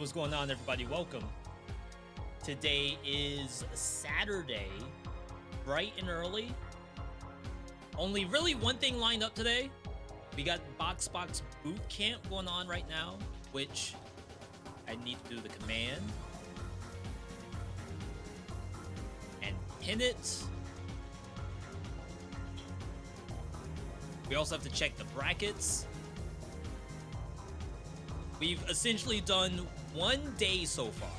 what's going on, everybody? Welcome. Today is Saturday, bright and early. Only really one thing lined up today. We got BoxBox boot camp going on right now, which I need to do the command and pin it. We also have to check the brackets. We've essentially done one day so far.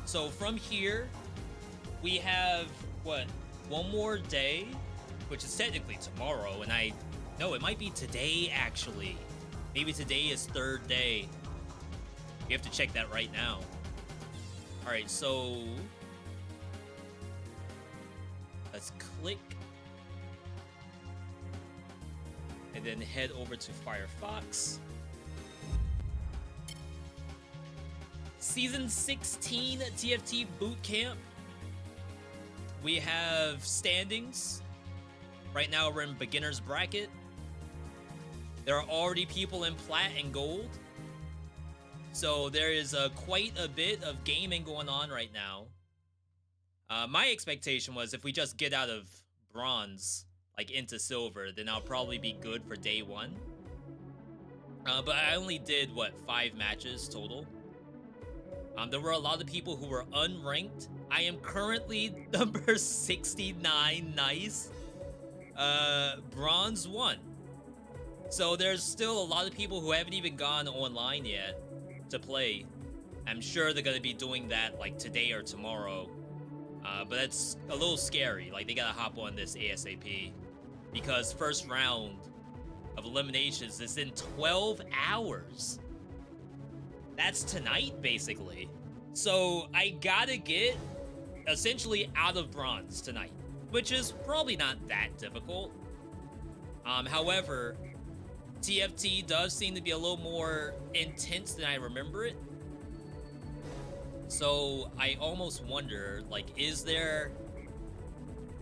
So from here, we have, what, one more day, which is technically tomorrow, and no, it might be today, actually. Maybe today is third day. We have to check that right now. All right, so let's click and then head over to Firefox. Season 16 TFT Boot Camp. We have standings. Right now we're in beginner's bracket. There are already people in plat and gold. So there is quite a bit of gaming going on right now. My expectation was if we just get out of bronze, like into silver, then I'll probably be good for day one. But I only did, what, 5 matches total. There were a lot of people who were unranked. I am currently number 69, nice. Bronze 1. So there's still a lot of people who haven't even gone online yet to play. I'm sure they're gonna be doing that like today or tomorrow. But that's a little scary. Like they gotta hop on this ASAP. Because first round of eliminations is in 12 hours. That's tonight, basically. So I gotta get essentially out of bronze tonight, which is probably not that difficult. However, TFT does seem to be a little more intense than I remember it. So I almost wonder, like, is there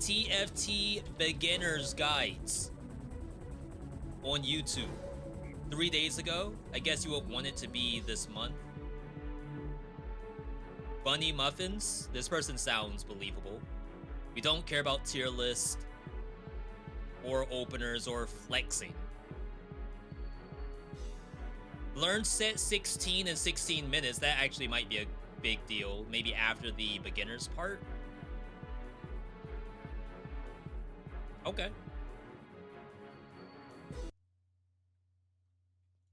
TFT beginners guides on YouTube? 3 days ago, I guess you would want it to be this month. Bunny Muffins, this person sounds believable. We don't care about tier list or openers or flexing. Learn set 16 in 16 minutes. That actually might be a big deal. Maybe after the beginners part. Okay.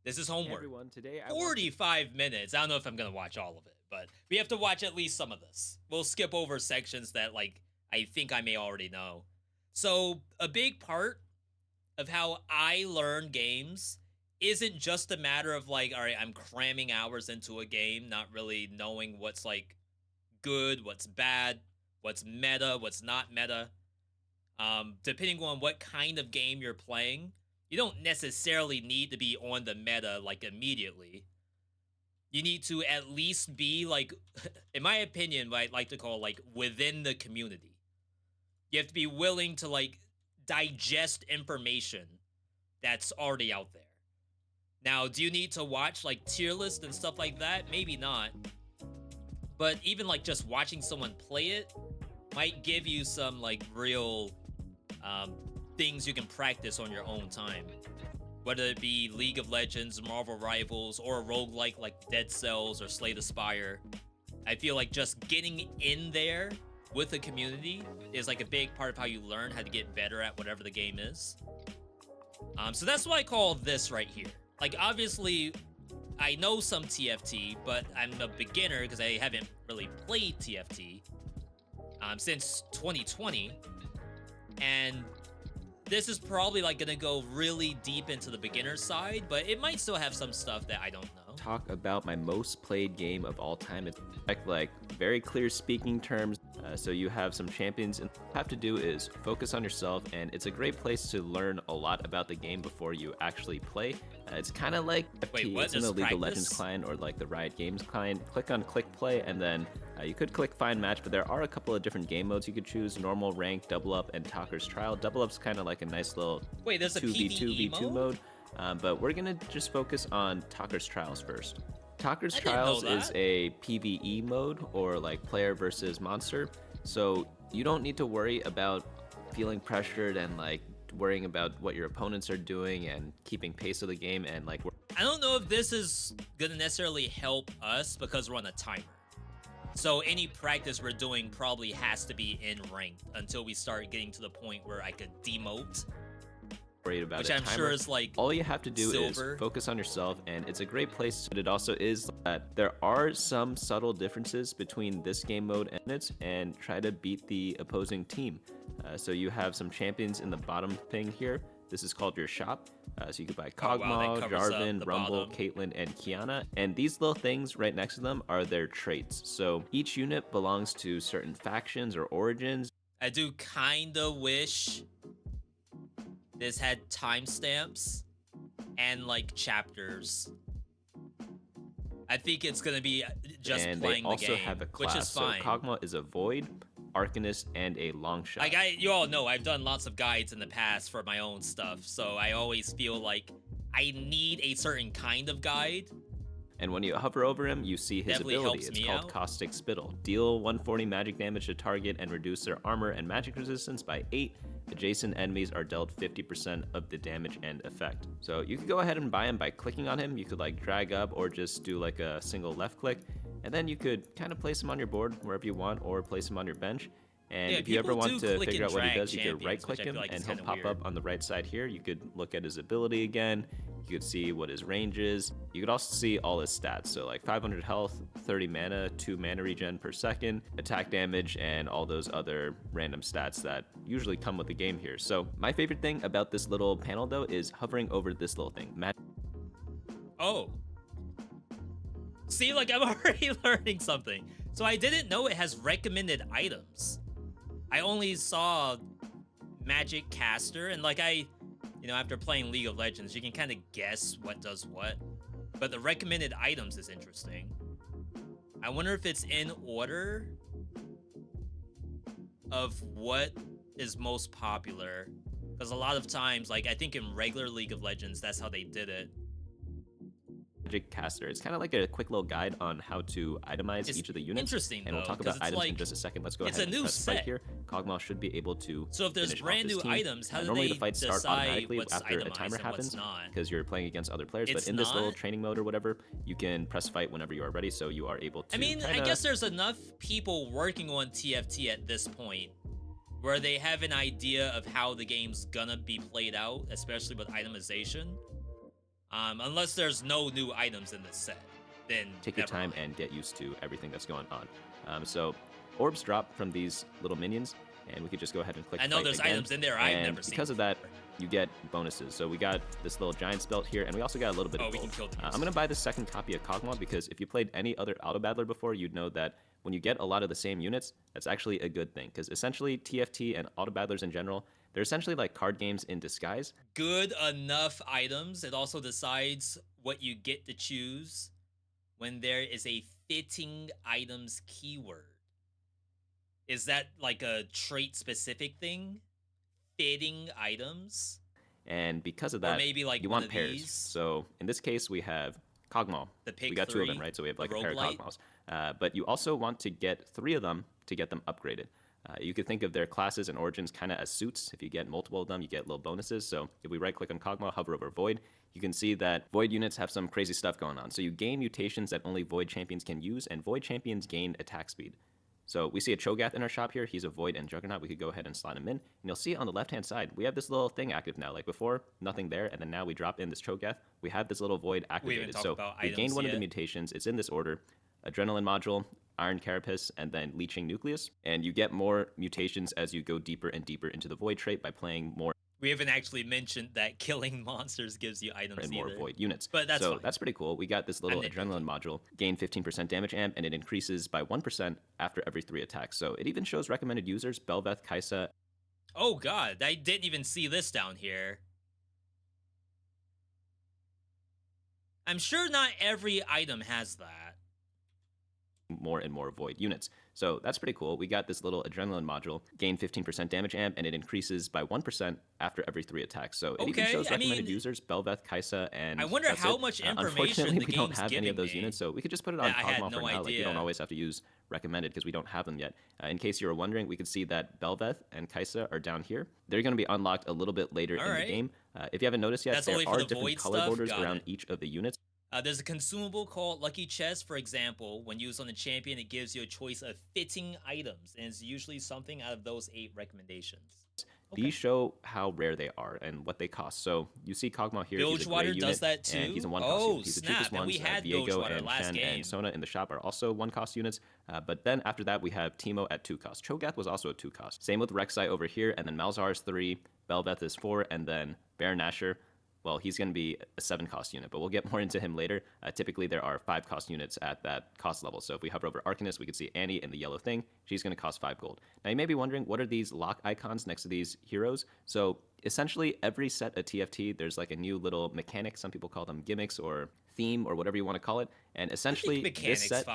This is homework. Hey everyone, today 45 minutes. I don't know if I'm going to watch all of it, but we have to watch at least some of this. We'll skip over sections that, like, I think I may already know. So a big part of how I learn games isn't just a matter of, like, all right, I'm cramming hours into a game, not really knowing what's, like, good, what's bad, what's meta, what's not meta. Depending on what kind of game you're playing, you don't necessarily need to be on the meta, like, immediately. You need to at least be, like, in my opinion, what I'd like to call, like, within the community. You have to be willing to, like, digest information that's already out there. Now, do you need to watch, like, tier lists and stuff like that? Maybe not. But even, like, just watching someone play it might give you some, like, real things you can practice on your own time. Whether it be League of Legends, Marvel Rivals, or a roguelike like Dead Cells or Slay the Spire. I feel like just getting in there with the community is like a big part of how you learn how to get better at whatever the game is. So that's what I call this right here. Like, obviously, I know some TFT, but I'm a beginner because I haven't really played TFT since 2020. And this is probably, like, gonna go really deep into the beginner side, but it might still have some stuff that I don't know. talk about my most played game of all time. It's like very clear speaking terms. So you have some champions, and all you have to do is focus on yourself, and it's a great place to learn a lot about the game before you actually play. It's kind of like it's in the League of Legends client or like the Riot Games client. Click on Click Play, and then you could click Find Match, but there are a couple of different game modes you could choose: normal, ranked, double up, and Talker's Trial. Double up's kind of like a nice little there's a 2v2 PvE v2 mode. But we're gonna just focus on Talker's Trials first. Talker's I didn't know Trials is that. a PvE mode, or like player versus monster. So you don't need to worry about feeling pressured and like worrying about what your opponents are doing and keeping pace of the game and like I don't know if this is gonna necessarily help us because we're on a timer. So any practice we're doing probably has to be in ranked until we start getting to the point where I could demote, worried about which a I'm timer. sure is like All you have to do silver. is focus on yourself, and it's a great place. But it also is that there are some subtle differences between this game mode and it, and try to beat the opposing team. So you have some champions in the bottom thing here. This is called your shop. So you can buy Oh, wow, Kog'Maw, that covers up Jarvan, the Rumble, bottom. Caitlyn, and Kiana. And these little things right next to them are their traits. So each unit belongs to certain factions or origins. I do kinda wish this had timestamps and like chapters. I think it's gonna be just And playing they also the game, have a class. which is fine. So Kog'Maw is a Void, Arcanist, and a Longshot. Like you all know, I've done lots of guides in the past for my own stuff, so I always feel like I need a certain kind of guide. And when you hover over him, you see his Definitely ability. helps It's me called out. Caustic Spittle. Deal 140 magic damage to target and reduce their armor and magic resistance by 8. Adjacent enemies are dealt 50% of the damage and effect. So you could go ahead and buy him by clicking on him. You could like drag up or just do like a single left click. And then you could kind of place him on your board wherever you want, or place him on your bench. And Yeah, if you ever people want do to click figure and out what he drag does, you could champions, right click which I him feel like and is he'll kinda pop weird. up on the right side here. You could look at his ability again. You could see what his range is. You could also see all his stats. So like 500 health, 30 mana, 2 mana regen per second, attack damage, and all those other random stats that usually come with the game here. So my favorite thing about this little panel though is hovering over this little thing. Oh. See, like I'm already learning something. So I didn't know it has recommended items. I only saw Magic Caster, and like after playing League of Legends, you can kind of guess what does what. But the recommended items is interesting. I wonder if it's in order of what is most popular. Because a lot of times, like I think in regular League of Legends, that's how they did it. Magic Caster. It's kind of like a quick little guide on how to itemize each of the units. Interesting, and we'll though, talk 'cause about it's items in like- just a second. Let's go it's ahead a and new press fight set. here. Kog'Maw should be able to So if there's finish off brand his new team. items, how do normally they the fights start decide automatically what's after a itemized timer and happens what's not? because you're playing against other players. It's But in this little not? training mode or whatever, you can press fight whenever you are ready, so you are able to. I mean, I kinda- guess there's enough people working on TFT at this point where they have an idea of how the game's gonna be played out, especially with itemization. Unless there's no new items in this set, then take your never time mind. and get used to everything that's going on. So orbs drop from these little minions, and we could just go ahead and click I know fight there's again. items in there I've And never seen because of that, you get bonuses. So we got this little giant belt here, and we also got a little bit Oh, of we gold. can kill these. I'm gonna buy the second copy of Kog'Maw because if you played any other auto battler before, you'd know that when you get a lot of the same units, that's actually a good thing, because essentially TFT and auto battlers in general, they're essentially like card games in disguise. Good enough items. It also decides what you get to choose when there is a fitting items keyword. Is that like a trait specific thing? Fitting items? And because of Or that, maybe like you one want of pairs. these? So in this case, we have Kog'Maw. The pick We got two of them, three, right? So we have the like a pair of roguelite. Kog'Maws. But you also want to get 3 of them to get them upgraded. You could think of their classes and origins kind of as suits. If you get multiple of them, you get little bonuses. So if we right-click on Kog'Maw, hover over Void, you can see that Void units have some crazy stuff going on. So you gain mutations that only Void champions can use, and Void champions gain attack speed. So we see a Cho'Gath in our shop here. He's a Void and Juggernaut. We could go ahead and slot him in. And you'll see on the left-hand side, we have this little thing active now. Like before, nothing there. And then now we drop in this Cho'Gath. We have this little Void activated. talked So about we gained items one of the yet. mutations. It's in this order. Adrenaline Module, Iron Carapace, and then Leeching Nucleus. And you get more mutations as you go deeper and deeper into the Void trait by playing more We haven't actually mentioned that killing monsters gives you items and more either. Void units. But that's so fine. that's pretty cool. We got this little I'm Adrenaline module, gain 15% damage amp, and it increases by 1% after every 3 attacks. So it even shows recommended users, Belveth, Kaisa. Oh god, I didn't even see this down here. I'm sure not every item has that. More and more Void units. So that's pretty cool. We got this little adrenaline module, gain 15% damage amp, and it increases by 1% after every 3 attacks. So it even shows recommended users, Bel'Veth, Kai'Sa, and I wonder how much information unfortunately, the we don't game's have any of those giving units, me so we could just put it on that I had Kog'Maw no for now. Like, you don't idea. always have to use recommended because we don't have them yet. In case you were wondering, we could see that Bel'Veth and Kai'Sa are down here. They're going to be unlocked a little bit later in the game. If you haven't noticed yet, there are different color borders around each of the units. There's a consumable called Lucky Chest, for example. When used on the champion, it gives you a choice of fitting items, and it's usually something out of those 8 recommendations. These show how rare they are and what they cost. So you see Kog'Maw here. Bilgewater does that too. And he's a 1-cost unit. He's the cheapest snap! And we had Viego Bilgewater and last Shen game. and Sona in the shop are also 1-cost units. But then after that, we have Teemo at 2-cost. Cho'Gath was also a 2-cost. Same with Rek'Sai over here, and then Malzahar is 3, Bel'Veth is 4, and then Baron Nashor, well, he's going to be a 7-cost unit, but we'll get more into him later. Typically, there are 5-cost units at that cost level. So if we hover over Arcanist, we can see Annie in the yellow thing. She's going to cost 5 gold. Now, you may be wondering, what are these lock icons next to these heroes? So essentially, every set of TFT, there's like a new little mechanic. Some people call them gimmicks or theme or whatever you want to call it. And essentially, this set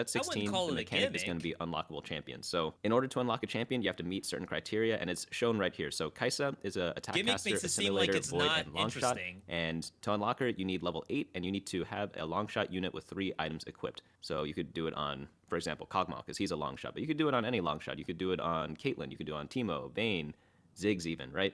16, the mechanic is going to be unlockable champions. So in order to unlock a champion, you have to meet certain criteria, and it's shown right here. So Kai'Sa is a attack caster, assimilator, void, and long shot. And to unlock her, you need level 8, and you need to have a long shot unit with 3 items equipped. So you could do it on, for example, Kog'Maw, because he's a long shot, but you could do it on any long shot. You could do it on Caitlyn, you could do it on Teemo, Vayne, Ziggs even, right?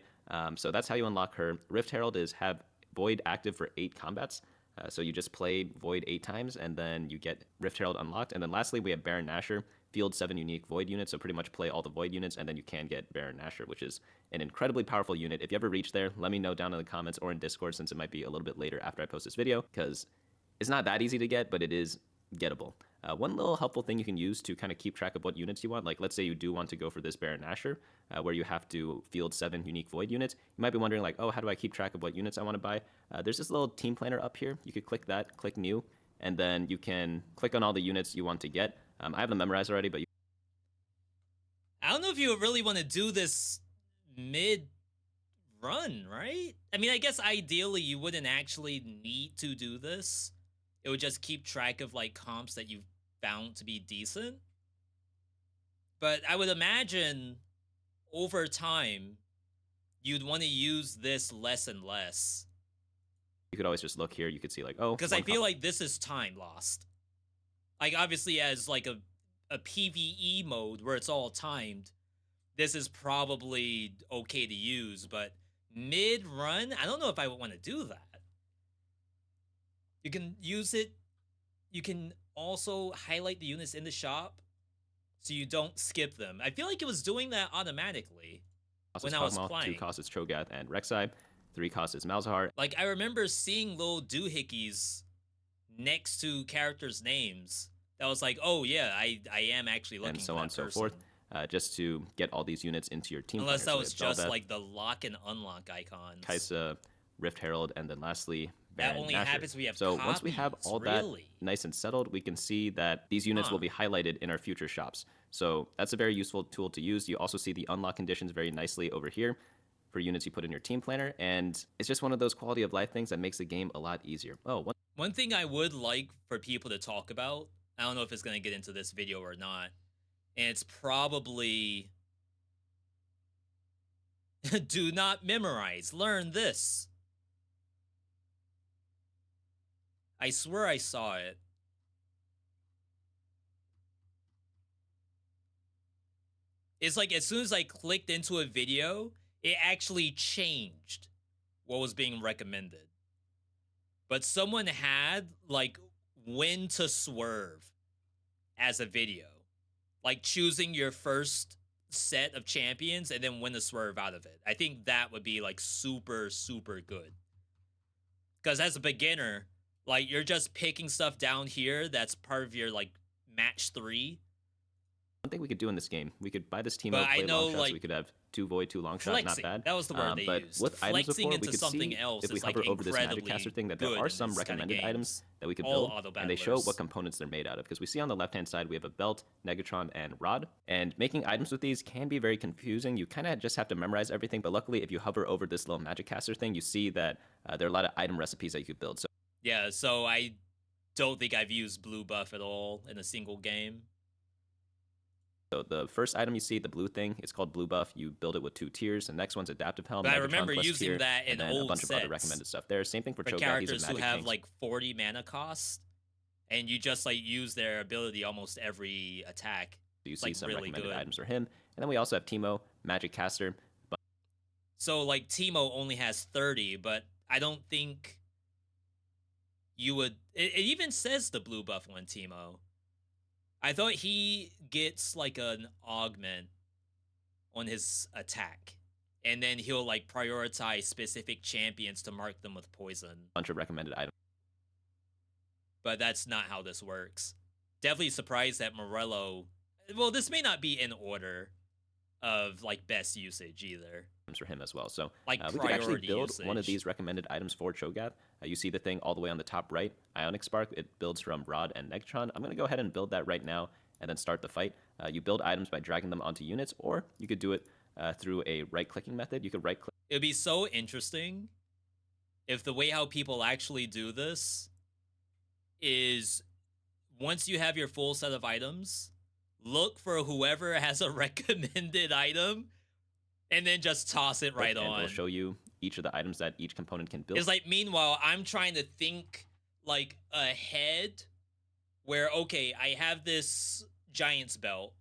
So that's how you unlock her. Rift Herald is have Void active for 8 combats. So you just play Void 8 times, and then you get Rift Herald unlocked. And then lastly, we have Baron Nashor, field 7 unique Void units, so pretty much play all the Void units, and then you can get Baron Nashor, which is an incredibly powerful unit. If you ever reach there, let me know down in the comments or in Discord, since it might be a little bit later after I post this video, because it's not that easy to get, but it is gettable. One little helpful thing you can use to kind of keep track of what units you want, like let's say you do want to go for this Baron Nashor, where you have to field 7 unique Void units. You might be wondering like, oh, how do I keep track of what units I want to buy? There's this little team planner up here. You could click that, click new, and then you can click on all the units you want to get. I have them memorized already, but I don't know if you really want to do this mid-run, right? I mean, I guess ideally you wouldn't actually need to do this. It would just keep track of like comps that you've found to be decent. But I would imagine over time, you'd want to use this less and less. You could always just look here. You could see like, oh, because I feel like this is time lost. Like obviously as like a PvE mode where it's all timed, this is probably okay to use, but mid-run, I don't know if I would want to do that. You can use it. You can also highlight the units in the shop so you don't skip them. I feel like it was doing that automatically when I was playing. 2 costs is Cho'Gath and Rek'Sai. 3 costs is Malzahar. Like, I remember seeing little doohickeys next to characters' names. That was like, oh yeah, I am actually looking and so for on and so forth. Just to get all these units into your team. Unless that was just like the lock and unlock icons. Kai'Sa, Rift Herald, and then lastly, that only happens we have so copies, once we have all that nice and settled, we can see that these units will be highlighted in our future shops. So that's a very useful tool to use. You also see the unlock conditions very nicely over here for units you put in your team planner, and it's just one of those quality of life things that makes the game a lot easier. Oh, one thing I would like for people to talk about, I don't know if it's going to get into this video or not, and it's probably do not memorize, learn this. I swear I saw it. It's like as soon as I clicked into a video, it actually changed what was being recommended. But someone had like when to swerve as a video. Like choosing your first set of champions and then when to swerve out of it. I think that would be like super, super good. Because as a beginner, like you're just picking stuff down here that's part of your like match 3. One thing we could do in this game, we could buy this team out, play long shots, like, we could have 2 Void, 2 long shot, not bad. That was the word they but used. with items before, we could see, if we hover like over this Magic Caster thing, that there are some recommended items that we could build, and they show what components they're made out of. Because we see on the left-hand side, we have a belt, Negatron, and rod. And making items with these can be very confusing. You kind of just have to memorize everything, but luckily, if you hover over this little Magic Caster thing, you see that there are a lot of item recipes that you could build. So yeah, so I don't think I've used blue buff at all in a single game. So the first item you see, the blue thing, it's called blue buff. You build it with 2 tiers. The next one's adaptive helm. But I Megatron remember plus using tier, that in and then old a bunch of other sets recommended stuff there. Same thing for for Cho'Gath. characters who magic have tanks. like 40 mana cost, and you just like use their ability almost every attack. You see like, some really recommended good. items for him. And then we also have Teemo, magic caster. So like Teemo only has 30, but I don't think you would. It even says the blue buff on Teemo. I thought he gets like an augment on his attack, and then he'll like prioritize specific champions to mark them with poison. Bunch of recommended items. But that's not how this works. Definitely surprised that Morello. Well, this may not be in order of like best usage either. For him as well. So like we could actually build usage. one of these recommended items for Cho'Gath. You see the thing all the way on the top right, Ionic Spark. It builds from Rod and Negatron. I'm going to go ahead and build that right now and then start the fight. You build items by dragging them onto units, or you could do it through a right-clicking method. You could right-click. It'd be so interesting if the way how people actually do this is once you have your full set of items, look for whoever has a recommended item and then just toss it right on. And it'll show you each of the items that each component can build. It's like, meanwhile, I'm trying to think like ahead where, okay, I have this Giant's Belt.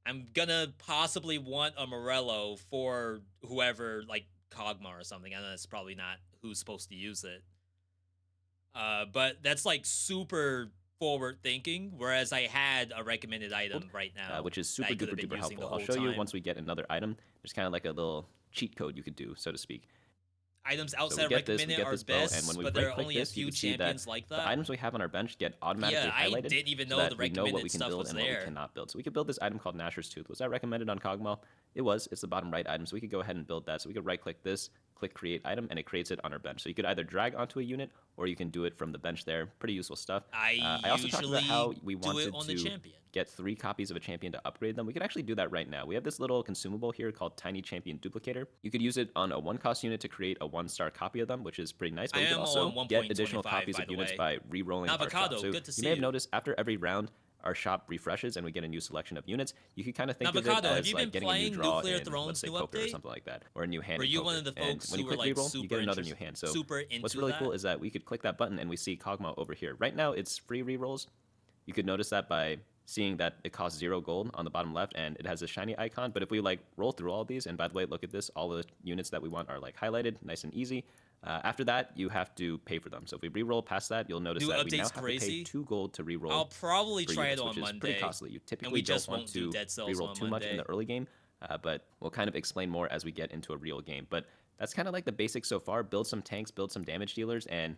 I'm gonna possibly want a Morello for whoever, like Kog'Maw or something. I know that's probably not who's supposed to use it. But that's like super forward thinking, whereas I had a recommended item right now, which is super duper duper helpful. I'll show you once we get another item. There's kind of like a little cheat code you could do, so to speak. Items outside recommended are best, and when we but there are only a this, few champions like that. The items we have on our bench get automatically highlighted. I didn't even know so the recommended stuff was there. What we cannot build. So we could build this item called Gnasher's Tooth. Was that recommended on Kog'Maw? It was. It's the bottom right item, so we could go ahead and build that. So we could right-click this, click Create Item, and it creates it on our bench. So you could either drag onto a unit, or you can do it from the bench there. Pretty useful stuff. I also talked about how we wanted on to get 3 copies of a champion to upgrade them. We could actually do that right now. We have this little consumable here called Tiny Champion Duplicator. You could use it on a 1-cost unit to create a 1-star copy of them, which is pretty nice. But you can also get additional copies of units by re-rolling our shop. So you may have noticed after every round, our shop refreshes and we get a new selection of units. You can kind of think of it as like getting a new draw in, let's say, poker or something like that, or a new hand. Were you one of the folks who were like you get another new hand. So what's really cool is that we could click that button and we see Kog'Maw over here. Right now, it's free rerolls. You could notice that by seeing that it costs 0 gold on the bottom left and it has a shiny icon. But if we like roll through all of these, and by the way, look at this, all the units that we want are like highlighted, nice and easy. After that, you have to pay for them. So if we re-roll past that, you'll notice that we now have to pay 2 gold to re-roll. I'll probably try it on which is Monday. Pretty costly. You typically don't want to re-roll too much in the early game, but we'll kind of explain more as we get into a real game. But that's kind of like the basics so far. Build some tanks, build some damage dealers, and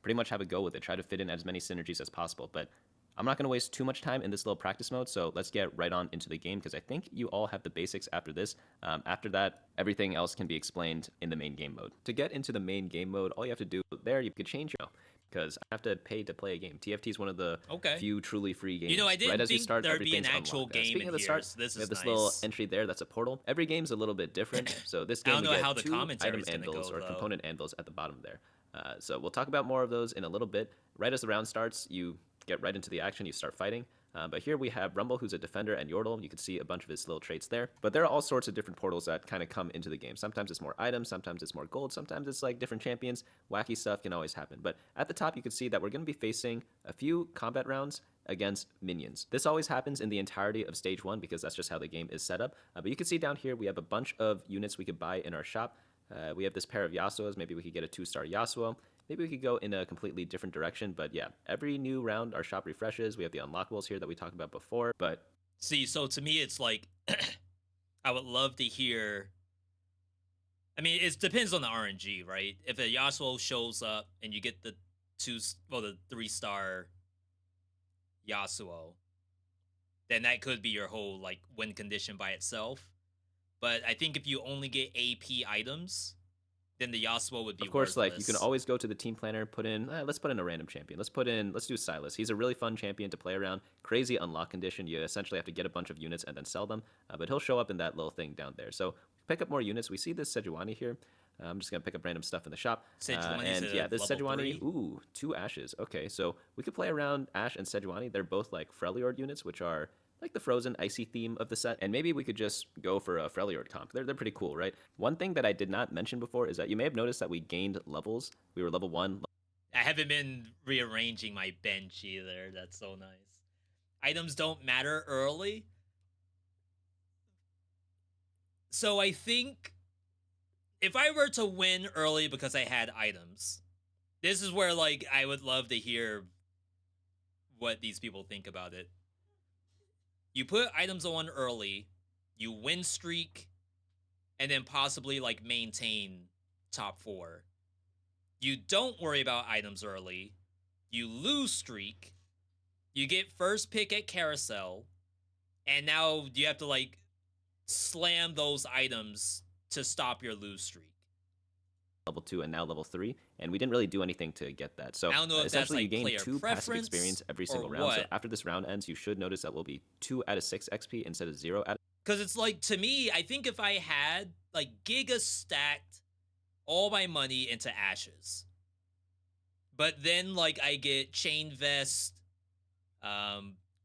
pretty much have a go with it. Try to fit in as many synergies as possible. But I'm not going to waste too much time in this little practice mode, so let's get right on into the game because I think you all have the basics after this. After that, everything else can be explained in the main game mode. To get into the main game mode, all you have to do there, you could change your because I have to pay to play a game. TFT is one of the few truly free games. You know, I didn't right as you think start, there'd be an actual unlocked. game Speaking in of the start, here, so this we have is this little entry there that's a portal. Every game's a little bit different, so this game I don't know we get how the 2 item anvils or though. component anvils at the bottom there. So we'll talk about more of those in a little bit. Right as the round starts, you get right into the action, you start fighting. But here we have Rumble, who's a defender, and Yordle. You can see a bunch of his little traits there. But there are all sorts of different portals that kind of come into the game. Sometimes it's more items, sometimes it's more gold, sometimes it's like different champions. Wacky stuff can always happen. But at the top, you can see that we're going to be facing a few combat rounds against minions. This always happens in the entirety of Stage 1 because that's just how the game is set up. But you can see down here, we have a bunch of units we could buy in our shop. We have this pair of Yasuos. Maybe we could get a 2-star Yasuo. Maybe we could go in a completely different direction, but yeah, every new round our shop refreshes. We have the unlockables here that we talked about before, but... See, so to me, it's like, I would love to hear... I mean, it depends on the RNG, right? If a Yasuo shows up and you get the 3-star Yasuo, then that could be your whole, like, win condition by itself. But I think if you only get AP items... then the Yasuo would be of course, worthless. Like, you can always go to the team planner, put in, let's put in a random champion. Let's do Silas. He's a really fun champion to play around. Crazy unlock condition. You essentially have to get a bunch of units and then sell them. But he'll show up in that little thing down there. So pick up more units. We see this Sejuani here. I'm just going to pick up random stuff in the shop. And yeah, this Sejuani, ooh, 2 Ashes. Okay, so we could play around Ashe and Sejuani. They're both like Freljord units, which are like the frozen icy theme of the set, and maybe we could just go for a Freljord comp. They're pretty cool, right? One thing that I did not mention before is that you may have noticed that we gained levels. We were level 1. I haven't been rearranging my bench either. That's so nice. Items don't matter early. So I think if I were to win early because I had items, this is where, like, I would love to hear what these people think about it. You put items on early, you win streak, and then possibly, like, maintain top 4. You don't worry about items early, you lose streak, you get first pick at carousel, and now you have to, like, slam those items to stop your lose streak. Level 2 and now level 3, and we didn't really do anything to get that. So I don't know if essentially that's, like, you gain 2 passive experience every single round. So after this round ends, you should notice that will be 2 out of 6 XP instead of 0 out of... Because it's like, to me, I think if I had, like, giga stacked all my money into ashes, but then, like, I get chain vest,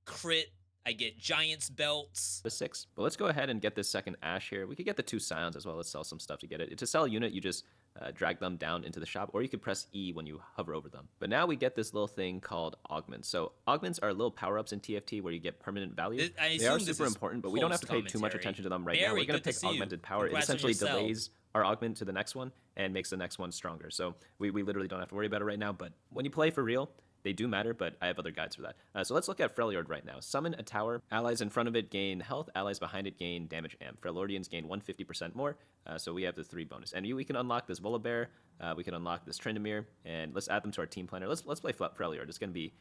crit, I get giant's belts. 6. But let's go ahead and get this second ash here. We could get the 2 scions as well. Let's sell some stuff to get it. To sell a unit, you just drag them down into the shop, or you could press E when you hover over them. But now we get this little thing called augments. So augments are little power-ups in TFT where you get permanent value. They are super important, but we don't have to pay too much attention to them right now. We're going to pick augmented power. It essentially delays our augment to the next one and makes the next one stronger. So we literally don't have to worry about it right now. But when you play for real, they do matter, but I have other guides for that. So let's look at Freljord right now. Summon a tower. Allies in front of it gain health. Allies behind it gain damage amp. Freljordians gain 150% more. So we have the 3 bonus. And we can unlock this Volibear. We can unlock this Tryndamere. And let's add them to our team planner. Let's play Freljord. It's going to be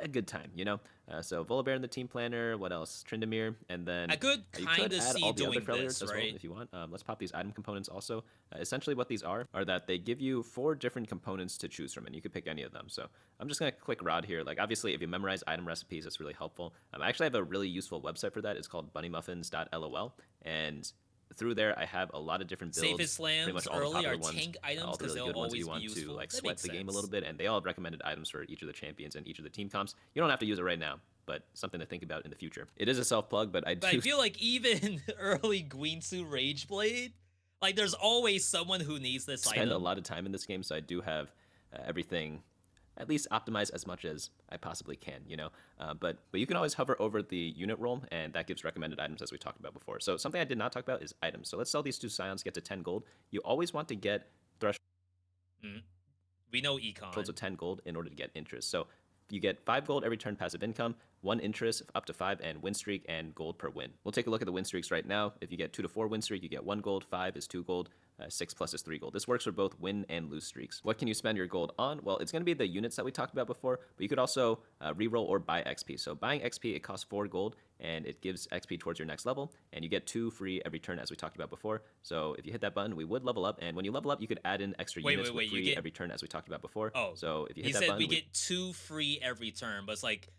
a good time, you know? So Volibear in the team planner. What else? Tryndamere. And then I could kind of see doing this, as right? well, if you want. Let's pop these item components also. Essentially what these are that they give you 4 different components to choose from, and you can pick any of them. So I'm just going to click Rod here. Like, obviously, if you memorize item recipes, that's really helpful. I actually have a really useful website for that. It's called bunnymuffins.lol, and through there, I have a lot of different builds. Safest slams pretty much all early the are ones, tank items all the because really they'll good ones always you want be useful. to like That sweat makes the game a sense. little bit, and they all have recommended items for each of the champions and each of the team comps. You don't have to use it right now, but something to think about in the future. It is a self-plug, but I do... But I feel like even early Guinsu Rageblade, like, there's always someone who needs this item. spend a lot of time in this game, so I do have everything at least optimized as much as I possibly can, you know? But you can always hover over the unit roll, and that gives recommended items as we talked about before. So something I did not talk about is items. So let's sell these 2 scions, get to 10 gold. You always want to get thresholds We know econ. of 10 gold in order to get interest. So you get 5 gold every turn passive income, 1 interest up to 5, and win streak and gold per win. We'll take a look at the win streaks right now. If you get 2 to 4 win streak, you get 1 gold, 5 is 2 gold, 6 plus is 3 gold. This works for both win and lose streaks. What can you spend your gold on? Well, it's going to be the units that we talked about before, but you could also reroll or buy XP. So buying XP, it costs 4 gold, and it gives XP towards your next level, and you get 2 free every turn, as we talked about before. So if you hit that button, we would level up, and when you level up, you could add in extra units with free every turn, as we talked about before. Oh, so if you hit that said button, we get 2 free every turn, but it's like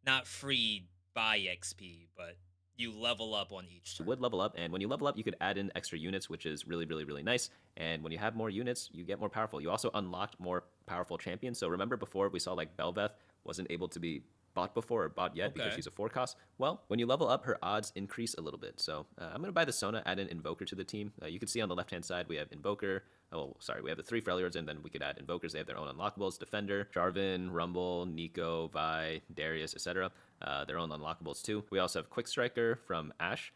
not free buy XP, but you level up on each turn. You would level up, and when you level up, you could add in extra units, which is really, really, really nice. And when you have more units, you get more powerful. You also unlocked more powerful champions. So remember before we saw like Belveth wasn't able to be bought before or bought yet because she's a 4 cost. Well, when you level up, her odds increase a little bit. So I'm going to buy the Sona, add an Invoker to the team. You can see on the left-hand side, we have Invoker. Oh, sorry, we have the 3 Freljords, and then we could add Invokers. They have their own unlockables: Defender, Jarvan, Rumble, Nico, Vi, Darius, etc. Their own unlockables too. We also have Quick Striker from Ashe,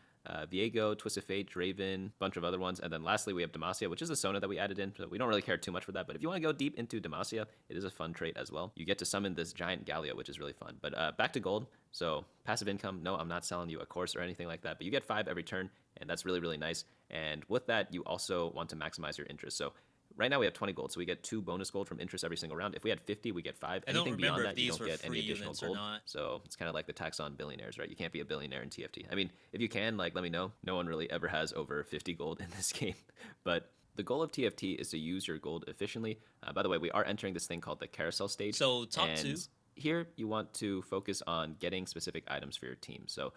Viego, Twisted Fate, Draven, bunch of other ones. And then lastly, we have Demacia, which is a Sona that we added in. So we don't really care too much for that. But if you want to go deep into Demacia, it is a fun trait as well. You get to summon this giant Galio, which is really fun. But back to gold. So passive income, no, I'm not selling you a course or anything like that. But you get 5 every turn, and that's really, really nice. And with that, you also want to maximize your interest. So right now we have 20 gold, so we get 2 bonus gold from interest every single round. If we had 50, we get 5. Anything beyond that, you don't get any additional gold. So it's kind of like the tax on billionaires, right? You can't be a billionaire in TFT. I mean, if you can, like, let me know. No one really ever has over 50 gold in this game. But the goal of TFT is to use your gold efficiently. By the way, we are entering this thing called the carousel stage. So top 2. Here, you want to focus on getting specific items for your team. So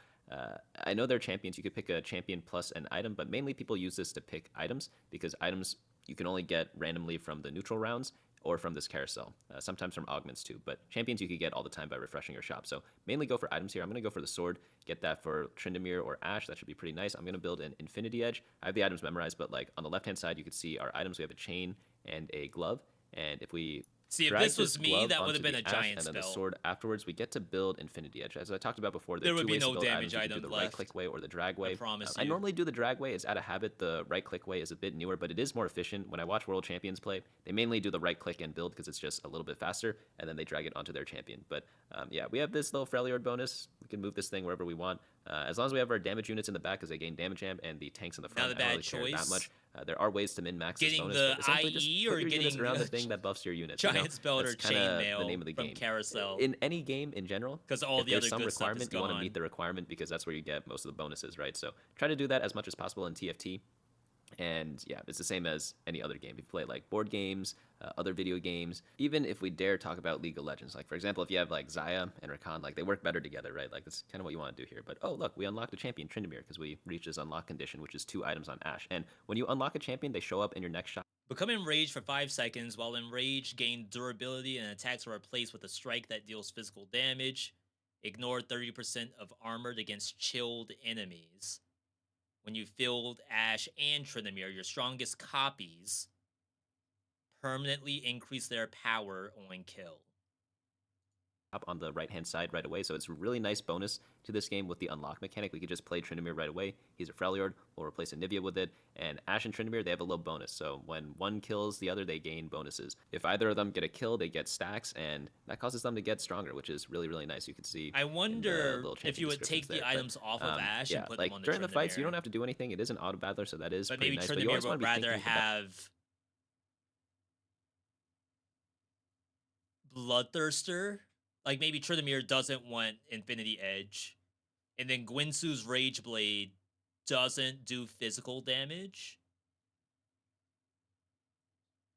I know they're champions. You could pick a champion plus an item, but mainly people use this to pick items because items you can only get randomly from the neutral rounds. or from this carousel, sometimes from augments too. But champions you could get all the time by refreshing your shop. So mainly go for items here. I'm going to go for the sword, get that for Tryndamere or Ashe. That should be pretty nice. I'm going to build an Infinity Edge. I have the items memorized, but like on the left-hand side, you can see our items. We have a chain and a glove. And if we see, if this was me, that would have been a giant and then spell. the sword afterwards, we get to build Infinity Edge. As I talked about before, there would be no to build damage items. You can do the right-click way or the drag way. I promise I normally do the drag way. It's out of habit. The right-click way is a bit newer, but it is more efficient. When I watch World Champions play, they mainly do the right-click and build because it's just a little bit faster, and then they drag it onto their champion. But yeah, we have this little Freljord bonus. We can move this thing wherever we want. As long as we have our damage units in the back because they gain damage amp, and the tanks in the front, not a bad I don't really care that much. There are ways to min-max this bonus. Getting but the just IE put or your getting units around the thing that buffs your units. Giant spell or chainmail the name of the from game. Carousel. In any game in general, because all the other some good stuff is requirement, gone. you want to meet the requirement because that's where you get most of the bonuses, right? So try to do that as much as possible in TFT. And yeah, it's the same as any other game. If you play like board games, other video games, even if we dare talk about League of Legends, like for example, if you have like Xayah and Rakan, like they work better together, right? Like that's kind of what you want to do here. But oh, look, we unlocked a champion, Tryndamere, because we reached this unlock condition, which is 2 items on Ashe. And when you unlock a champion, they show up in your next shot. Become enraged for 5 seconds. While enraged, gain durability and attacks are replaced with a strike that deals physical damage. Ignore 30% of armored against chilled enemies. When you filled Ashe and Tryndamere, your strongest copies permanently increase their power on kill. Up on the right-hand side right away, so it's a really nice bonus to this game with the unlock mechanic. We could just play Tryndamere right away. He's a Freljord. We'll replace Anivia with it. And Ashe and Tryndamere, they have a little bonus. So when one kills the other, they gain bonuses. If either of them get a kill, they get stacks, and that causes them to get stronger, which is really, really nice. You can see. I wonder if you would take the items off of Ashe and put them on the during the fights, Tryndamere. you don't have to do anything. It is an auto battler, so that is but pretty maybe nice. Tryndamere would rather have Bloodthirster. Like maybe Tryndamere doesn't want Infinity Edge, and then Gwynsu's Rage Blade doesn't do physical damage.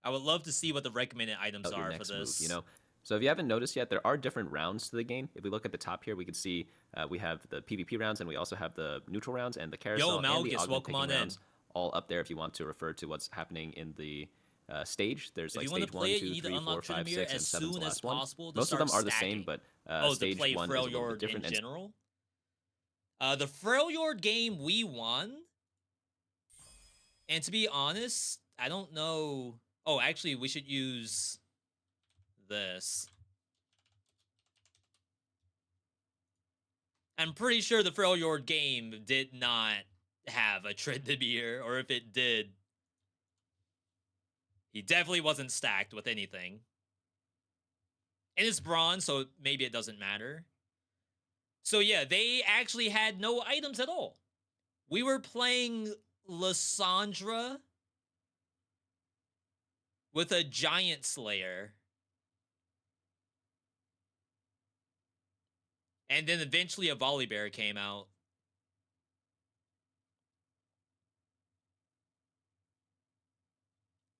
I would love to see what the recommended items are for this. Move, you know? So if you haven't noticed yet, there are different rounds to the game. If we look at the top here, we can see we have the PvP rounds, and we also have the neutral rounds and the carousel and the augment rounds all up there if you want to refer to what's happening in the stage. There's like stage 1, 2, 3, 4, 5, 6, and 7 is the last one. Most of them are the same, but stage 1 is a little bit different. In general? The Freljord game we won, and to be honest, I don't know. Oh, actually, we should use this. I'm pretty sure the Freljord game did not have a Tryndamere, or if it did, he definitely wasn't stacked with anything. And it's bronze, so maybe it doesn't matter. So yeah, they actually had no items at all. We were playing Lissandra with a Giant Slayer. And then eventually a Volibear came out.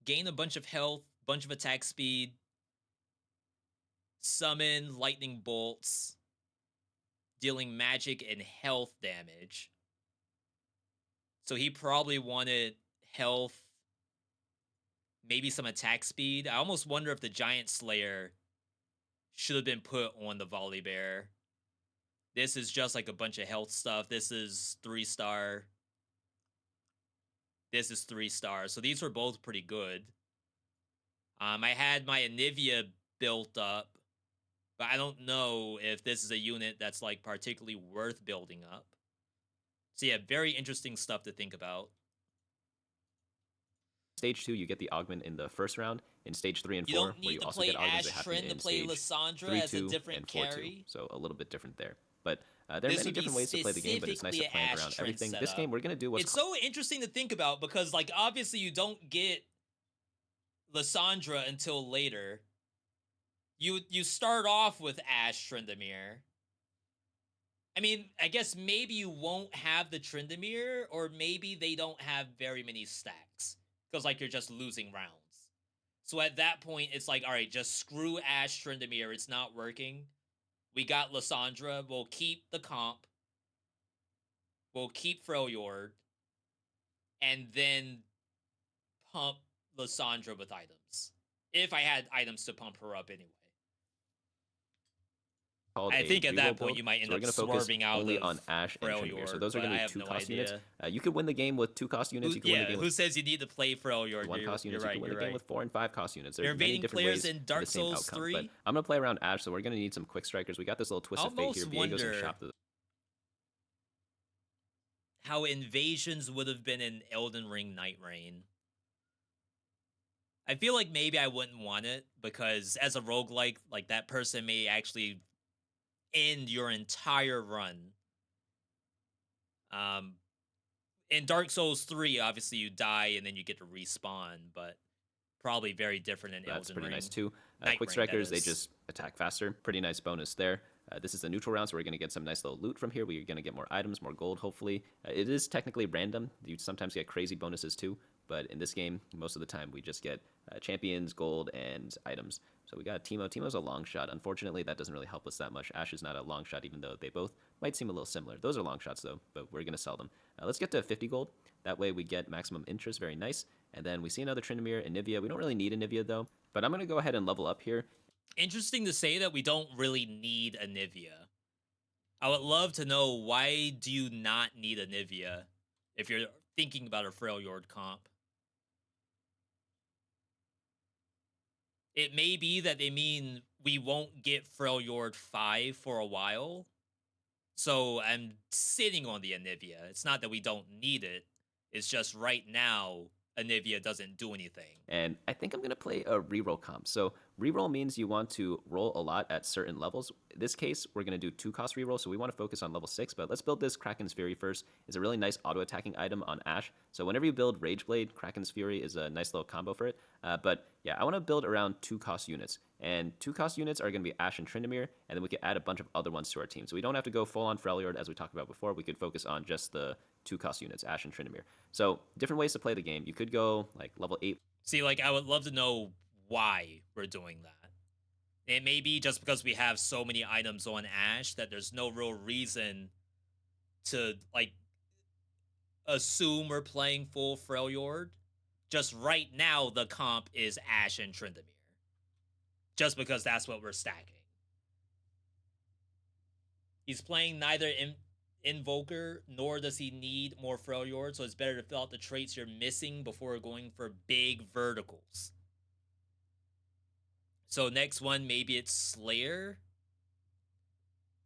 Gain a bunch of health, bunch of attack speed. Summon lightning bolts. Dealing magic and health damage. So he probably wanted health. Maybe some attack speed. I almost wonder if the Giant Slayer should have been put on the Volibear. This is just like a bunch of health stuff. This is 3-star. This is 3-star. So these were both pretty good. I had my Anivia built up. But I don't know if this is a unit that's like particularly worth building up. So yeah, very interesting stuff to think about. Stage 2, you get the augment in the first round. In stage 3 and 4, you don't need where you to also play get augments, Ashe Trynd to play Lissandra 3, as 2, a different and 4, carry. 2. So a little bit different there. But there are many different ways to play the game, but it's nice to plan around everything. This game, we're going to do what's... It's so interesting to think about because, like, obviously you don't get Lissandra until later. You start off with Ashe Tryndamere. I mean, I guess maybe you won't have the Tryndamere, or maybe they don't have very many stacks. Because, like, you're just losing rounds. So at that point, it's like, all right, just screw Ashe Tryndamere. It's not working. We got Lissandra. We'll keep the comp. We'll keep Freljord. And then pump Lissandra with items. If I had items to pump her up anyway. I think at that point you might end up swerving out only of on Ash and Tryndamere. Freljord, So those are but going I to be have 2 no cost units. idea. You could win the game with 2 cost units. You could win the game Who with says you need to play Freljord? 1 cost units. You're right, you can win the game with 4 and 5 cost units. There's You're many evading different players ways in for Dark the same Souls outcome. 3. But I'm going to play around Ash, so we're going to need some quick strikers. We got this little twist of fate here. Viego's in the shop. How invasions would have been in Elden Ring Night Rain. I feel like maybe I wouldn't want it because as a roguelike, like that person may actually end your entire run. In Dark Souls 3, obviously you die and then you get to respawn, but probably very different in Elden Ring. That's pretty nice too. Quick strikers, they just attack faster. Pretty nice bonus there. This is the neutral round, so we're going to get some nice little loot from here. We're going to get more items, more gold, hopefully. It is technically random. You sometimes get crazy bonuses too, but in this game, most of the time, we just get champions, gold, and items. So we got Teemo. Teemo's a long shot. Unfortunately, that doesn't really help us that much. Ash is not a long shot, even though they both might seem a little similar. Those are long shots, though, but we're going to sell them. Let's get to 50 gold. That way we get maximum interest. Very nice. And then we see another Tryndamere, Anivia. We don't really need Anivia, though, but I'm going to go ahead and level up here. Interesting to say that we don't really need Anivia. I would love to know, why do you not need Anivia if you're thinking about a Freljord comp? It may be that they mean we won't get Freljord 5 for a while. So I'm sitting on the Anivia. It's not that we don't need it. It's just right now, Anivia doesn't do anything. And I think I'm going to play a reroll comp. So reroll means you want to roll a lot at certain levels. In this case, we're going to do 2 cost reroll, so we want to focus on level 6, but let's build this Kraken's Fury first. It's a really nice auto-attacking item on Ash. So whenever you build Rageblade, Kraken's Fury is a nice little combo for it. But yeah, I want to build around 2 cost units. And 2 cost units are going to be Ash and Tryndamere, and then we could add a bunch of other ones to our team. So we don't have to go full on Freljord as we talked about before. We could focus on just the 2 cost units, Ash and Tryndamere. So different ways to play the game. You could go like level 8. See, like, I would love to know why we're doing that. It may be just because we have so many items on Ash that there's no real reason to, like, assume we're playing full Freljord. Just right now, the comp is Ash and Tryndamere. Just because that's what we're stacking. He's playing neither Invoker, nor does he need more Freljord, so it's better to fill out the traits you're missing before going for big verticals. So next one, maybe it's Slayer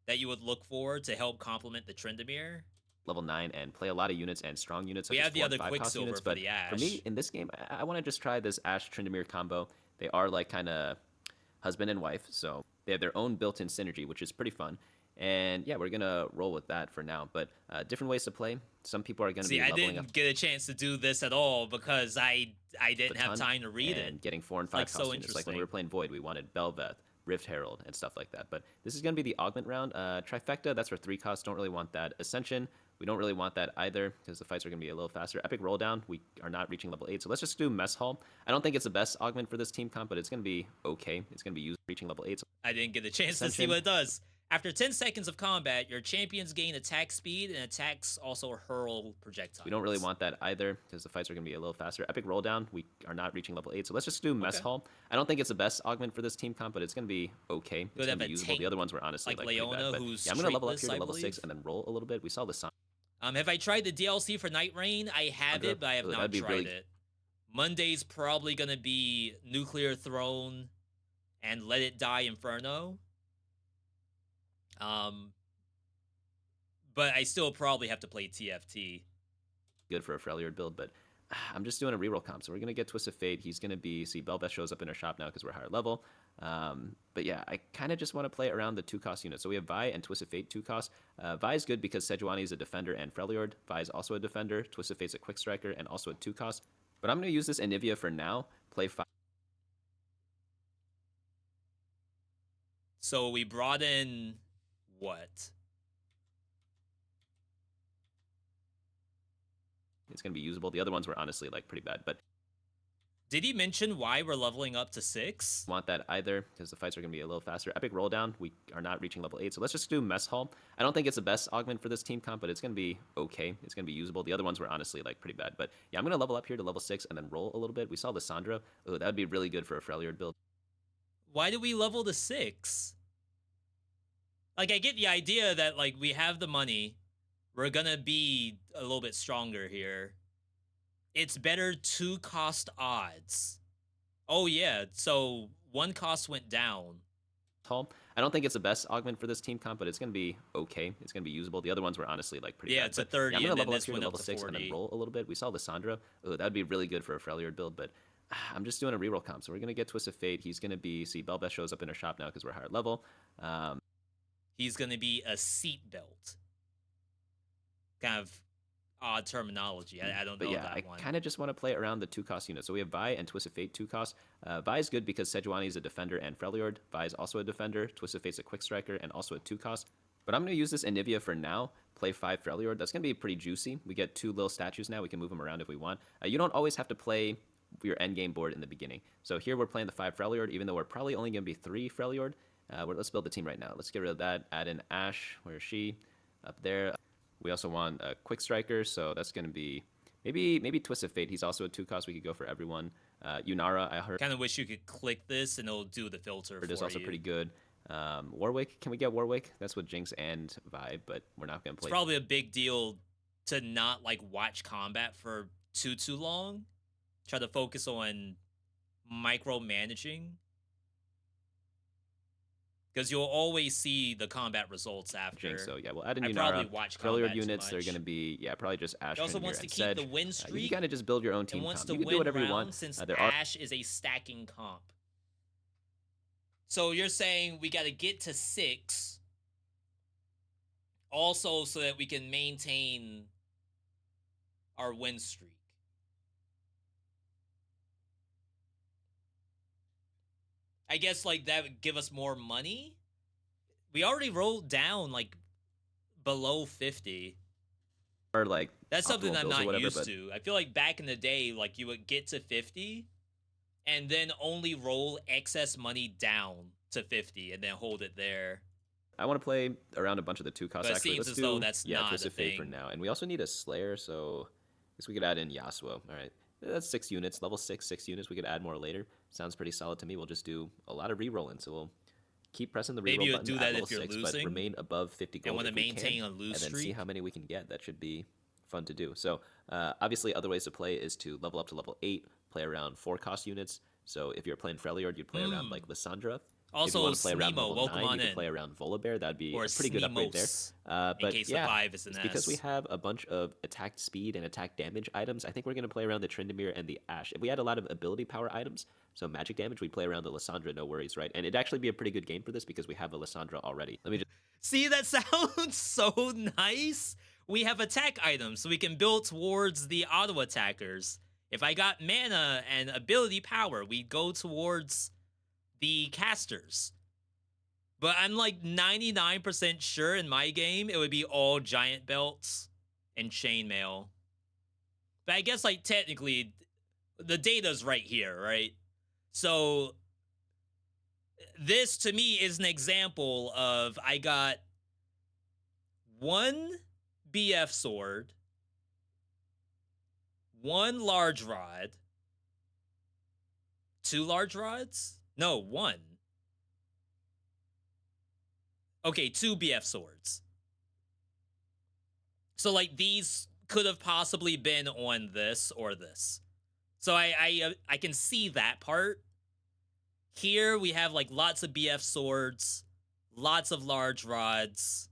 that you would look for to help complement the Tryndamere. Level 9 and play a lot of units and strong units. We have the other Quicksilver for the Ash. For me, in this game, I want to just try this Ash Tryndamere combo. They are like kind of husband and wife, so they have their own built-in synergy, which is pretty fun. And yeah, we're gonna roll with that for now. But different ways to play. Some people are gonna be leveling up. I didn't get a chance to do this at all because I didn't have time to read and it. Getting 4 and 5 cost units. Like when we were playing Void, we wanted Belveth, Rift Herald, and stuff like that. But this is gonna be the augment round. Trifecta, that's for 3 costs. Don't really want that. Ascension, we don't really want that either because the fights are gonna be a little faster. Epic roll down, we are not reaching level 8, so let's just do Mess Hall. I don't think it's the best augment for this team comp, but it's gonna be okay. It's gonna be used reaching level 8. So I didn't get a chance to see what it does. After 10 seconds of combat, your champions gain attack speed, and attacks also hurl projectiles. We don't really want that either, because the fights are going to be a little faster. Epic roll down, we are not reaching level 8, so let's just do Mess Hall. I don't think it's the best augment for this team comp, but it's going to be okay. It's going to be usable. The other ones were honestly like Leona, bad. who's yeah, I'm going to level up here to level 6 and then roll a little bit. We saw the sign. Have I tried the DLC for Night Rain? I have it, but I have not tried it. Monday's probably going to be Nuclear Throne and Let It Die Inferno. But I still probably have to play TFT. Good for a Freljord build, but I'm just doing a reroll comp, so we're gonna get Twisted Fate. He's gonna be Belveth shows up in our shop now because we're higher level. But yeah, I kind of just want to play around the 2 cost units. So we have Vi and Twisted Fate 2 cost. Vi is good because Sejuani is a defender and Freljord. Vi is also a defender. Twisted Fate's a quick striker and also a 2 cost. But I'm gonna use this Anivia for now. Play 5. So we brought in what? It's going to be usable. The other ones were honestly like pretty bad, but Did he mention why we're leveling up to 6? Want that either, because the fights are going to be a little faster. Epic roll down, we are not reaching level 8, so let's just do Mess Hall. I don't think it's the best augment for this team comp, but it's going to be okay. It's going to be usable. The other ones were honestly like pretty bad, but yeah, I'm going to level up here to level 6 and then roll a little bit. We saw Lissandra. Oh, that would be really good for a Freljord build. Why did we level to 6? Like, I get the idea that, like, we have the money. We're going to be a little bit stronger here. It's better 2 cost odds. Oh, yeah. So 1 cost went down. I don't think it's the best augment for this team comp, but it's going to be okay. It's going to be usable. The other ones were honestly like pretty bad. Yeah, it's a 30, yeah, I'm going to level up here to level 6 and then roll a little bit. We saw Lissandra. Oh, that would be really good for a Freljord build, but I'm just doing a reroll comp. So we're going to get Twisted Fate. He's going to be, see, Belbeth shows up in our shop now because we're higher level. He's going to be a seatbelt. Kind of odd terminology. I don't know that one. I kind of just want to play around the 2 cost units. So we have Vi and Twisted Fate 2 cost. Vi is good because Sejuani is a defender and Freljord. Vi is also a defender. Twisted Fate's a quick striker and also a 2 cost. But I'm going to use this Anivia for now. Play 5 Freljord. That's going to be pretty juicy. We get 2 little statues now. We can move them around if we want. You don't always have to play your endgame board in the beginning. So here we're playing the 5 Freljord, even though we're probably only going to be 3 Freljord. Let's build the team right now. Let's get rid of that. Add in Ashe. Where is she? Up there. We also want a quick striker, so that's going to be maybe Twisted Fate. He's also a 2 cost. We could go for everyone. Yunara, I heard. Kind of wish you could click this and it'll do the filter for you. It is also pretty good. Warwick, can we get Warwick? That's with Jinx and Vi, but we're not going to play. It's probably a big deal to not like watch combat for too long. Try to focus on micromanaging. Because you'll always see the combat results after. Jinx, so yeah, we'll add in I Yunara. probably watch combat Freljord units, they're going to be, probably just Ashe. He also wants to keep the win streak. You kind of just build your own team and wants comp. to You can win do whatever round you want. Since Ashe is a stacking comp. So you're saying we got to get to 6. Also so that we can maintain our win streak. I guess, like, that would give us more money. We already rolled down, like, below 50. Or, like, that's something I'm not used to. I feel like back in the day, like, you would get to 50 and then only roll excess money down to 50 and then hold it there. I want to play around a bunch of the 2 costs. But it seems as though that's not Twisted a thing. Fate for now. And we also need a Slayer, so I guess we could add in Yasuo. All right. That's 6 units. Level 6 units. We could add more later. Sounds pretty solid to me. We'll just do a lot of rerolling. So we'll keep pressing the reroll button. Maybe you'll do that if you're 6, losing. But remain above 50 gold. And want to maintain a lose streak. And then see how many we can get. That should be fun to do. So obviously, other ways to play is to level up to level 8, play around 4 cost units. So if you're playing Freljord, you'd play around like Lissandra. Also, if you want to play around Sneemo, level 9, you in. can play around Volibear. That'd be or a pretty good upgrade there. But in case the 5 is an it's S. because we have a bunch of attack speed and attack damage items. I think we're going to play around the Tryndamere and the Ashe. If we had a lot of ability power items, so magic damage, we'd play around the Lissandra, no worries, right? And it'd actually be a pretty good game for this because we have a Lissandra already. Let me just... See, that sounds so nice. We have attack items, so we can build towards the auto attackers. If I got mana and ability power, we'd go towards the casters. But I'm like 99% sure in my game, it would be all giant belts and chainmail. But I guess, like, technically, the data's right here, right? So this, to me, is an example of I got 1 BF sword, 1 large rod, 2 large rods? No, 1. Okay, 2 BF swords. So, like, these could have possibly been on this or this. So I can see that part. Here we have, like, lots of BF swords, lots of large rods,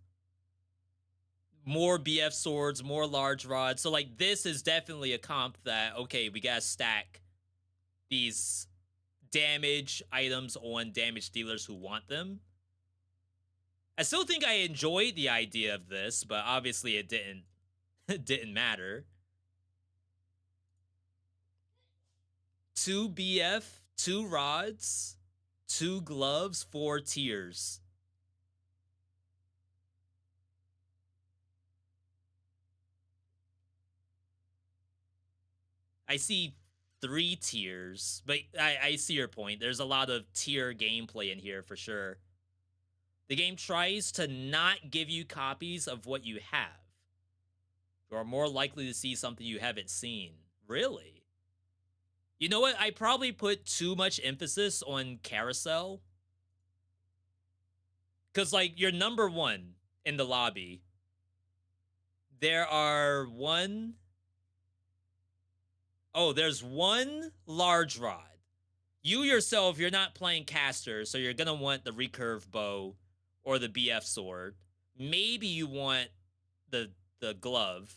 more BF swords, more large rods. So, like, this is definitely a comp that, okay, we gotta stack these damage items on damage dealers who want them. I still think I enjoyed the idea of this, but obviously it didn't matter. 2 BF, 2 rods, 2 gloves, 4 tiers. I see 3 tiers, but I see your point. There's a lot of tier gameplay in here for sure. The game tries to not give you copies of what you have. You are more likely to see something you haven't seen. Really? You know what? I probably put too much emphasis on carousel. Because, like, you're number 1 in the lobby. There are there's 1 large rod. You yourself, you're not playing caster, so you're going to want the recurve bow or the BF sword. Maybe you want the glove.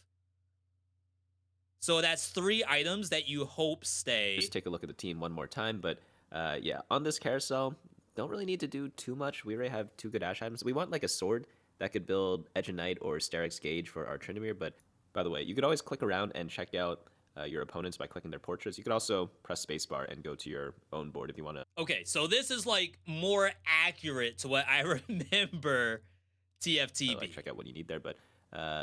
So that's 3 items that you hope stay. Just take a look at the team one more time, but yeah, on this carousel, don't really need to do too much. We already have 2 good Ash items. We want like a sword that could build Edge of Night or Sterix Gauge for our Tryndamere, but by the way, you could always click around and check out your opponents by clicking their portraits. You could also press spacebar and go to your own board if you want to. Okay, so this is like more accurate to what I remember TFT like, check out what you need there, but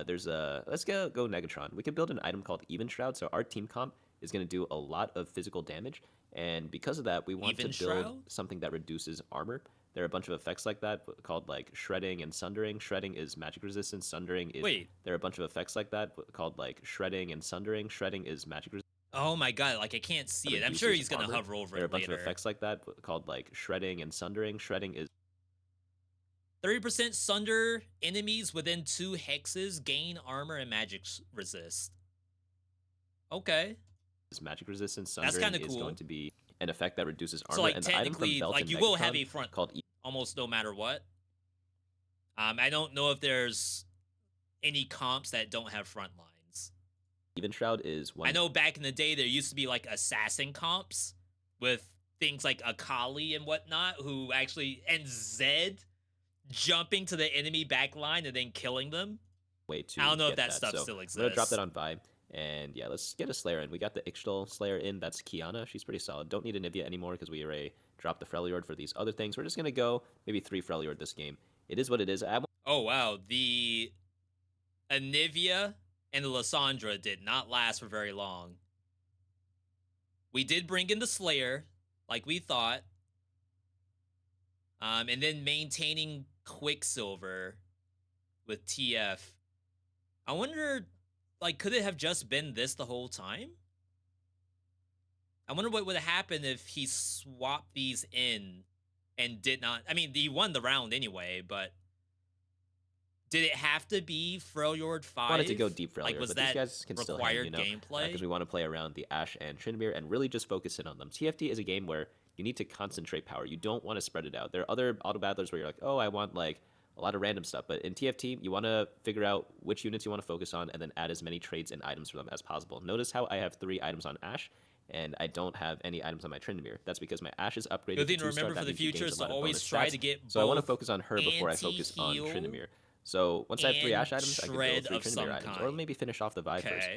there's a let's go Negatron. We could build an item called Even Shroud, so our team comp is going to do a lot of physical damage, and because of that, we want to build something that reduces armor. There are a bunch of effects like that called like shredding and sundering. Shredding is magic resistance. Sundering is there are a bunch of effects like that called like shredding and sundering. Shredding is magic resistance. Oh my god, like I can't see it. I'm sure he's gonna hover over it. There are a bunch of effects like that called like shredding and sundering. Shredding is 30% sunder enemies within 2 hexes gain armor and magic resist. Okay. Is magic resistance. Sundering That's kind of cool. Is going to be an effect that reduces armor. So like and technically, like you will have a front called almost no matter what. I don't know if there's any comps that don't have front lines. Even Shroud is one. I know back in the day there used to be like assassin comps with things like Akali and whatnot, who actually and Zed jumping to the enemy back line and then killing them. Way to I don't know if that stuff still exists. I'm gonna drop that on Vi. And yeah, let's get a Slayer in. We got the Ixtal Slayer in. That's Kiana. She's pretty solid. Don't need a Nivea anymore because we already dropped the Freljord for these other things. We're just going to go maybe 3 Freljord this game. It is what it is. Oh, wow. The Anivia and the Lysandra did not last for very long. We did bring in the Slayer, like we thought. And then maintaining Quicksilver with TF. I wonder... Like, could it have just been this the whole time? I wonder what would have happened if he swapped these in and did not... I mean, he won the round anyway, but... Did it have to be Freljord 5? I wanted to go deep Freljord, like, was but that these guys can still hang, gameplay? Because we want to play around the Ashe and Tryndamere and really just focus in on them. TFT is a game where you need to concentrate power. You don't want to spread it out. There are other auto-battlers where you're like, oh, I want, like... a lot of random stuff, but in TFT, you want to figure out which units you want to focus on and then add as many traits and items for them as possible. Notice how I have 3 items on Ashe, and I don't have any items on my Tryndamere. That's because my Ashe is upgraded Good thing to remember for the future is to always try to get so I want to focus on her before I focus on Tryndamere. So once I have 3 Ashe items, I can go 3 Tryndamere items, or maybe finish off the Vi first.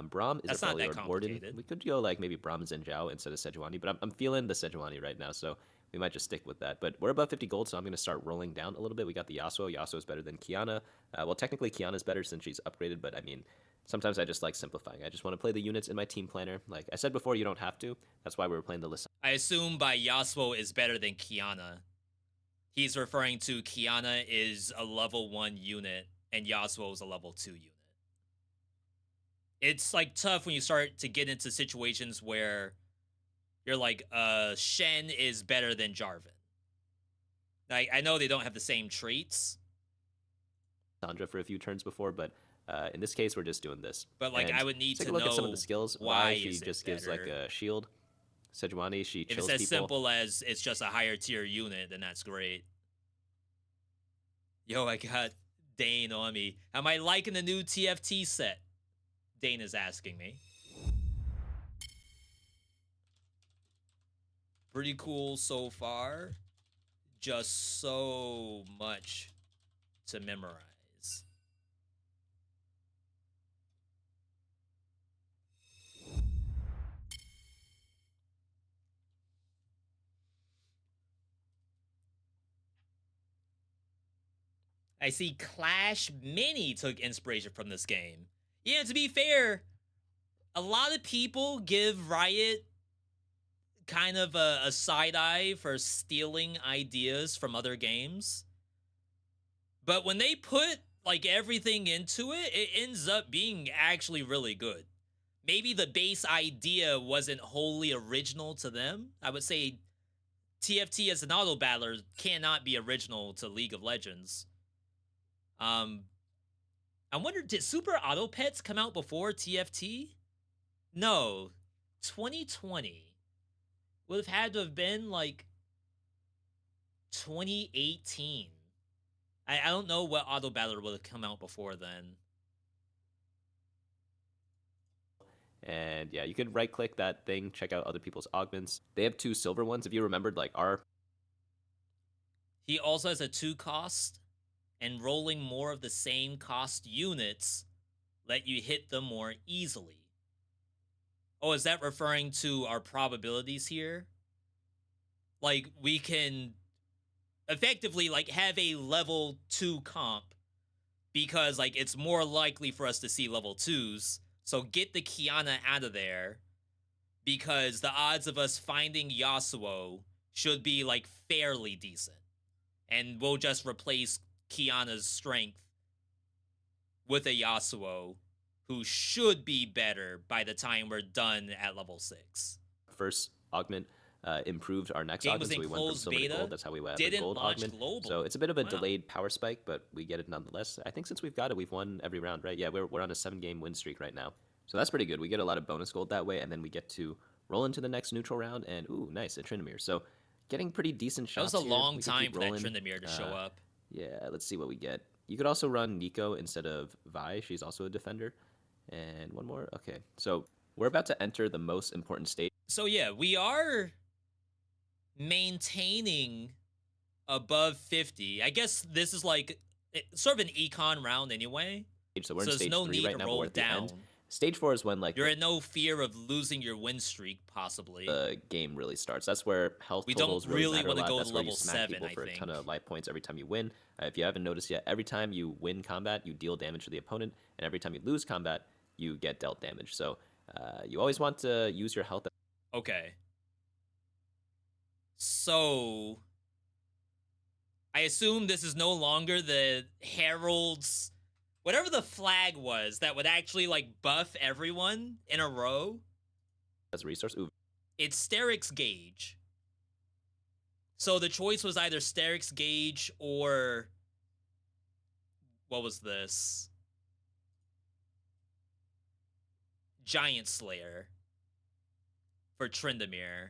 Braum is a Freljord Warden. We could go like maybe Braum Zenjao instead of Sejuani, but I'm feeling the Sejuani right now, so we might just stick with that. But we're above 50 gold, so I'm going to start rolling down a little bit. We got the Yasuo. Yasuo is better than Kiana. Well, technically, Kiana's better since she's upgraded, but I mean, sometimes I just like simplifying. I just want to play the units in my team planner. Like I said before, you don't have to. That's why we were playing the list. I assume by Yasuo is better than Kiana. He's referring to Kiana is a level 1 unit, and Yasuo is a level 2 unit. It's, like, tough when you start to get into situations where... you're like, Shen is better than Jarvan. Like, I know they don't have the same traits. Sandra for a few turns before, but in this case, we're just doing this. But, like, I would need to know look at some of the skills. Why she just gives, like, a shield. Sejuani, she chills people. If it's as people. simple as it's just a higher tier unit, then that's great. Yo, I got Dane on me. Am I liking the new TFT set? Dane is asking me. Pretty cool so far. Just so much to memorize. I see Clash Mini took inspiration from this game. Yeah, to be fair, a lot of people give Riot kind of a side eye for stealing ideas from other games. But when they put like everything into it, it ends up being actually really good. Maybe the base idea wasn't wholly original to them. I would say TFT as an auto battler cannot be original to League of Legends. I wonder, did Super Auto Pets come out before TFT? No. 2020 would have had to have been like 2018. I don't know what auto battler would have come out before then. And yeah, you could right click that thing, check out other people's augments. They have 2 silver ones. If you remembered, like our. He also has a 2 cost, and rolling more of the same cost units let you hit them more easily. Oh, is that referring to our probabilities here? Like, we can effectively, like, have a level 2 comp because, like, it's more likely for us to see level 2s. So get the Kiana out of there because the odds of us finding Yasuo should be, like, fairly decent. And we'll just replace Kiana's strength with a Yasuo who should be better by the time we're done at level 6. First augment improved our next Game augment, was so we in went from closed silver to beta, gold. That's how we went didn't gold launch augment. global. So it's a bit of a Wow. delayed power spike, but we get it nonetheless. I think since we've got it, we've won every round, right? Yeah, we're on a 7-game win streak right now. So that's pretty good. We get a lot of bonus gold that way, and then we get to roll into the next neutral round, and ooh, nice, a Tryndamere. So getting pretty decent That shots was a here. long We time keep for that rolling. Tryndamere to show up. Yeah, let's see what we get. You could also run Nico instead of Vi. She's also a defender. And one more. Okay, so we're about to enter the most important stage. So yeah, we are maintaining above 50. I guess this is like sort of an econ round anyway. So we're in there's stage no 3 need right to now, but roll we're at the down. end. Stage 4 is when like You're in no fear of losing your win streak, possibly. the game really starts. That's where health We totals don't really really matter want a to lot. go That's to where you level smack 7, people I for think. a ton of life points every time you win. If you haven't noticed yet, every time you win combat, you deal damage to the opponent, and every time you lose combat, you get dealt damage. So you always want to use your health. Okay. So I assume this is no longer the Herald's, whatever the flag was that would actually like buff everyone in a row. As a resource. Ooh. It's Sterix Gauge. So the choice was either Sterix Gauge or what was this? Giant Slayer for Tryndamere.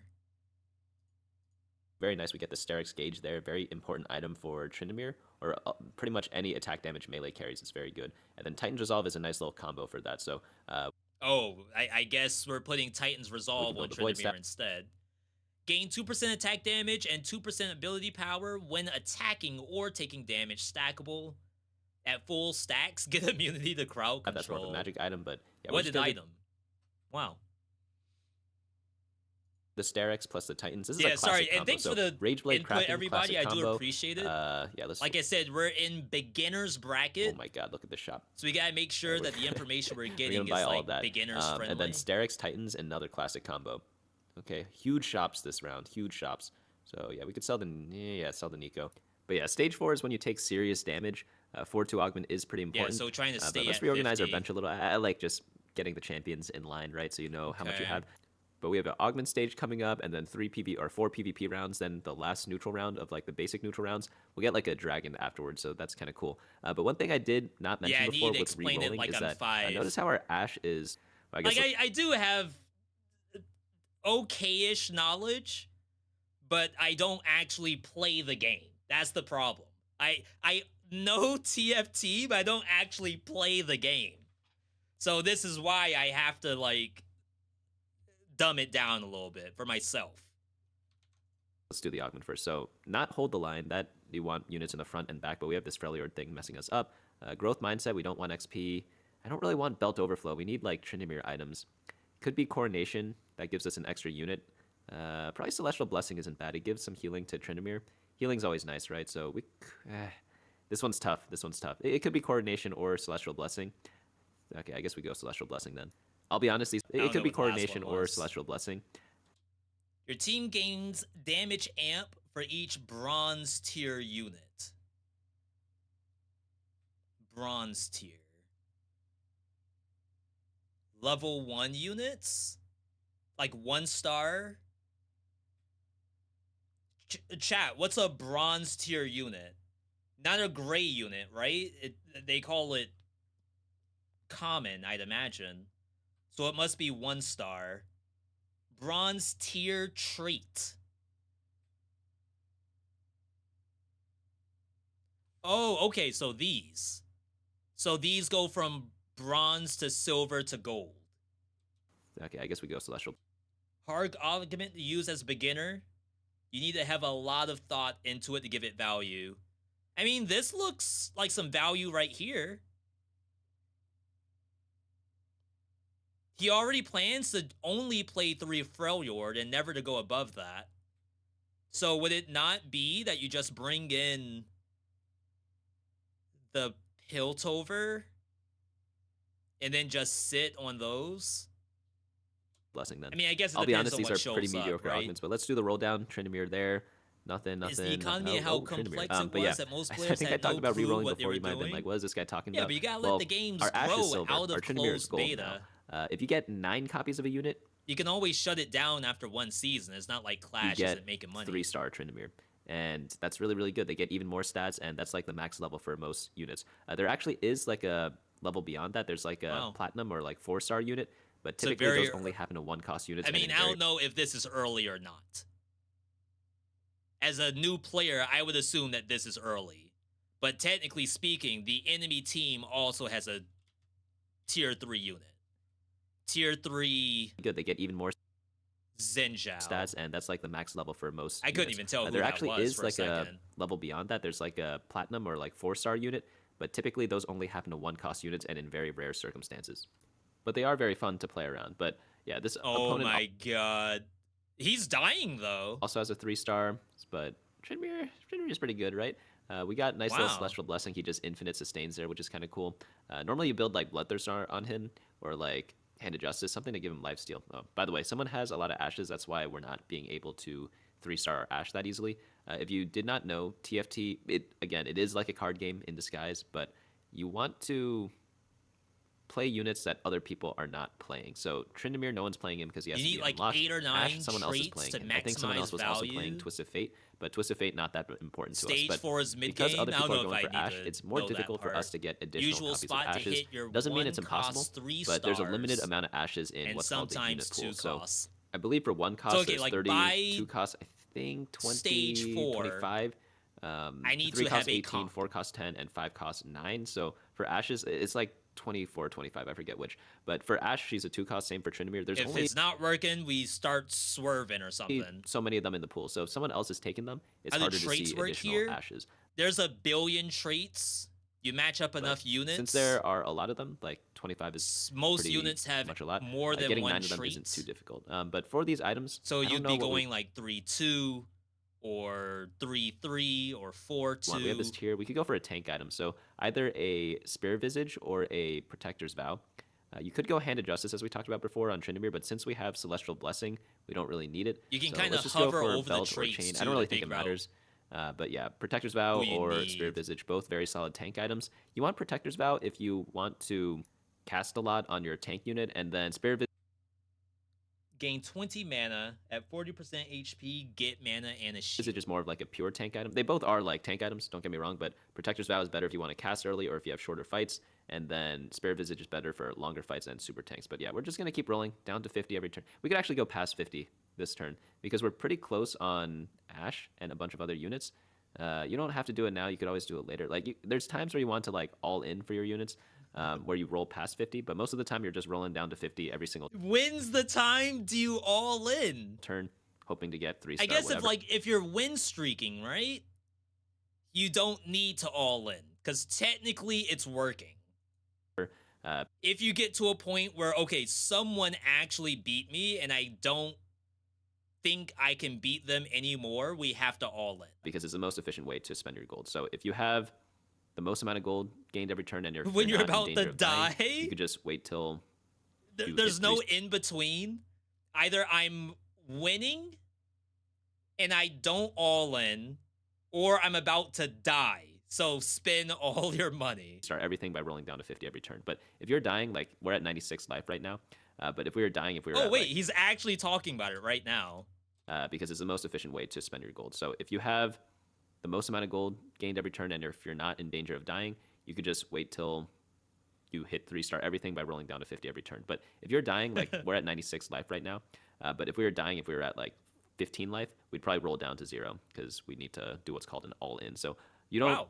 Very nice. We get the Sterix Gauge there. Very important item for Tryndamere, or pretty much any attack damage melee carries. It's very good. And then Titan's Resolve is a nice little combo for that. So I guess we're putting Titan's Resolve on Tryndamere instead. Gain 2% attack damage and 2% ability power when attacking or taking damage. Stackable at full stacks. Get immunity to crowd control. That's more of a magic item, but yeah, what an item! Wow. The Sterix plus the Titans. This is yeah, a classic sorry, combo. and thanks so for the Rageblade input, Kraken, everybody. I do combo. appreciate it. Yeah, let's. Like I said, we're in beginners bracket. Oh my God, look at the shop. So we gotta make sure that the information we're getting is like beginners friendly. And then Sterix Titans, another classic combo. Okay, huge shops this round. Huge shops. So yeah, we could sell the Nico. But yeah, stage 4 is when you take serious damage. 4-2 augment is pretty important. Yeah, so trying to stay let's at reorganize 50. our bench a little. I like just getting the champions in line, right? So you know how much you have. But we have an augment stage coming up, and then 4 PvP rounds. Then the last neutral round of like the basic neutral rounds, we'll get like a dragon afterwards. So that's kind of cool. But one thing I did not mention before with re-rolling is that notice how our Ashe is. I guess I do have okay-ish knowledge, but I don't actually play the game. That's the problem. I know TFT, but I don't actually play the game. So this is why I have to like dumb it down a little bit for myself. Let's do the augment first. So not hold the line. That you want units in the front and back, but we have this Freljord thing messing us up. Growth mindset. We don't want XP. I don't really want belt overflow. We need like Tryndamere items. Could be coronation. That gives us an extra unit. Probably Celestial Blessing isn't bad. It gives some healing to Tryndamere. Healing's always nice, right? So we. This one's tough. This one's tough. It could be coronation or Celestial Blessing. Okay, I guess we go Celestial Blessing then. I'll be honest. It could be coronation or Celestial Blessing. Your team gains damage amp for each bronze tier unit. Bronze tier. Level 1 units? Like 1 star? Chat, what's a bronze tier unit? Not a gray unit, right? They call it common, I'd imagine. So it must be 1 star. Bronze tier trait. Oh, okay, so these. So these go from bronze to silver to gold. Okay, I guess we go Celestial. Hard argument to use as a beginner. You need to have a lot of thought into it to give it value. I mean, this looks like some value right here. He already plans to only play 3 Freljord and never to go above that. So would it not be that you just bring in the Piltover and then just sit on those? Blessing then. I mean, I guess it I'll be depends honest, on these what are pretty shows up, mediocre right? augments, but let's do the roll down. Tryndamere there. Nothing. Is the economy oh, how Tryndamere. complex it But was yeah, that most I players think I had talked no about clue re-rolling what they before. were You might have been doing? like, what is this guy talking Yeah, about? but you gotta well, let the games our Ash is grow silver. out Our of Tryndamere is closed gold beta. now. If you get 9 copies of a unit, You can always shut it down after 1 season. It's not like you Clash get isn't making money. 3-star Tryndamere. And that's really, really good. They get even more stats, and that's like the max level for most units. There actually is like a level beyond that. There's like a platinum or like 4-star unit, but typically those only happen to 1-cost units. I mean, I don't know if this is early or not. As a new player, I would assume that this is early. But technically speaking, the enemy team also has a tier 3 unit. Tier 3... Good, they get even more Zenjiao. Stats, and that's like the max level for most I couldn't even tell who there that actually was is for like a level beyond that. There's like a platinum or like 4-star unit, but typically those only happen to 1-cost units and in very rare circumstances. But they are very fun to play around. But yeah, this opponent... Oh my god. He's dying, though. Also has a 3-star, but Tryndamere is pretty good, right? We got nice little Celestial Blessing. He just infinite sustains there, which is kind of cool. Normally you build like Bloodthirst on him, or like Hand of Justice, something to give him lifesteal. Oh, by the way, someone has a lot of ashes. That's why we're not being able to 3-star Ash that easily. If you did not know, TFT, it is like a card game in disguise, but you want to play units that other people are not playing. So Tryndamere, no one's playing him because he has to be like unlocked. 8 or 9 Ash, someone else is playing him. I think someone else was also value. playing Twisted Fate, but Twisted Fate not that important to us. Stage But 4 is mid because game. other people are going for I Ash, it's more difficult for us to get additional Usual copies of spot to Ashes. hit your Doesn't mean it's 1 cost impossible, 3 but there's a stars, limited amount of Ashes in and what's called the unit sometimes pool. 2 So costs. I believe for 1 cost, So, okay, there's like 30, by 2 costs, I think 20, stage 4, 25. I need 3 to costs have a 18, comp. 4 costs 10, and 5 costs 9. So for Ashes, it's like 24, 25, I forget which. But for Ash, she's a 2-cost, same for Tryndamere. There's if only it's not working, we start swerving or something. so many of them in the pool. So if someone else is taking them, it's How do harder to traits see work additional here? Ashes. There's a billion traits. You match up enough units. Since there are a lot of them, like 25 is most units have much a lot. more than getting 1 9 of them trait. isn't too difficult. But for these items, So you'd be going we... like 3-2 or 3-3 or 4-2. We have this tier. We could go for a tank item. So either a Spear Visage or a Protector's Vow. You could go Hand of Justice, as we talked about before on Tryndamere, but since we have Celestial Blessing, we don't really need it. You can so kind of let's just hover go for over the Belt or traits Chain. too I don't really to think it figure out matters. But yeah, Protector's Vow or Spirit Visage, both very solid tank items. You want Protector's Vow if you want to cast a lot on your tank unit, and then Spirit Visage. Gain 20 mana at 40% HP, get mana and a shield. Visage is more of like a pure tank item. They both are like tank items, don't get me wrong, but Protector's Vow is better if you want to cast early or if you have shorter fights, and then Spirit Visage is better for longer fights and super tanks. But yeah, we're just going to keep rolling down to 50 every turn. We could actually go past 50 this turn because we're pretty close on Ash and a bunch of other units. You don't have to do it now. You could always do it later. Like there's times where you want to like all in for your units, where you roll past 50, but most of the time you're just rolling down to 50 every single. When's the time do you all in? Turn, hoping to get 3-star. I guess whatever. if you're win streaking, right? You don't need to all in because technically it's working. If you get to a point where okay, someone actually beat me and I don't think I can beat them anymore, we have to all in. Because it's the most efficient way to spend your gold. So if you have the most amount of gold gained every turn and when you're about to die, you could just wait till there's no in between. Either I'm winning and I don't all in, or I'm about to die. So spend all your money. Start everything by rolling down to 50 every turn. But if you're dying, like we're at 96 life right now. But if we were dying, if we were Oh at, wait, like, he's actually talking about it right now. Because it's the most efficient way to spend your gold. So if you have the most amount of gold gained every turn, and if you're not in danger of dying, you could just wait till you hit 3-star everything by rolling down to 50 every turn. But if you're dying, like we're at 96 life right now. But if we were dying, if we were at like 15 life, we'd probably roll down to 0 because we need to do what's called an all-in. So you don't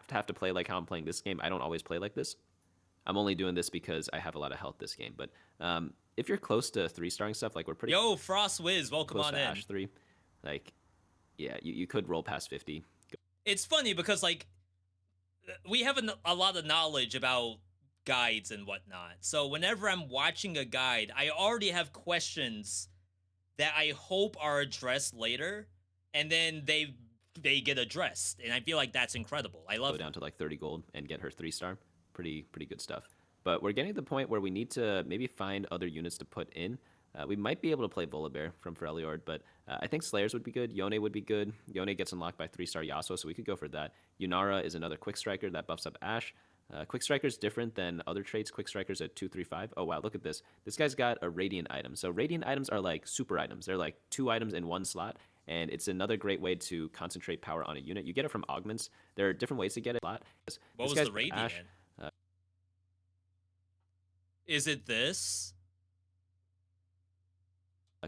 have to play like how I'm playing this game. I don't always play like this. I'm only doing this because I have a lot of health this game. But if you're close to 3-starring stuff, like we're pretty Yo, Frost Wiz, welcome close on to in. Ash 3, like, yeah, you could roll past 50. It's funny because, like, we have a lot of knowledge about guides and whatnot. So whenever I'm watching a guide, I already have questions that I hope are addressed later, and then they get addressed, and I feel like that's incredible. I love Go down to like 30 gold and get her 3-star. Pretty good stuff. But we're getting to the point where we need to maybe find other units to put in. We might be able to play Volibear from Freljord, but I think Slayers would be good. Yone would be good. Yone gets unlocked by 3-star Yasuo, so we could go for that. Yunara is another Quick Striker that buffs up Ashe. Quick Striker is different than other traits. Quick Striker's at 2-3-5. Oh, wow, look at this. This guy's got a Radiant item. So Radiant items are like super items. They're like 2 items in one slot, and it's another great way to concentrate power on a unit. You get it from augments. There are different ways to get it. What was the Radiant? Ashe, is it this?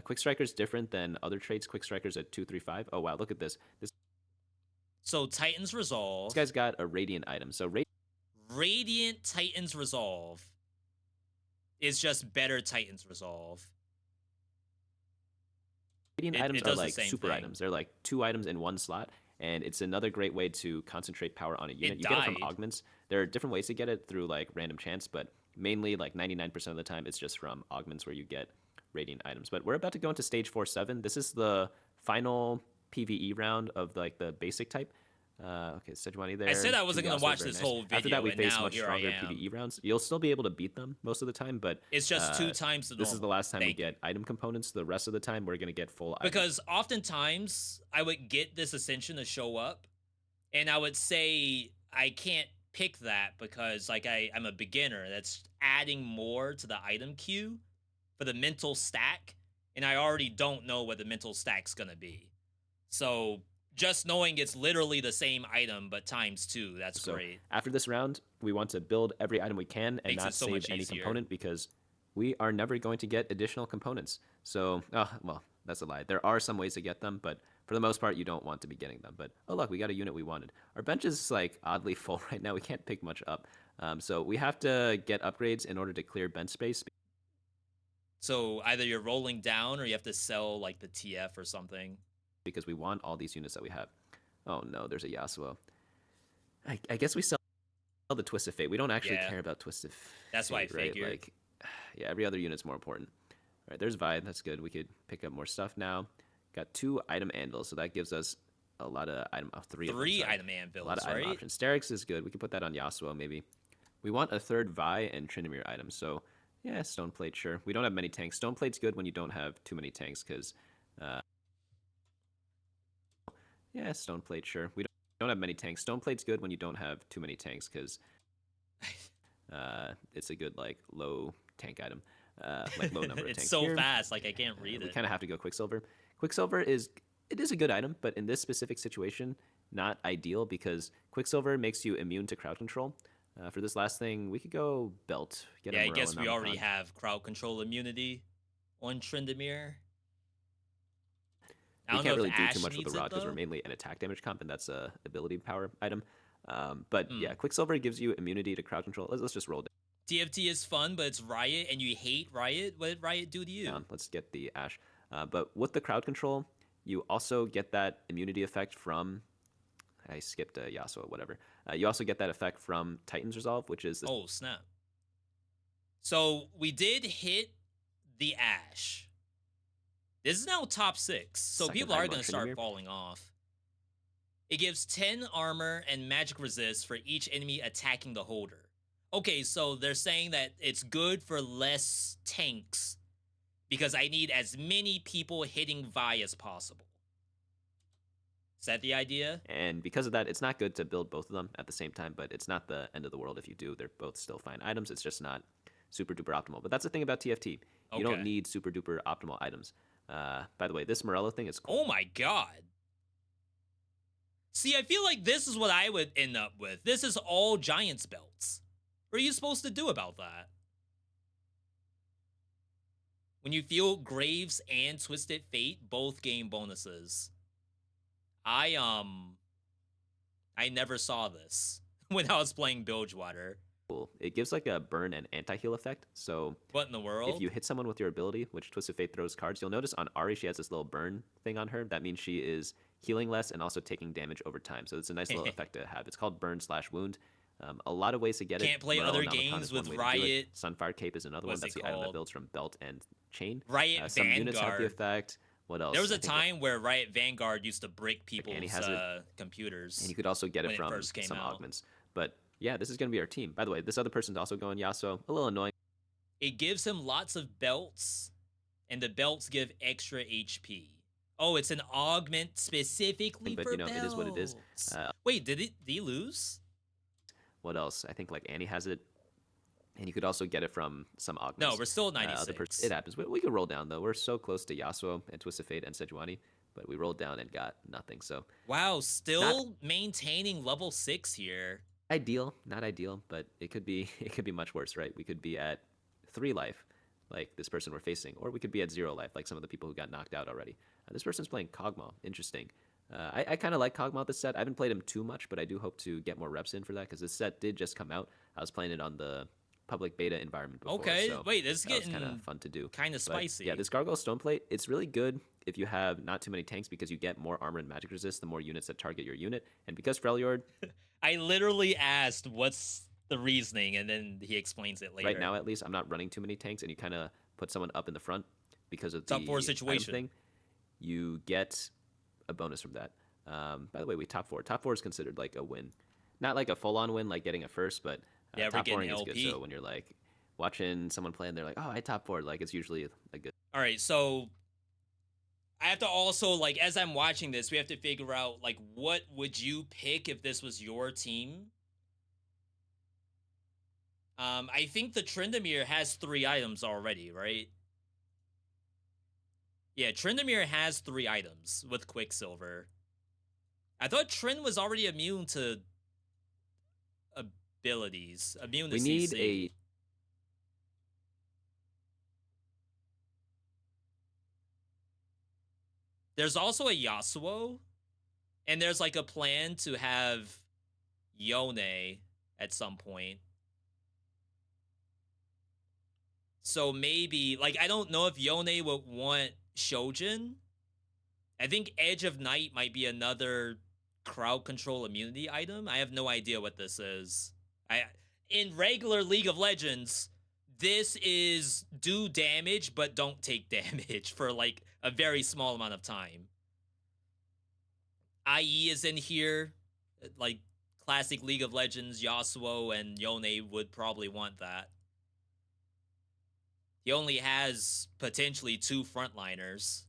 Quick Striker's different than other traits. Quick Striker's at 2-3-5. Oh, wow, look at this. So Titan's Resolve. This guy's got a Radiant item. So Radiant Titan's Resolve is just better Titan's Resolve. Radiant items are like super items. They're like 2 items in one slot, and it's another great way to concentrate power on a unit. You get it from augments. There are different ways to get it through like random chance, but mainly like 99% of the time it's just from augments where you get Radiant items. But we're about to go into stage 4-7. This is the final PvE round of like the basic type. Okay, Sejuani there. I said I wasn't going to watch this whole video. After that, we face much stronger PvE rounds. You'll still be able to beat them most of the time, but it's just 2 times the normal. This is the last time we get item components. The rest of the time, we're going to get full items. Because oftentimes, I would get this Ascension to show up, and I would say, I can't pick that because like I'm a beginner. That's adding more to the item queue for the mental stack, and I already don't know what the mental stack's going to be. So just knowing it's literally the same item but times 2, that's great. After this round, we want to build every item we can and not save any component because we are never going to get additional components. So, well, that's a lie. There are some ways to get them, but for the most part, you don't want to be getting them. But, oh, look, we got a unit we wanted. Our bench is, like, oddly full right now. We can't pick much up. So we have to get upgrades in order to clear bench space. So either you're rolling down or you have to sell, like, the TF or something. Because we want all these units that we have. Oh, no, there's a Yasuo. I guess we sell the Twist of Fate. We don't actually care about Twist of Fate. That's why I figured. Like, yeah, every other unit's more important. All right, there's Vi. That's good. We could pick up more stuff now. Got 2 item anvils, so that gives us a lot of item. 3 item anvils, a lot of item options. Sterix is good. We could put that on Yasuo, maybe. We want a 3rd Vi and Tryndamere item, so yeah, Stone Plate, sure. We don't have many tanks. Stone Plate's good when you don't have too many tanks, because yeah, Stone Plate, sure. We don't have many tanks. Stone Plate's good when you don't have too many tanks, because it's a good, like, low tank item. Like, low number of tanks. It's so fast, like, I can't read it. We kind of have to go Quicksilver. Quicksilver is a good item, but in this specific situation, not ideal, because Quicksilver makes you immune to crowd control. For this last thing, we could go Belt. Yeah, I guess we already have crowd control immunity on Tryndamere. We can't really do too much with the rod because we're mainly an attack damage comp, and that's a ability power item. But yeah, Quicksilver gives you immunity to crowd control. Let's just roll down. TFT is fun, but it's Riot, and you hate Riot. What did Riot do to you? Let's get the Ashe. But with the crowd control, you also get that immunity effect from... I skipped Yasuo, whatever. You also get that effect from Titan's Resolve, which is... Oh, snap. So we did hit the Ashe. This is now top 6, so people are going to start falling off. It gives 10 armor and magic resist for each enemy attacking the holder. Okay, so they're saying that it's good for less tanks because I need as many people hitting Vi as possible. Is that the idea? And because of that, it's not good to build both of them at the same time, but it's not the end of the world if you do. They're both still fine items. It's just not super duper optimal. But that's the thing about TFT. You don't need super duper optimal items. By the way, this Morello thing is cool. Oh my god. See, I feel like this is what I would end up with. This is all Giants belts. What are you supposed to do about that? When you feel Graves and Twisted Fate, both gain bonuses. I never saw this when I was playing Bilgewater. Cool. It gives like a burn and anti-heal effect. So what in the world? If you hit someone with your ability, which Twisted Fate throws cards, you'll notice on Ari she has this little burn thing on her. That means she is healing less and also taking damage over time. So it's a nice little effect to have. It's called burn/wound. A lot of ways to get it. Can't play other games with Riot. Sunfire Cape is another one. That's the item that builds from belt and chain. Riot some Vanguard. Units have the effect. What else? There was a time where Riot Vanguard used to break people's computers. And you could also get it from some augments. But yeah, this is going to be our team. By the way, this other person's also going Yasuo. A little annoying. It gives him lots of belts, and the belts give extra HP. Oh, it's an augment specifically for belts. It is what it is. Wait, did he lose? What else? I think like Annie has it. And you could also get it from some augments. No, we're still at 96. It happens. We could roll down, though. We're so close to Yasuo and Twisted Fate and Sejuani, but we rolled down and got nothing. So wow, still maintaining level 6 here. Ideal, not ideal, but it could be much worse, right? We could be at 3 life, like this person we're facing, or we could be at 0 life, like some of the people who got knocked out already. This person's playing Kog'Maw. Interesting. I kind of like Kog'Maw this set. I haven't played him too much, but I do hope to get more reps in for that because this set did just come out. I was playing it on the public beta environment before. Okay, so wait, this is getting kind of fun to do. Kind of spicy. Yeah, this Gargoyle Stoneplate, it's really good if you have not too many tanks because you get more armor and magic resist the more units that target your unit. And because Freljord... I literally asked what's the reasoning, and then he explains it later. Right now, at least, I'm not running too many tanks, and you kind of put someone up in the front because of top 4 situation thing. You get a bonus from that. By the way, we top 4. Top 4 is considered like a win. Not like a full-on win, like getting a first, but yeah, top 4 is LP. good. So when you're like watching someone play and they're like, oh, I top 4, like it's usually a good. All right, so I have to also, like, as I'm watching this, we have to figure out, like, what would you pick if this was your team? I think the Tryndamere has 3 items already, right? Yeah, Tryndamere has 3 items with Quicksilver. I thought Trynd was already immune to abilities. Immune to CC. We need a... There's also a Yasuo, and there's like a plan to have Yone at some point. So maybe, like, I don't know if Yone would want Shojin. I think Edge of Night might be another crowd control immunity item. I have no idea what this is. In regular League of Legends, this is do damage, but don't take damage for, like, a very small amount of time. IE is in here. Like, classic League of Legends, Yasuo and Yone would probably want that. He only has potentially 2 frontliners.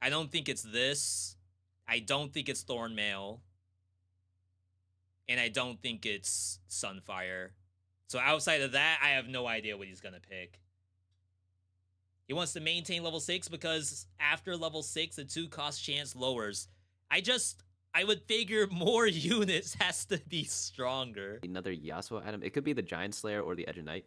I don't think it's this. I don't think it's Thornmail. And I don't think it's Sunfire. So outside of that, I have no idea what he's going to pick. He wants to maintain level 6 because after level 6, the 2 cost chance lowers. I would figure more units has to be stronger. Another Yasuo item. It could be the Giant Slayer or the Edge of Night.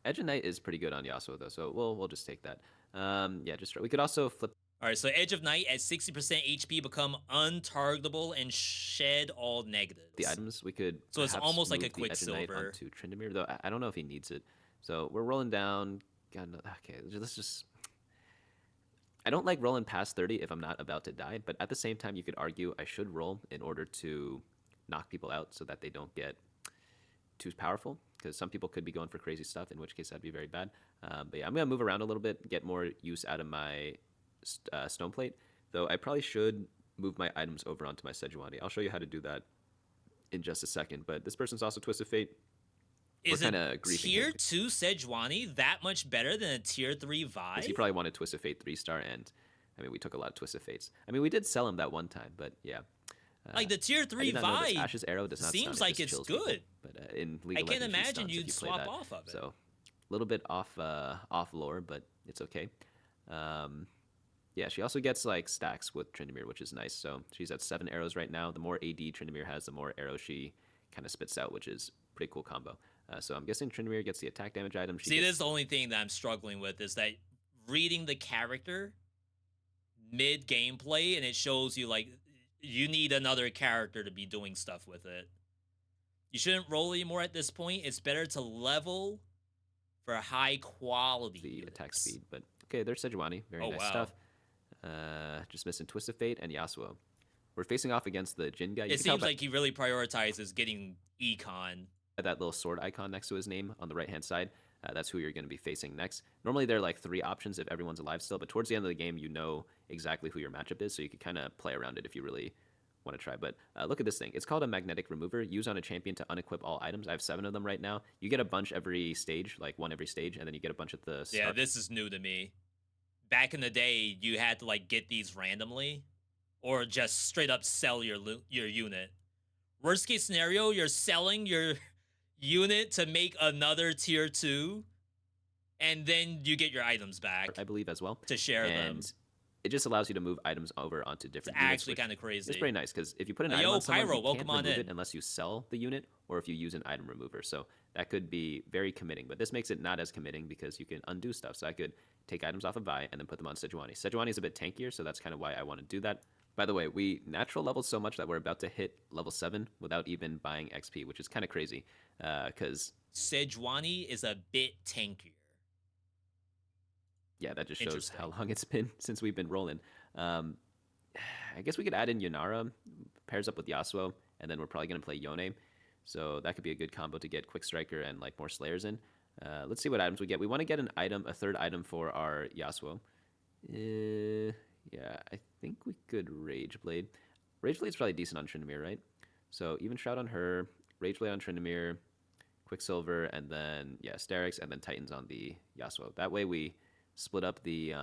Edge of Night is pretty good on Yasuo though, so we'll just take that. Yeah, we could also flip. All right, so Edge of Night at 60% HP become untargetable and shed all negatives. The items we could. So it's almost like a Quicksilver. Onto Tryndamere, though I don't know if he needs it. So we're rolling down. God, okay, let's just. I don't like rolling past 30 if I'm not about to die, but at the same time, you could argue I should roll in order to knock people out so that they don't get too powerful, because some people could be going for crazy stuff, in which case that'd be very bad. But yeah, I'm going to move around a little bit, get more use out of my stone plate, though I probably should move my items over onto my Sejuani. I'll show you how to do that in just a second, but this person's also Twisted Fate. Is a tier 2 Sejuani that much better than a tier 3 Vi? He probably wanted Twisted Fate 3-star, and I mean, we took a lot of Twisted Fates. I mean, we did sell him that one time, but yeah. Like the tier 3 vibe Ash's arrow does not seems sound, like it just it's chills good. People. But in League I of can't Legends, imagine stunts if you'd you play swap that. off of it. So a little bit off lore, but it's okay. Yeah, she also gets like stacks with Tryndamere, which is nice. So she's at 7 arrows right now. The more AD Tryndamere has, the more arrows she kind of spits out, which is a pretty cool combo. So I'm guessing Tryndamere gets the attack damage item. See, this is the only thing that I'm struggling with is that reading the character mid gameplay, and it shows you like you need another character to be doing stuff with it. You shouldn't roll anymore at this point. It's better to level for high quality the attack speed. But okay, there's Sejuani. Very nice stuff. Just missing Twisted Fate and Yasuo. We're facing off against the Jin guy. It seems like he really prioritizes getting econ. That little sword icon next to his name on the right-hand side. That's who you're going to be facing next. Normally, there are like 3 options if everyone's alive still, but towards the end of the game, you know exactly who your matchup is, so you can kind of play around it if you really want to try. But look at this thing. It's called a magnetic remover. Use on a champion to unequip all items. I have 7 of them right now. You get a bunch every stage, like 1 every stage, and then you get a bunch at the start. Yeah, this is new to me. Back in the day, you had to like get these randomly, or just straight up sell your unit. Worst case scenario, you're selling your unit to make another tier 2, and then you get your items back, I believe, as well, to share them. It just allows you to move items over onto different units. It's actually kind of crazy. It's pretty nice, because if you put an item on someone, you can't remove it unless you sell the unit or if you use an item remover. So that could be very committing, but this makes it not as committing because you can undo stuff. So I could take items off of Vi and then put them on Sejuani. Sejuani is a bit tankier, so that's kind of why I want to do that. By the way, we natural leveled so much that we're about to hit level 7 without even buying XP, which is kind of crazy, because Sejuani is a bit tankier. Yeah, that just shows how long it's been since we've been rolling. I guess we could add in Yunara, pairs up with Yasuo, and then we're probably going to play Yone. So that could be a good combo to get Quick Striker and like more Slayers in. Let's see what items we get. We want to get an item, a 3rd item for our Yasuo. Yeah, I think we could Rage Blade. Rage Blade's probably decent on Tryndamere, right? So even Shroud on her, Rage Blade on Tryndamere, Quicksilver, and then, yeah, Sterix, and then Titans on the Yasuo. That way we split up the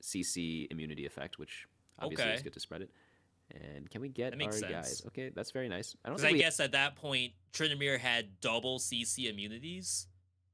CC immunity effect, which obviously is good to spread it. And can we get our guys? Okay, that's very nice. I guess at that point, Tryndamere had double CC immunities,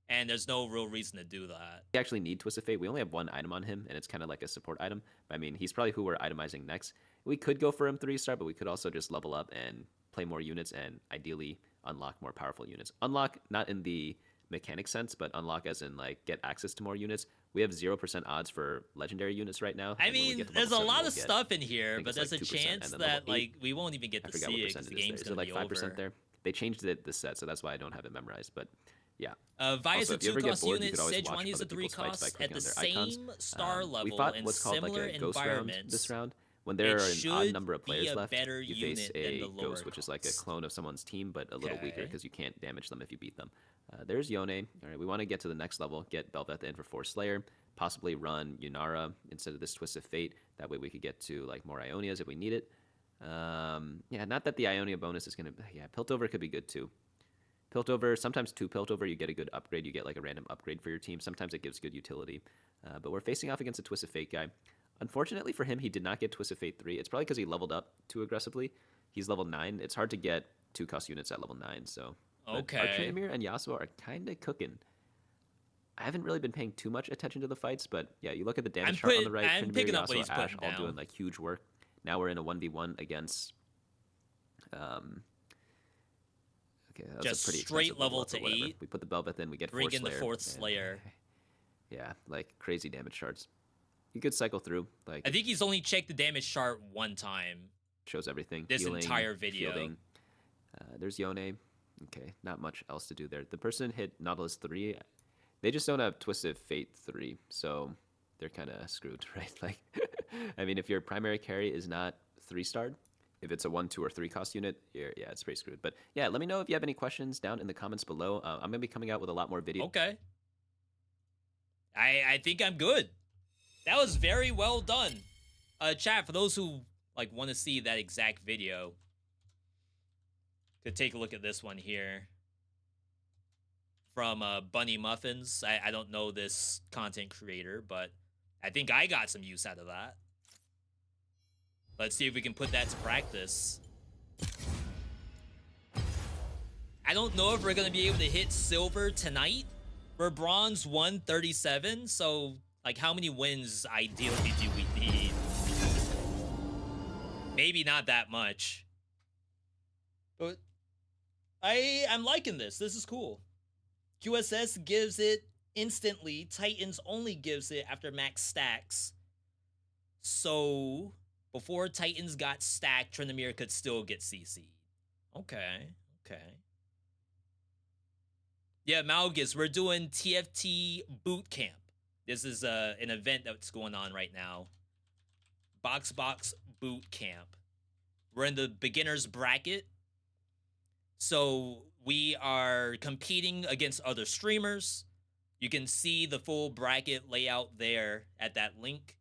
and there's no real reason to do that. We actually need Twisted Fate. We only have 1 item on him, and it's kind of like a support item. I mean, he's probably who we're itemizing next. We could go for him 3-star, but we could also just level up and play more units and ideally unlock more powerful units. Unlock, not in the mechanic sense, but unlock as in like get access to more units. We have 0% odds for legendary units right now. I mean, there's a lot of stuff in here, but there's like a chance that like we won't even get to see it because the game's gonna be over. Is it like 5% there? They changed it this set, so that's why I don't have it memorized. But yeah. Vi's a 2-cost unit, Sejuani is a 3-cost at the same star level and similar environments. This round. When there are an odd number of players left, you face a ghost, which is like a clone of someone's team, but a little weaker because you can't damage them if you beat them. There's Yone. All right, we want to get to the next level, get Bel'Veth in for 4 Slayer, possibly run Yunara instead of this Twisted Fate. That way we could get to like more Ionias if we need it. Yeah, not that the Ionia bonus is going to... Yeah, Piltover could be good too. Piltover, sometimes 2 Piltover, you get a good upgrade. You get like a random upgrade for your team. Sometimes it gives good utility. But we're facing off against a Twisted Fate guy. Unfortunately for him, he did not get Twisted Fate 3. It's probably because he leveled up too aggressively. He's level 9. It's hard to get 2-cost units at level 9, so... Okay. Our Tryndamere and Yasuo are kind of cooking. I haven't really been paying too much attention to the fights, but yeah, you look at the damage chart on the right, I'm picking up Yasuo, what he's Ash, putting all doing like huge work. Now we're in a 1v1 against... Okay, that's just a pretty straight level to 8. We put the Bel'Veth in, we get 4 Bring Slayer. in the 4th Slayer. Yeah, like crazy damage charts. You could cycle through. Like I think he's only checked the damage chart 1 time. Shows everything. This Healing, entire video. Shielding. There's Yone. Okay, not much else to do there. The person hit Nautilus 3. They just don't have Twisted Fate 3, so they're kind of screwed, right? Like, I mean, if your primary carry is not 3-starred, if it's a 1, 2, or 3-cost unit, yeah, it's pretty screwed. But yeah, let me know if you have any questions down in the comments below. I'm going to be coming out with a lot more videos. Okay. I think I'm good. That was very well done. Chat, for those who like want to see that exact video, could take a look at this one here from Bunny Muffins. I don't know this content creator, but I think I got some use out of that. Let's see if we can put that to practice. I don't know if we're going to be able to hit silver tonight. We're bronze 137, so like how many wins ideally do we need? Maybe not that much. But I'm liking this. This is cool. QSS gives it instantly. Titans only gives it after max stacks. So before Titans got stacked, Tryndamere could still get CC'd. Okay. Yeah, Malgus, we're doing TFT boot camp. This is an event that's going on right now. BoxBox boot camp. We're in the beginner's bracket. So we are competing against other streamers. You can see the full bracket layout there at that link.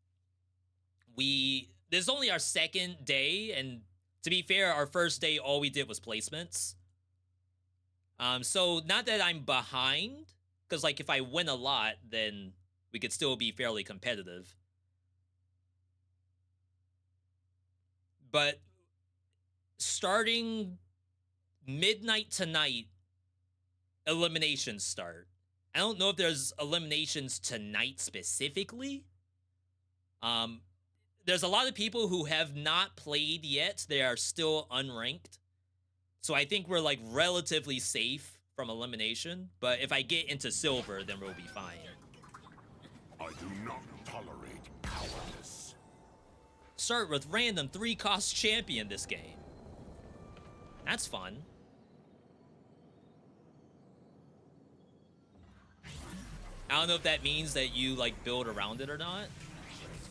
This is only our second day, and to be fair, our first day all we did was placements. So not that I'm behind, because like if I win a lot, then we could still be fairly competitive. But starting midnight tonight, eliminations start. I don't know if there's eliminations tonight specifically. There's a lot of people who have not played yet. They are still unranked. So I think we're like relatively safe from elimination. But if I get into silver, then we'll be fine. I do not tolerate cowardice. Start with random 3-cost champion this game. That's fun. I don't know if that means that you like build around it or not.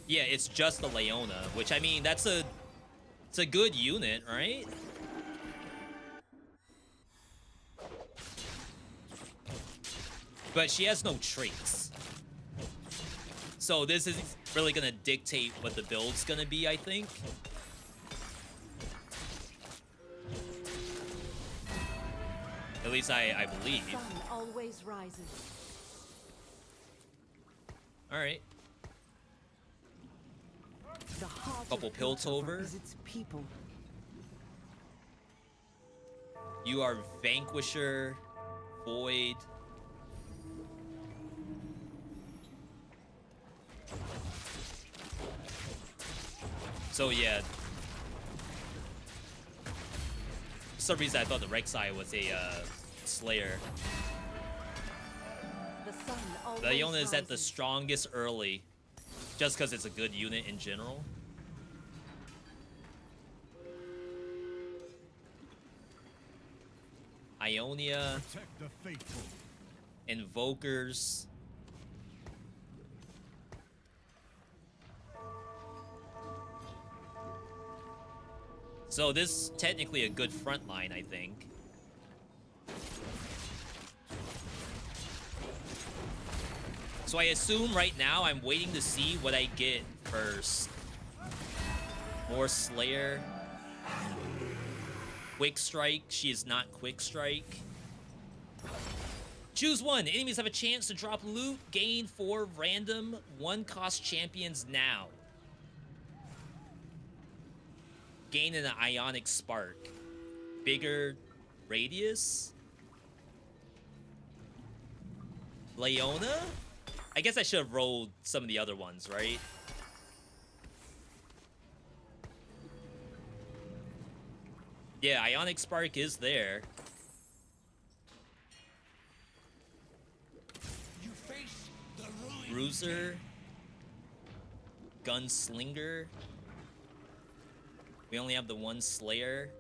Yeah, it's just the Leona, which I mean, it's a good unit, right? But she has no traits. So this is really gonna dictate what the build's gonna be, I think. At least I believe. The sun always rises. All right. The heart Couple of Piltover. is its people. You are Vanquisher, Void. So yeah. For some reason I thought the Rek'Sai was a Slayer. The sun always Leona is at the rises. strongest early, just because it's a good unit in general. Ionia, Protect the faithful. Invokers. So this is technically a good front line, I think. So I assume right now I'm waiting to see what I get first. More Slayer. Quick Strike. She is not Quick Strike. Choose one. Enemies have a chance to drop loot. Gain 4 random 1-cost champions now. Gain an Ionic Spark. Bigger radius. Leona? I guess I should have rolled some of the other ones, right? Yeah, Ionic Spark is there. You face the ruin. Bruiser. Gunslinger. We only have the one Slayer.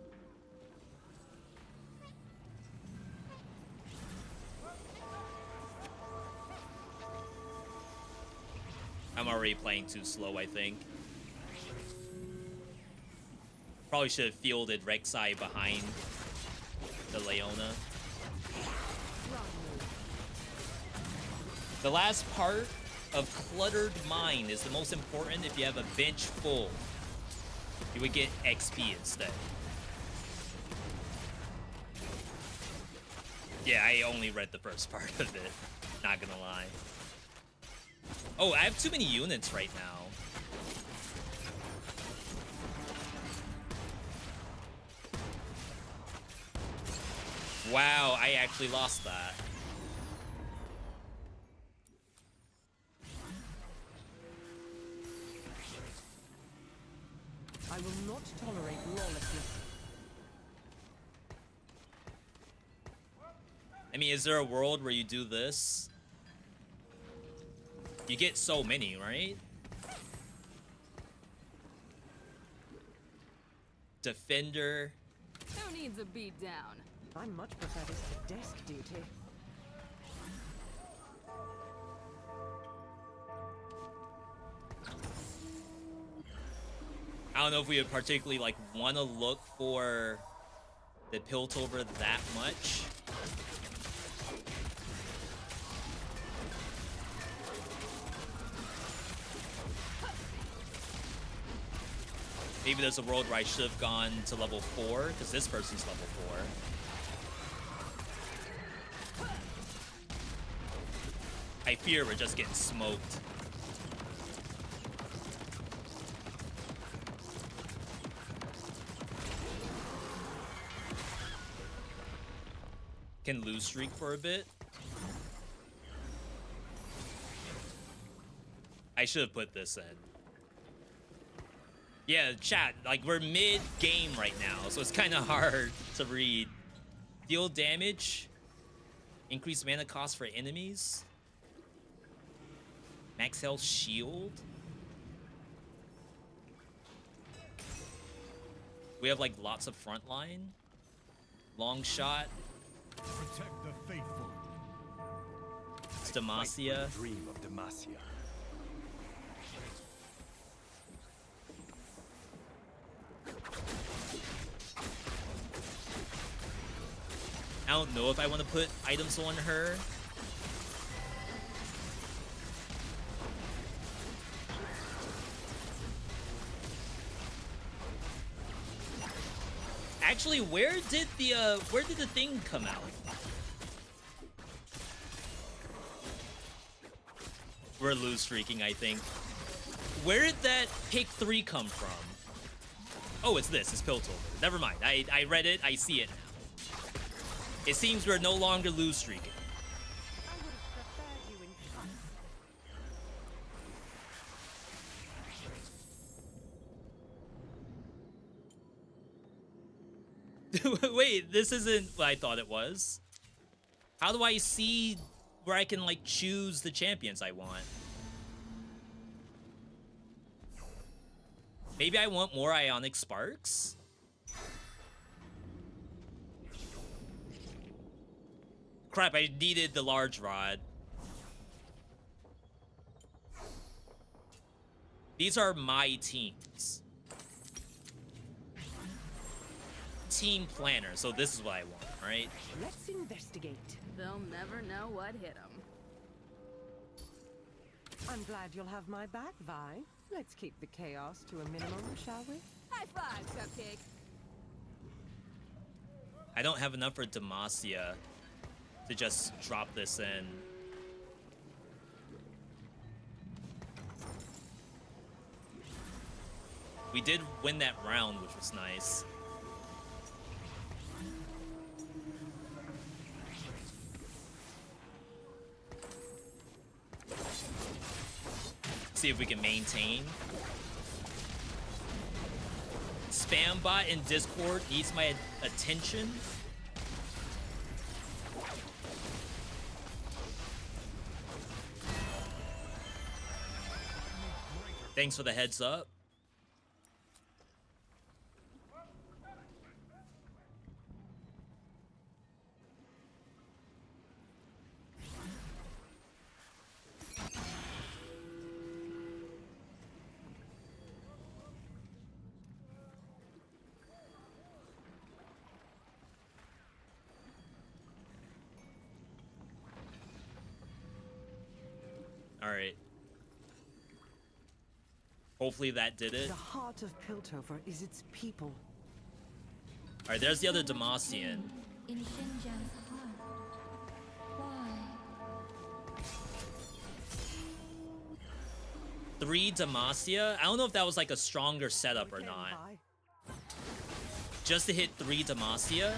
I'm already playing too slow, I think. Probably should have fielded Rek'Sai behind the Leona. The last part of Cluttered Mine is the most important. If you have a bench full, you would get XP instead. Yeah, I only read the first part of it. Not gonna lie. Oh, I have too many units right now. Wow, I actually lost that. I will not tolerate lawlessness. I mean, is there a world where you do this? You get so many, right? Defender. Who needs a beat down? I much prefer this to desk duty. I don't know if we would particularly like want to look for the Piltover that much. Maybe there's a world where I should have gone to level 4, because this person's level 4. I fear we're just getting smoked. Can lose streak for a bit. I should have put this in. Yeah, chat, like we're mid-game right now, so it's kind of hard to read. Deal damage. Increase mana cost for enemies. Max health shield. We have like lots of frontline. Long shot. Protect the faithful. It's Demacia. Dream of Demacia. I don't know if I want to put items on her. Actually, where did the thing come out? We're lose streaking, I think. Where did that pick 3 come from? Oh, it's this. It's Piltover. Never mind. I read it. I see it now. It seems we're no longer lose streaking. I would have preferred you in cups. Wait, this isn't what I thought it was. How do I see where I can, like, choose the champions I want? Maybe I want more Ionic Sparks? Crap, I needed the large rod. These are my teams. Team planner, so this is what I want, right? Let's investigate. They'll never know what hit them. I'm glad you'll have my back, Vi. Let's keep the chaos to a minimum, shall we? High five, Cupcake. I don't have enough for Demacia to just drop this in. We did win that round, which was nice. See if we can maintain. Spam bot in Discord needs my attention. Thanks for the heads up. All right. Hopefully that did it. The heart of Piltover is its people. All right, there's the other Demacian. In Xinjiang's heart. Why? 3 Demacia. I don't know if that was like a stronger setup or not. Just to hit 3 Demacia.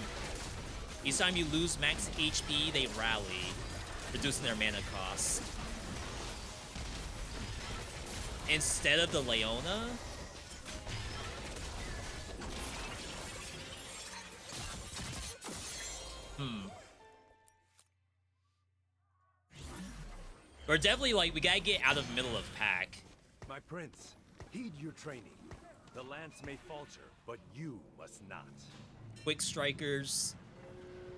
Each time you lose max HP, they rally, reducing their mana cost. Instead of the Leona. We're definitely like, we gotta get out of middle of pack. My prince, heed your training. The lance may falter, but you must not. Quick strikers.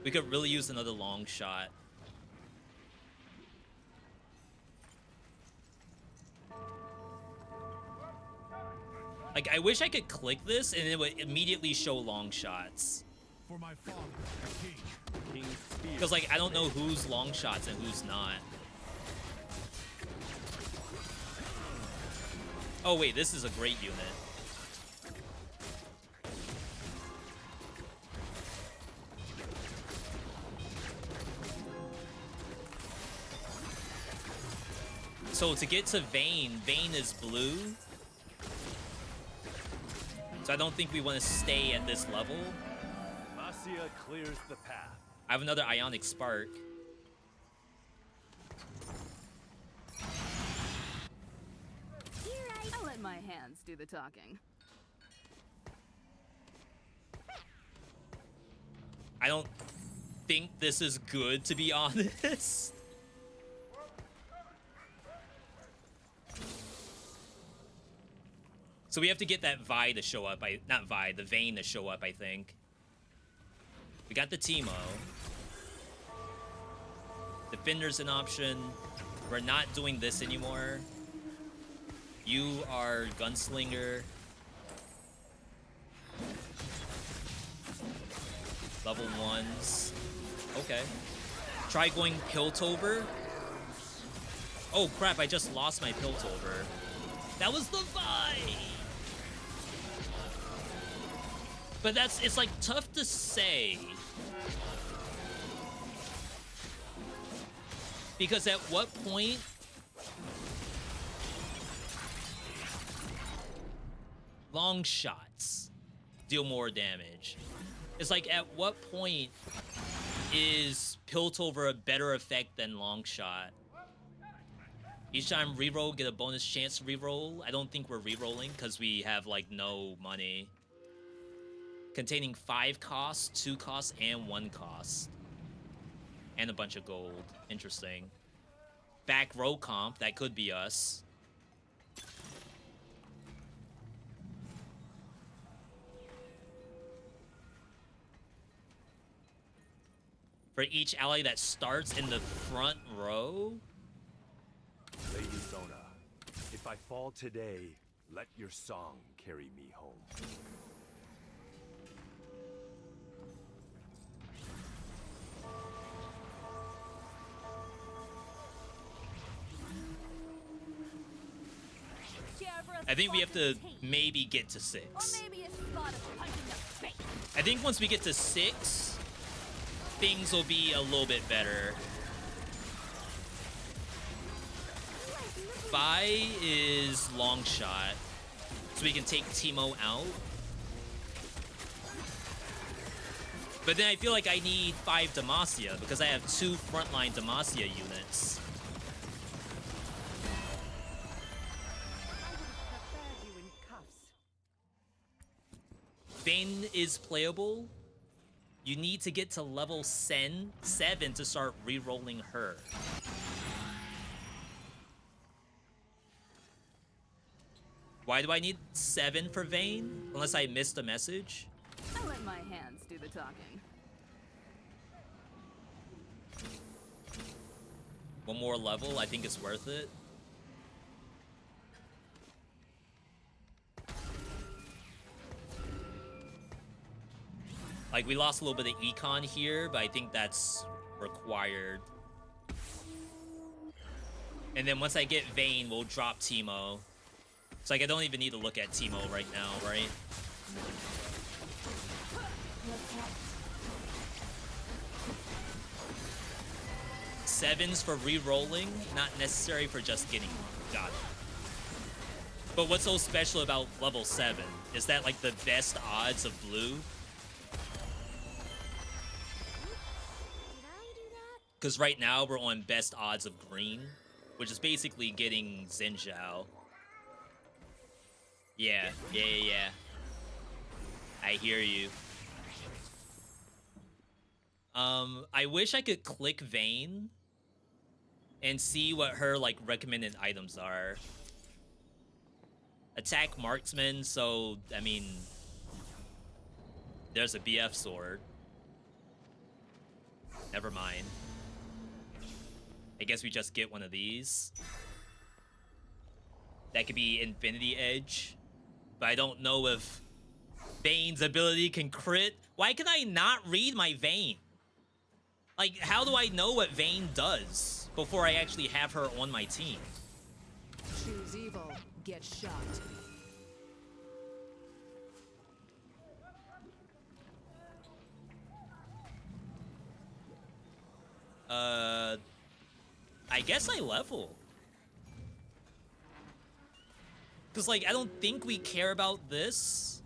We could really use another long shot. Like, I wish I could click this and it would immediately show long shots. For my father, the king. King's spear. Because, like, I don't know who's long shots and who's not. Oh, wait, this is a great unit. So to get to Vayne, Vayne is blue. So I don't think we want to stay at this level. Demacia clears the path. I have another Ionic Spark. I'll let my hands do the talking. I don't think this is good, to be honest. So we have to get that Vi to show up. Not Vi, the Vayne to show up, I think. We got the Teemo. Defender's an option. We're not doing this anymore. You are Gunslinger. Level 1s. Okay. Try going Piltover. Oh crap, I just lost my Piltover. That was the Vi! But it's like tough to say. Because at what point long shots deal more damage? It's like, at what point is Piltover a better effect than long shot? Each time reroll, get a bonus chance to reroll. I don't think we're rerolling because we have like no money. Containing 5 costs, 2 costs, and 1 cost. And a bunch of gold. Interesting. Back row comp, that could be us. For each ally that starts in the front row? Lady Zona, if I fall today, let your song carry me home. I think we have to maybe get to 6. Or maybe a spot of punch in the face. I think once we get to 6, things will be a little bit better. Vi is long shot, so we can take Teemo out. But then I feel like I need 5 Demacia because I have 2 frontline Demacia units. Vayne is playable. You need to get to level 7 to start re-rolling her. Why do I need 7 for Vayne? Unless I missed a message? I'll let my hands do the talking. One more level, I think it's worth it. Like, we lost a little bit of econ here, but I think that's required. And then once I get Vayne, we'll drop Teemo. It's like I don't even need to look at Teemo right now, right? Sevens for re-rolling, not necessary for just getting one. Got it. But what's so special about level 7? Is that like the best odds of blue? Because right now we're on best odds of green, which is basically getting Zinzhao. Yeah. I hear you. I wish I could click Vayne and see what her like recommended items are. Attack marksman, so I mean there's a BF sword. Never mind. I guess we just get one of these. That could be Infinity Edge. But I don't know if Vayne's ability can crit. Why can I not read my Vayne? Like, how do I know what Vayne does before I actually have her on my team? Choose evil, get shot. I guess I level. Because, like, I don't think we care about this.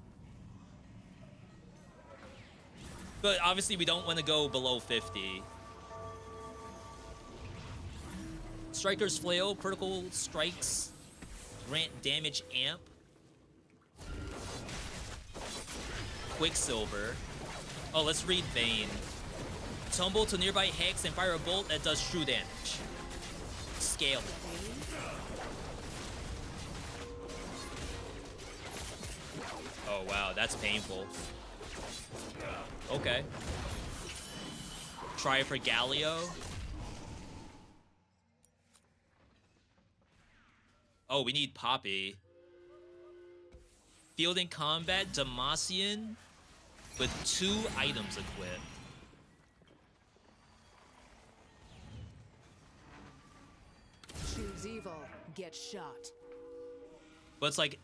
But obviously we don't want to go below 50. Striker's Flail, critical strikes, grant damage amp. Quicksilver. Oh, let's read Vayne. Tumble to nearby hex and fire a bolt that does true damage. Scale. Oh wow, that's painful. Okay. Try for Galio. Oh, we need Poppy. Field in combat, Demacian with 2 items equipped. Choose evil, get shot. But it's like,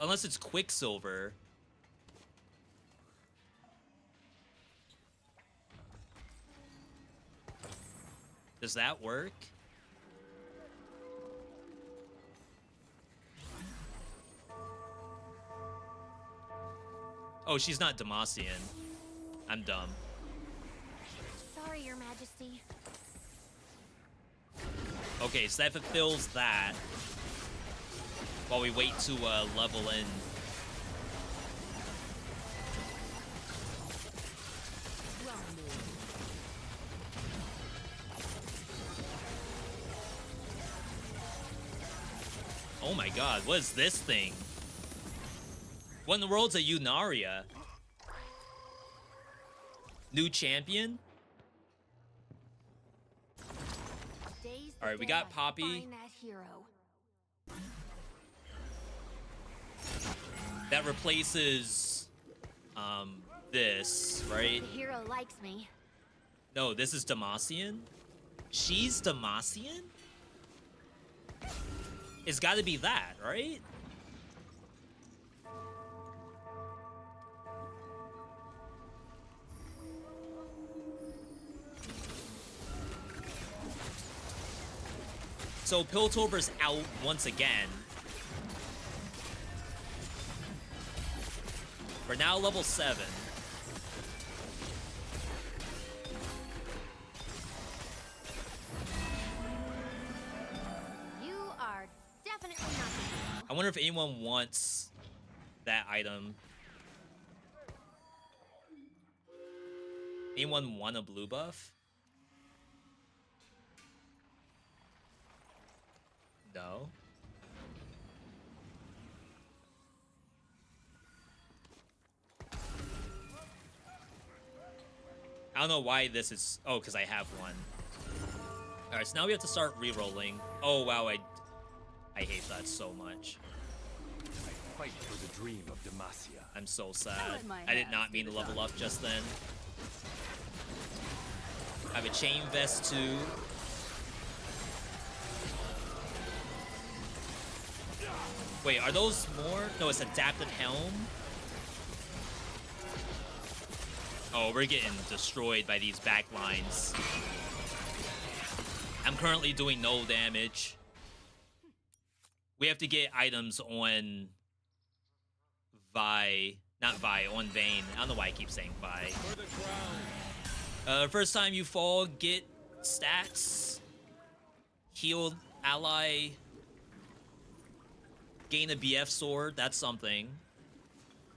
unless it's Quicksilver. Does that work? Oh, she's not Demacian. I'm dumb. Sorry, Your Majesty. Okay, so that fulfills that. While we wait to level in. Oh my god, what is this thing? What in the world's a Yunaria? New champion? Alright, we got Poppy. That replaces this, right? The hero likes me. No, this is Demacian? She's Demacian? It's gotta be that, right? So Piltover's out once again. We're now level 7. You are definitely not. I wonder if anyone wants that item. Anyone want a blue buff? No. I don't know why this is... Oh, because I have one. Alright, so now we have to start re-rolling. Oh, wow, I hate that so much. I fight for the dream of Demacia. I'm so sad. let my I did hands not do mean to the level up talking. just then. I have a chain vest too. Wait, are those more? No, it's adaptive helm. Oh, we're getting destroyed by these back lines. I'm currently doing no damage. We have to get items on Vi, not Vi, on Vayne. I don't know why I keep saying Vi. First time you fall, get stats. Heal ally. Gain a BF sword, that's something.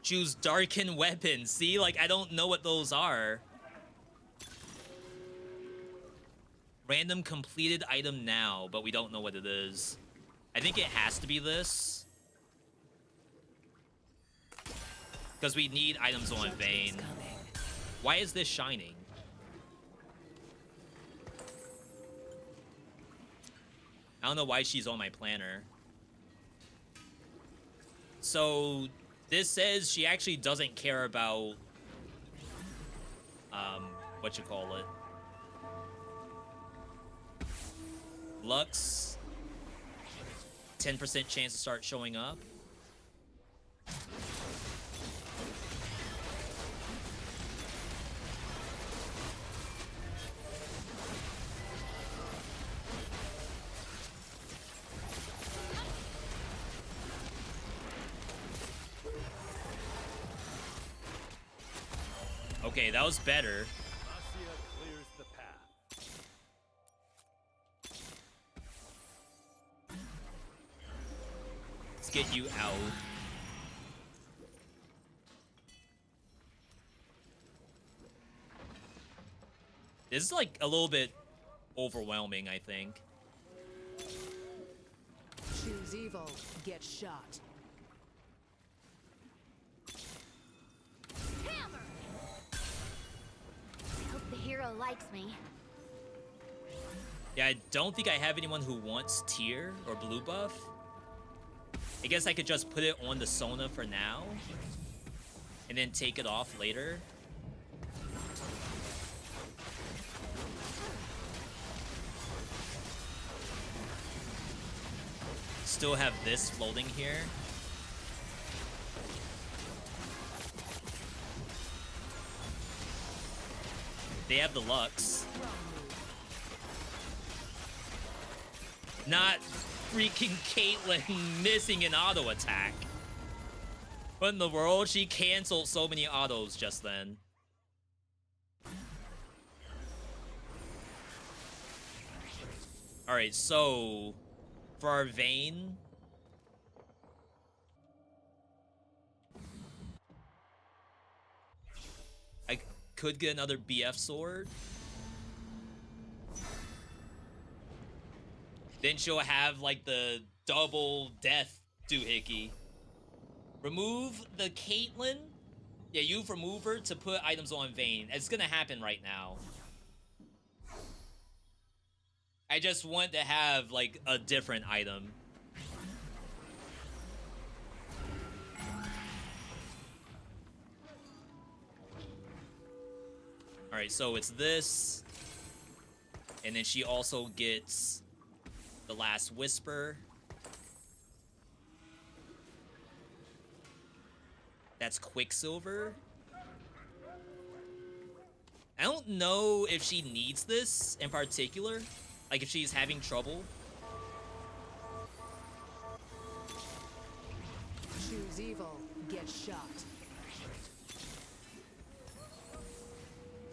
Choose darken weapons. See, like, I don't know what those are. Random completed item now, but we don't know what it is. I think it has to be this. Because we need items on Vayne. Why is this shining? I don't know why she's on my planner. So this says she actually doesn't care about what you call it. Lux. 10% chance to start showing up. Okay, that was better. Clears the path. Let's get you out. This is like a little bit overwhelming, I think. Choose evil, get shot. Hammer! I hope the hero likes me. Yeah, I don't think I have anyone who wants tier or blue buff. I guess I could just put it on the Sona for now. And then take it off later. Still have this floating here. They have the Lux. Not freaking Caitlyn missing an auto attack. What in the world? She canceled so many autos just then. Alright, so for our Vayne, I could get another BF sword. Then she'll have like the double death doohickey. Remove the Caitlyn. Yeah, you've removed her to put items on Vayne. It's gonna happen right now. I just want to have like a different item. Alright, so it's this. And then she also gets the last whisper. That's Quicksilver. I don't know if she needs this in particular. Like if she's having trouble. Choose evil, get shot.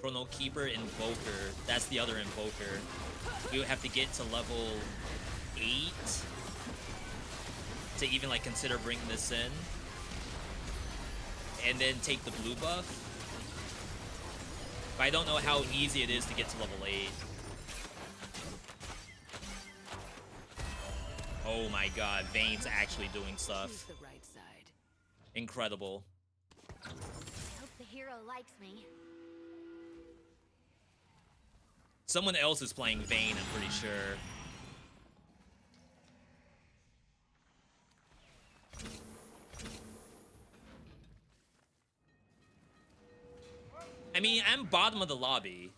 Chrono Keeper, Invoker. That's the other Invoker. We would have to get to level 8 to even like consider bringing this in. And then take the blue buff. But I don't know how easy it is to get to level 8. Oh my god, Vayne's actually doing stuff. Choose the right side. Incredible. I hope the hero likes me. Someone else is playing Vayne, I'm pretty sure. I mean, I'm bottom of the lobby.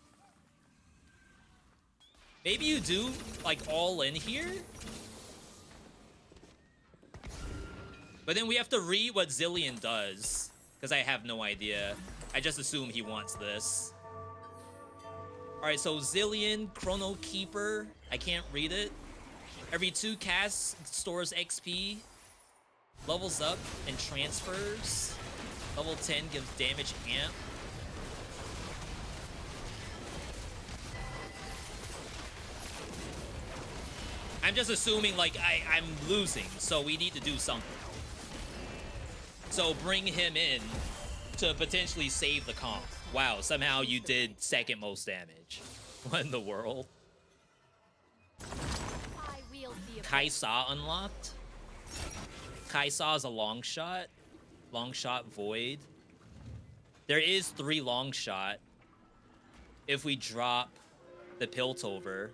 Maybe you do, like, all in here? But then we have to read what Zillion does. Because I have no idea. I just assume he wants this. Alright, so Zillion, Chrono Keeper. I can't read it. Every 2 casts stores XP, levels up, and transfers. Level 10 gives damage amp. I'm just assuming, like, I'm losing, so we need to do something. So bring him in to potentially save the comp. Wow, somehow you did second most damage. What in the world? I wield the Kaisa unlocked. Kaisa is a long shot. Long shot void. There is 3 long shot. If we drop the Piltover,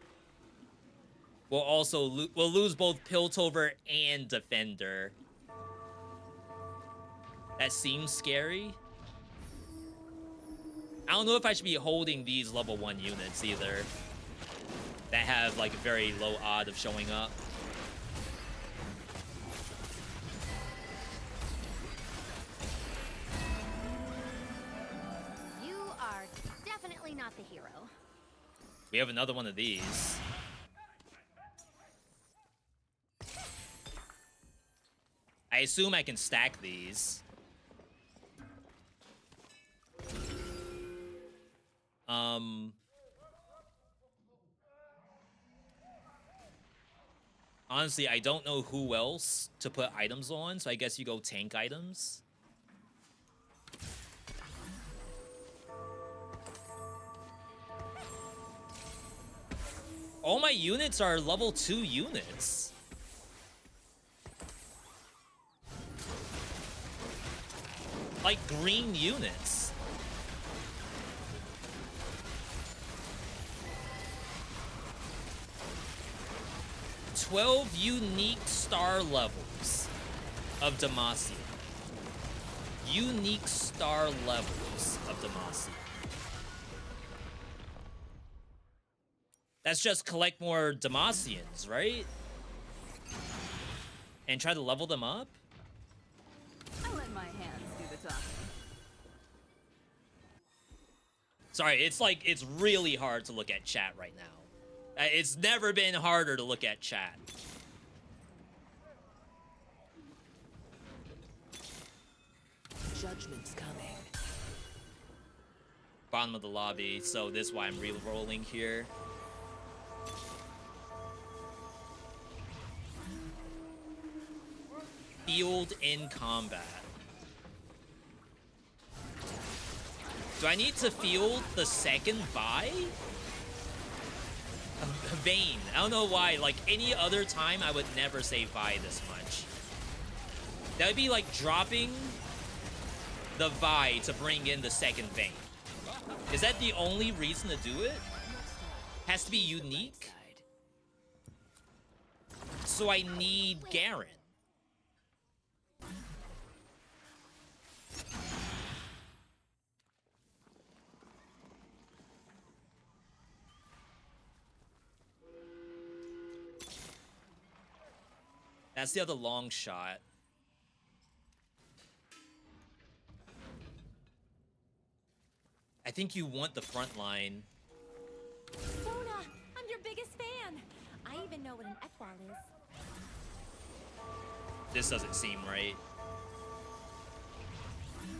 we'll also we'll lose both Piltover and Defender. That seems scary. I don't know if I should be holding these level 1 units either. That have like a very low odd of showing up. You are definitely not the hero. We have another one of these. I assume I can stack these. Honestly, I don't know who else to put items on, so I guess you go tank items. All my units are level 2 units. Like green units. "12 unique star levels of Demacia. Unique star levels of Demacia. That's just collect more Demacians, right? And try to level them up? I let my hands do the talking. Sorry, it's really hard to look at chat right now. It's never been harder to look at chat. Judgment's coming. Bottom of the lobby, so this is why I'm re-rolling here. Field in combat. Do I need to field the second Vi? Vayne. I don't know why. Like, any other time, I would never say Vi this much. That would be like dropping the Vi to bring in the second Vayne. Is that the only reason to do it? Has to be unique? So I need Garen. That's the other long shot. I think you want the front line. Sona, I'm your biggest fan. I even know what an Ekbal is. This doesn't seem right.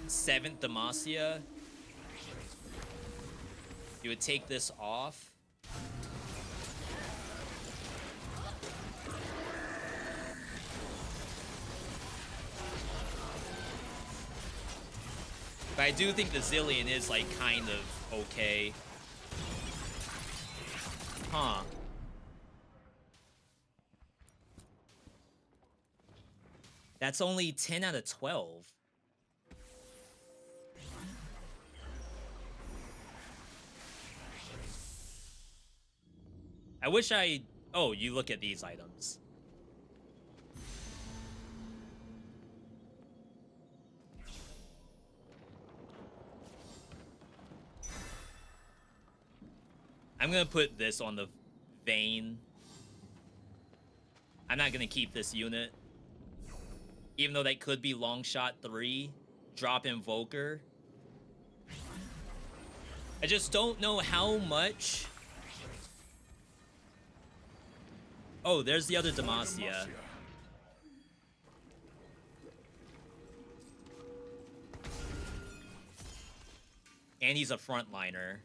7th Demacia. You would take this off. But I do think the Zillion is, like, kind of okay. Huh. That's only 10 out of 12. I wish I... Oh, you look at these items. I'm gonna put this on the Vayne. I'm not gonna keep this unit. Even though that could be long shot 3. Drop Invoker. I just don't know how much Oh, there's the other Demacia. And he's a frontliner.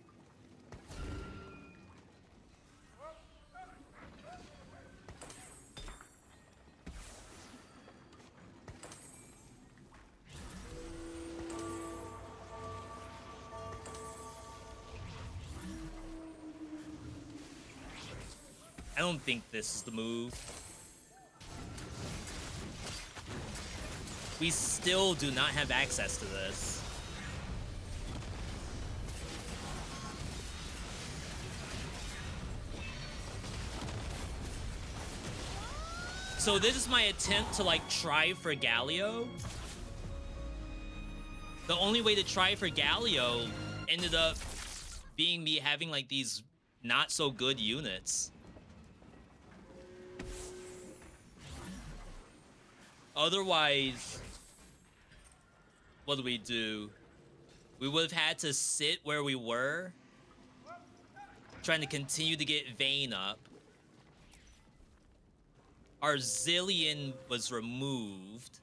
I don't think this is the move. We still do not have access to this. So this is my attempt to like try for Galio. The only way to try for Galio ended up being me having like these not so good units. Otherwise, what do? We would have had to sit where we were, trying to continue to get Vayne up. Our Zillion was removed.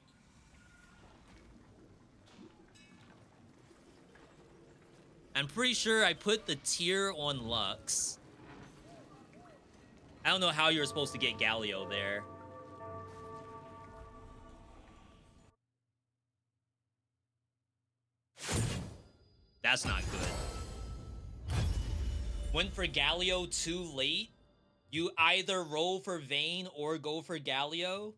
I'm pretty sure I put the tier on Lux. I don't know how you were supposed to get Galio there. That's not good. Went for Galio too late. You either roll for Vayne or go for Galio.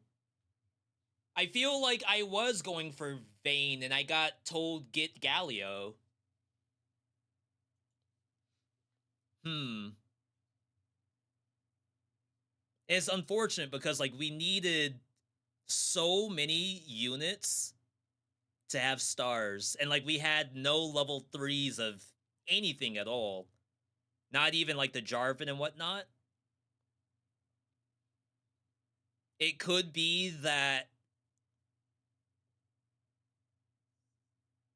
I feel like I was going for Vayne and I got told get Galio. It's unfortunate because like we needed so many units to have stars, and like we had no level 3s of anything at all. Not even like the Jarvan and whatnot. It could be that,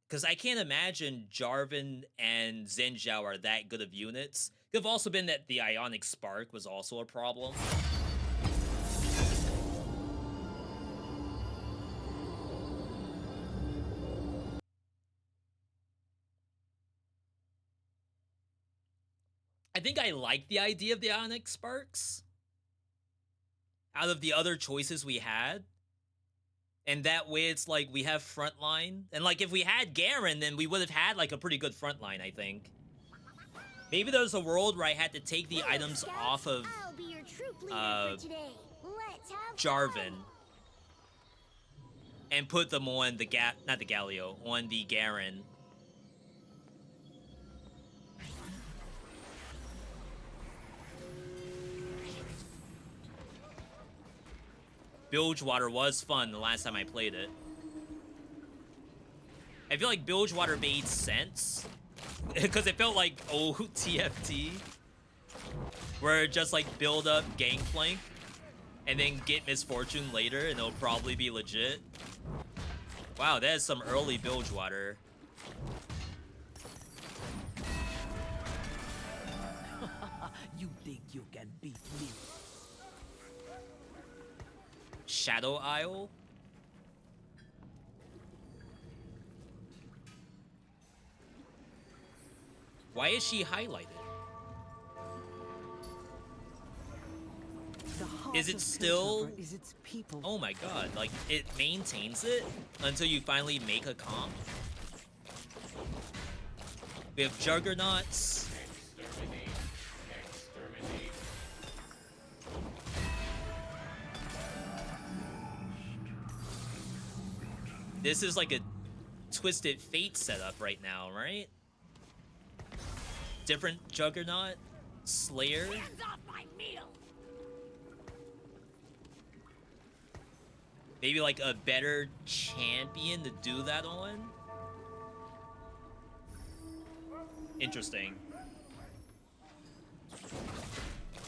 because I can't imagine Jarvan and Xin Zhao are that good of units. It could have also been that the Ionic Spark was also a problem. I think I like the idea of the Ionic Sparks out of the other choices we had. And that way it's like we have frontline. And like if we had Garen, then we would have had like a pretty good frontline, I think. Maybe there's a world where I had to take the items off of Jarvan and put them on the not the Galio, on the Garen. Bilgewater was fun the last time I played it. I feel like Bilgewater made sense because it felt like old TFT, where it just like build up Gangplank and then get Misfortune later and it'll probably be legit. Wow, that is some early Bilgewater. You think you can beat me? Shadow Isle? Why is she highlighted? Is it still... Is its people. Oh my god, like, it maintains it until you finally make a comp? We have Juggernauts. This is like a Twisted Fate setup right now, right? Different Juggernaut, Slayer. Hands off my meal! Maybe like a better champion to do that on. Interesting.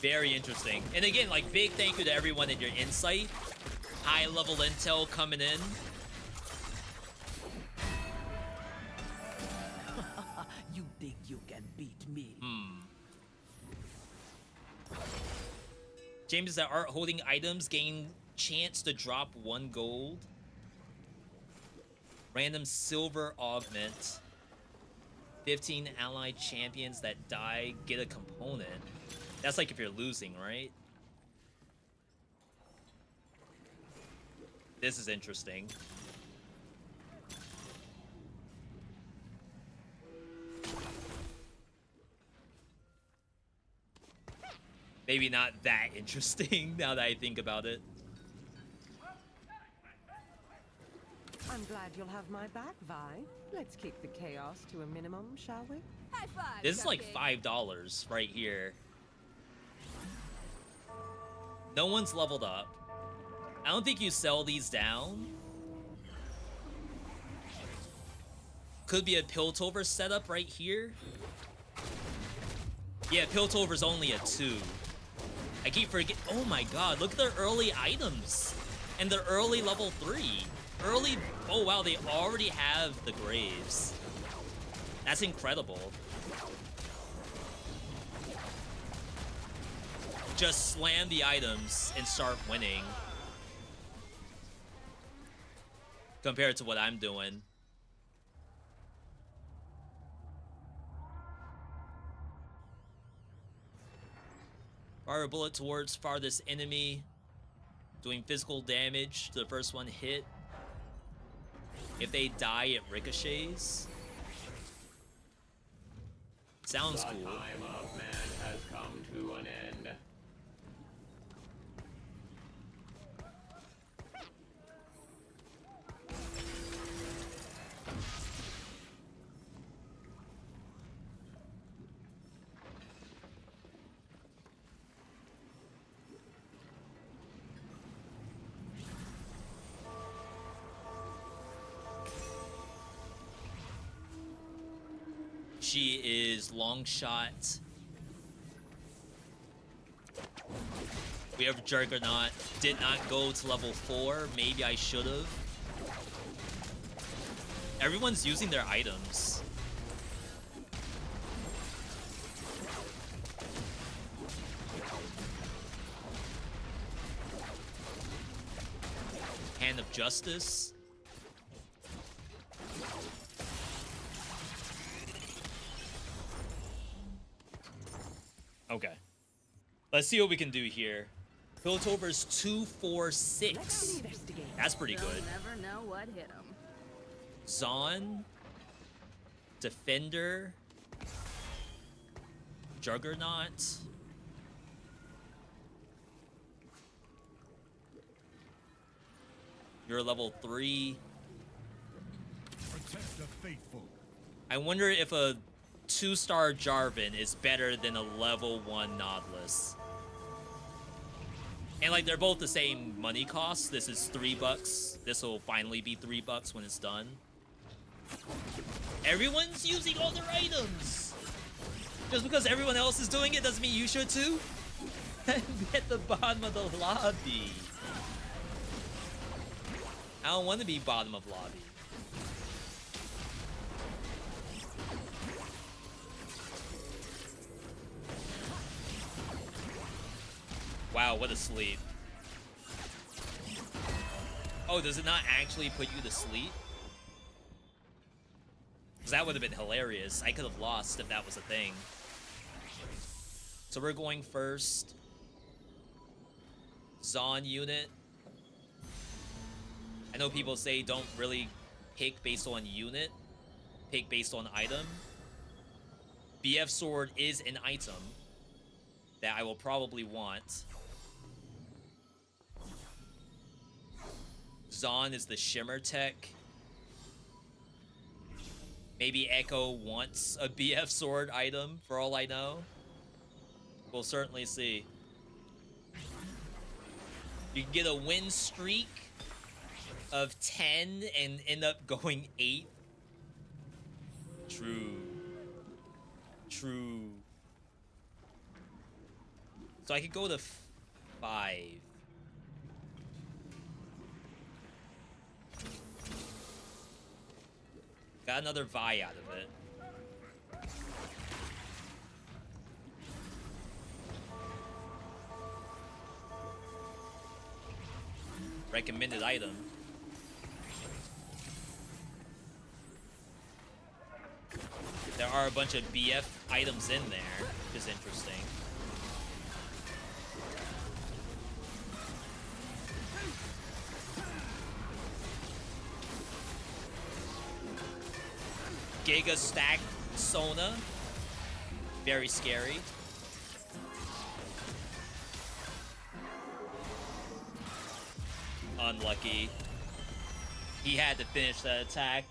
Very interesting. And again, like, big thank you to everyone in your insight. High level intel coming in. You think you can beat me? Changes that aren't holding items gain chance to drop 1 gold. Random silver augment. 15 allied champions that die get a component. That's like if you're losing, right? This is interesting. Maybe not that interesting now that I think about it. I'm glad you'll have my back, Vi. Let's keep the chaos to a minimum, shall we? High five. This is like cupcake. $5 right here. No one's leveled up. I don't think you sell these down. Could be a Piltover setup right here. Yeah, Piltover's only a 2. I keep forgetting. Oh my god, look at their early items. And their early level 3. Early. Oh wow, they already have the Graves. That's incredible. Just slam the items and start winning. Compared to what I'm doing. Fire a bullet towards farthest enemy. Doing physical damage to the first one hit. If they die, it ricochets. Sounds cool. The time of man has come to an end. She is long shot. We have Juggernaut. Did not go to level 4. Maybe I should have. Everyone's using their items. Hand of Justice. Okay. Let's see what we can do here. Piltover's 246. That's pretty They'll good. never know what hit them. Zon. Defender. Juggernaut. You're level 3. Protect the faithful. I wonder if a 2-star Jarvan is better than a level 1 Nautilus. And like they're both the same money cost. This is $3. This will finally be $3 when it's done. Everyone's using all their items. Just because everyone else is doing it doesn't mean you should too. Be at the bottom of the lobby. I don't want to be bottom of lobby. Wow, what a sleep. Oh, does it not actually put you to sleep? Because that would have been hilarious. I could have lost if that was a thing. So we're going first. Zon unit. I know people say don't really pick based on unit. Pick based on item. BF Sword is an item that I will probably want. Zon is the Shimmer tech. Maybe Echo wants a BF Sword item, for all I know. We'll certainly see. You can get a win streak of 10 and end up going 8. True. True. So I could go to 5. Got another Vi out of it. recommended item. There are a bunch of BF items in there, which is interesting. Giga stack Sona. Very scary. Unlucky. He had to finish that attack.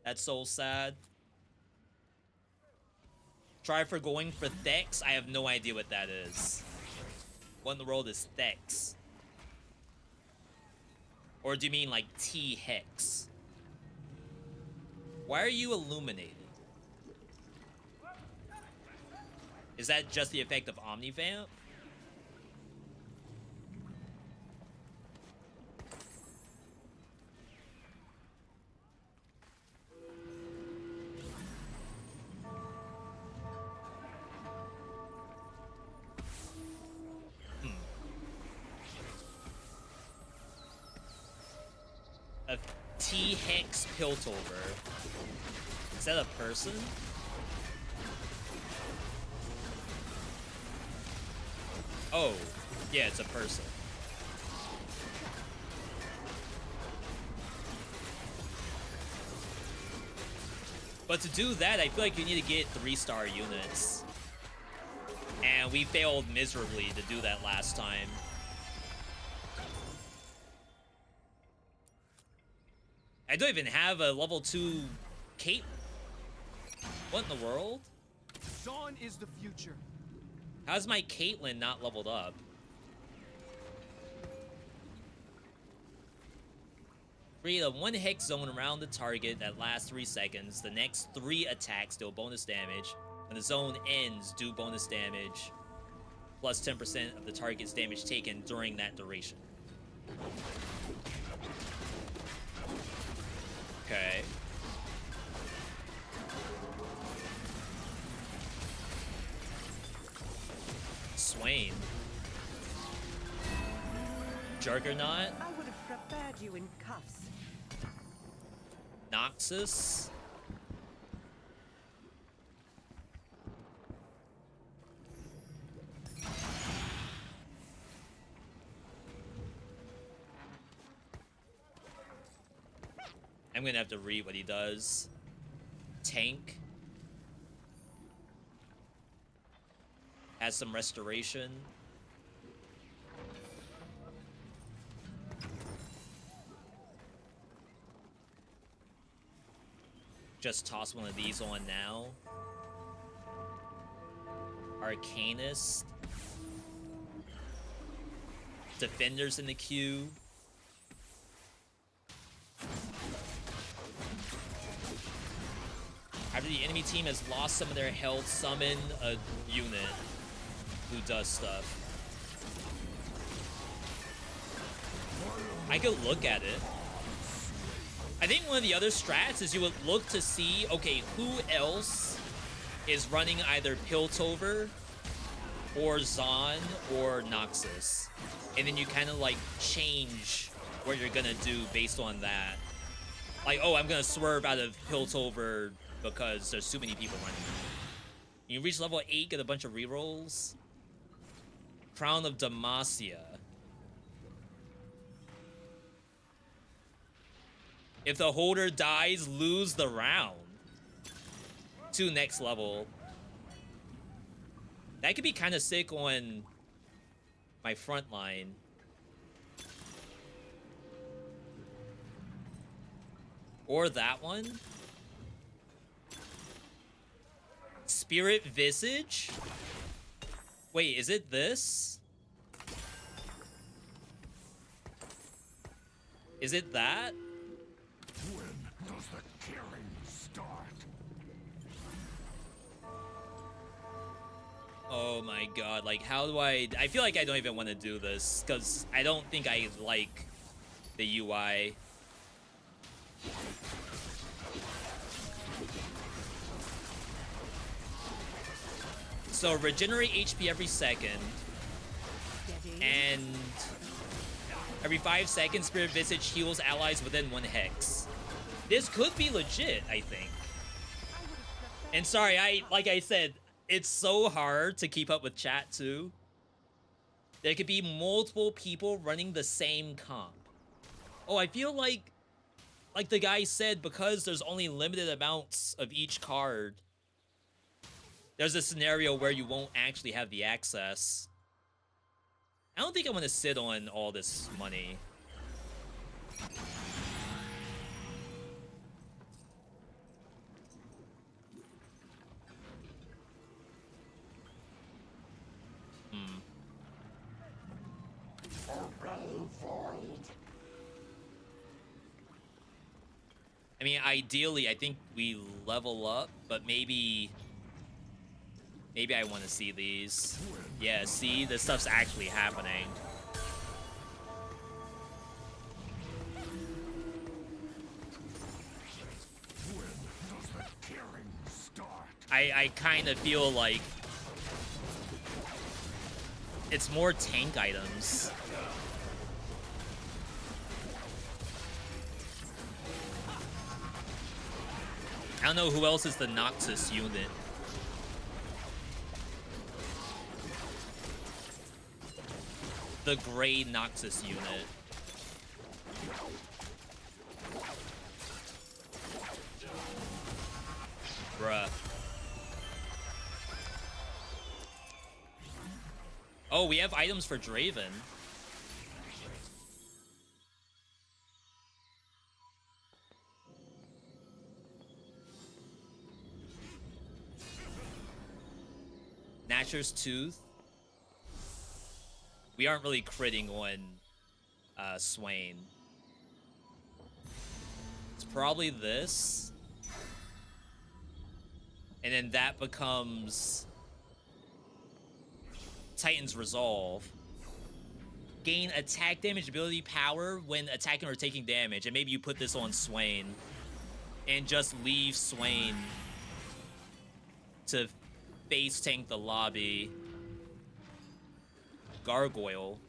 That's so sad. Try for going for Thex. I have no idea what that is. What in the world is Thex? Or do you mean like T-Hex? Why are you illuminated? Is that just the effect of Omnivamp? A T-Hex Piltover. Is that a person? Oh, yeah, it's a person. But to do that, I feel like you need to get 3-star units. And we failed miserably to do that last time. I don't even have a level 2 cape. What in the world? Dawn is the future. How's my Caitlyn not leveled up? Create a 1 hex zone around the target that lasts 3 seconds. The next 3 attacks deal bonus damage. When the zone ends, do bonus damage. Plus 10% of the target's damage taken during that duration. Okay. Swain. Juggernaut. I would have preferred you in cuffs. Noxus. I'm gonna have to read what he does. Tank. Has some restoration. Just toss one of these on now. Arcanist. Defenders in the queue. After the enemy team has lost some of their health, summon a unit who does stuff. I could look at it. I think one of the other strats is you would look to see, okay, who else is running either Piltover or Zon or Noxus. And then you kind of like change what you're gonna do based on that. Like, oh, I'm gonna swerve out of Piltover because there's too many people running. You reach level 8, get a bunch of rerolls. Crown of Demacia. If the holder dies, lose the round. To next level. That could be kind of sick on my front line. Or that one. Spirit Visage? Wait, is it this? Is it that? When does the killing start? Oh my god, like how do I feel like I don't even want to do this because I don't think I like the UI. So regenerate HP every second, and Every 5 seconds, Spirit Visage heals allies within 1 hex. This could be legit, I think. And sorry, like I said, it's so hard to keep up with chat too. There could be multiple people running the same comp. Oh, I feel like the guy said, because there's only limited amounts of each card, there's a scenario where you won't actually have the access. I don't think I want to sit on all this money. I mean, ideally, I think we level up, but maybe I want to see these. Yeah, see, this stuff's actually happening. I kind of feel like it's more tank items. I don't know who else is the Noxus unit. The gray Noxus unit. Bruh. Oh, we have items for Draven. Natcher's Tooth. We aren't really critting on Swain. It's probably this. And then that becomes Titan's Resolve. Gain attack damage ability power when attacking or taking damage. And maybe you put this on Swain. And just leave Swain to face tank the lobby. Gargoyle.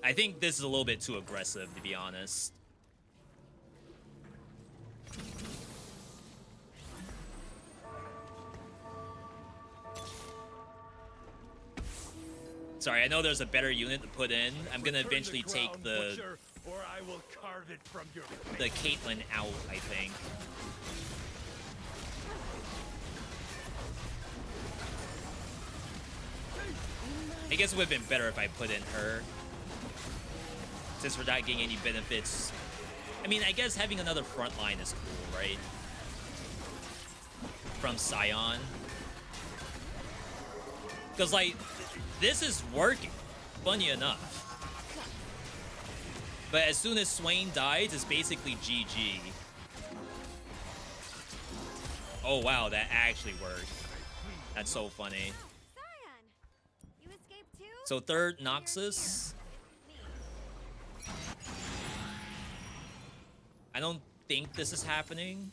I think this is a little bit too aggressive, to be honest. Sorry, I know there's a better unit to put in. I'm gonna eventually take the Caitlyn out, I think. I guess it would have been better if I put in her, since we're not getting any benefits. I mean, I guess having another front line is cool, right? From Scion. Because, like, this is working, funny enough. But as soon as Swain dies, it's basically GG. Oh, wow, that actually worked. That's so funny. You escaped too? So third, Noxus. I don't think this is happening.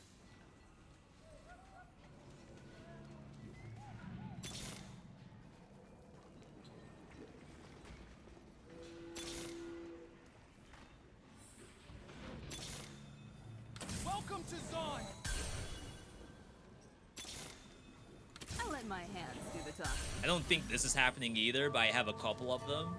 Welcome to Zon. I'll let my hands do the talking. I don't think this is happening either, but I have a couple of them.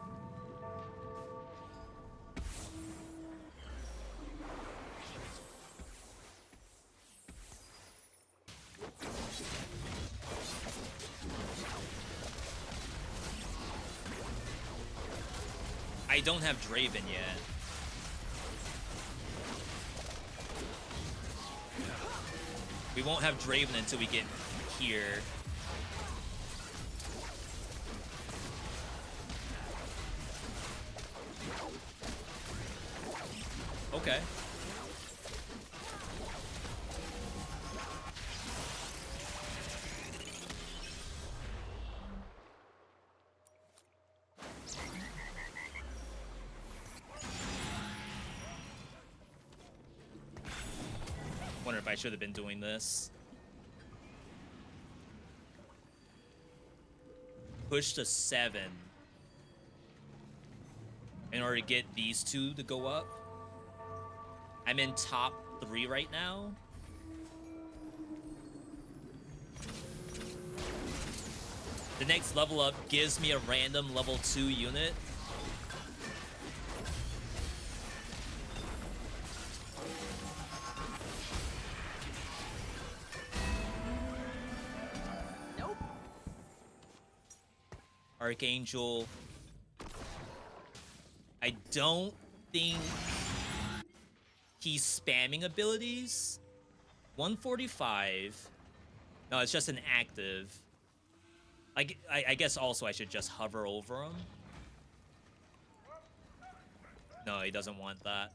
I don't have Draven yet. We won't have Draven until we get here. Okay. Wonder if I should have been doing this. push to 7 in order to get these two to go up. I'm in top 3 right now. The next level up gives me a random level 2 unit. Nope. Archangel. I don't think he's spamming abilities. 145. No, it's just an active. I guess also I should just hover over him. No, he doesn't want that.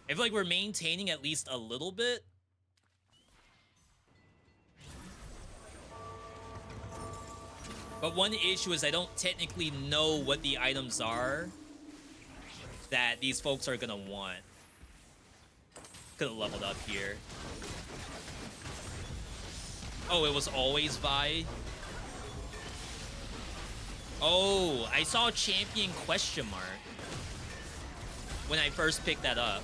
I feel like we're maintaining at least a little bit. But one issue is I don't technically know what the items are that these folks are gonna want. Could have leveled up here. Oh, it was always Vi? Oh, I saw champion question mark when I first picked that up.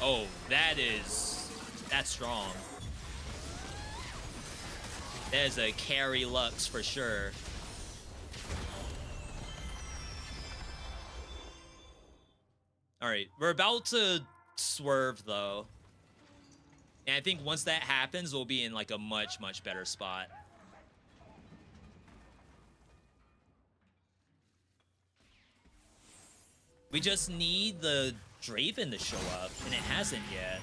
Oh, that's strong. That is a carry Lux for sure. Alright, we're about to swerve though. And I think once that happens, we'll be in like a much, much better spot. We just need the Draven to show up, and it hasn't yet.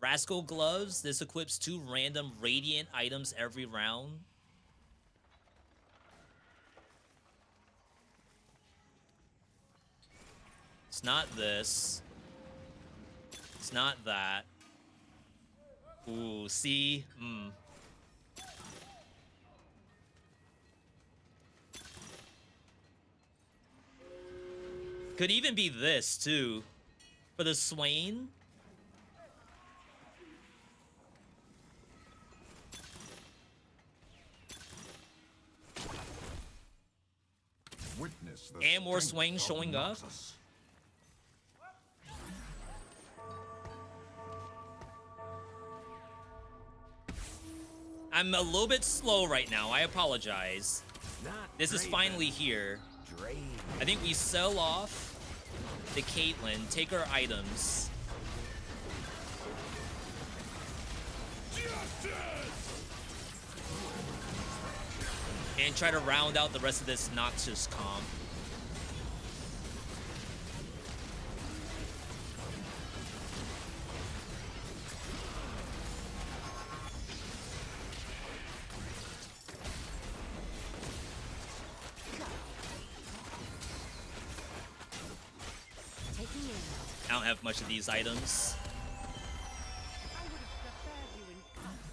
Rascal Gloves. This equips 2 random Radiant items every round. It's not this. It's not that. Ooh, see? Could even be this, too. For the Swain. Witness the And more strength Swain of showing up. Noxus. I'm a little bit slow right now. I apologize. This is finally here. I think we sell off the Caitlyn, take her items. And try to round out the rest of this Noxus comp. I don't have much of these items.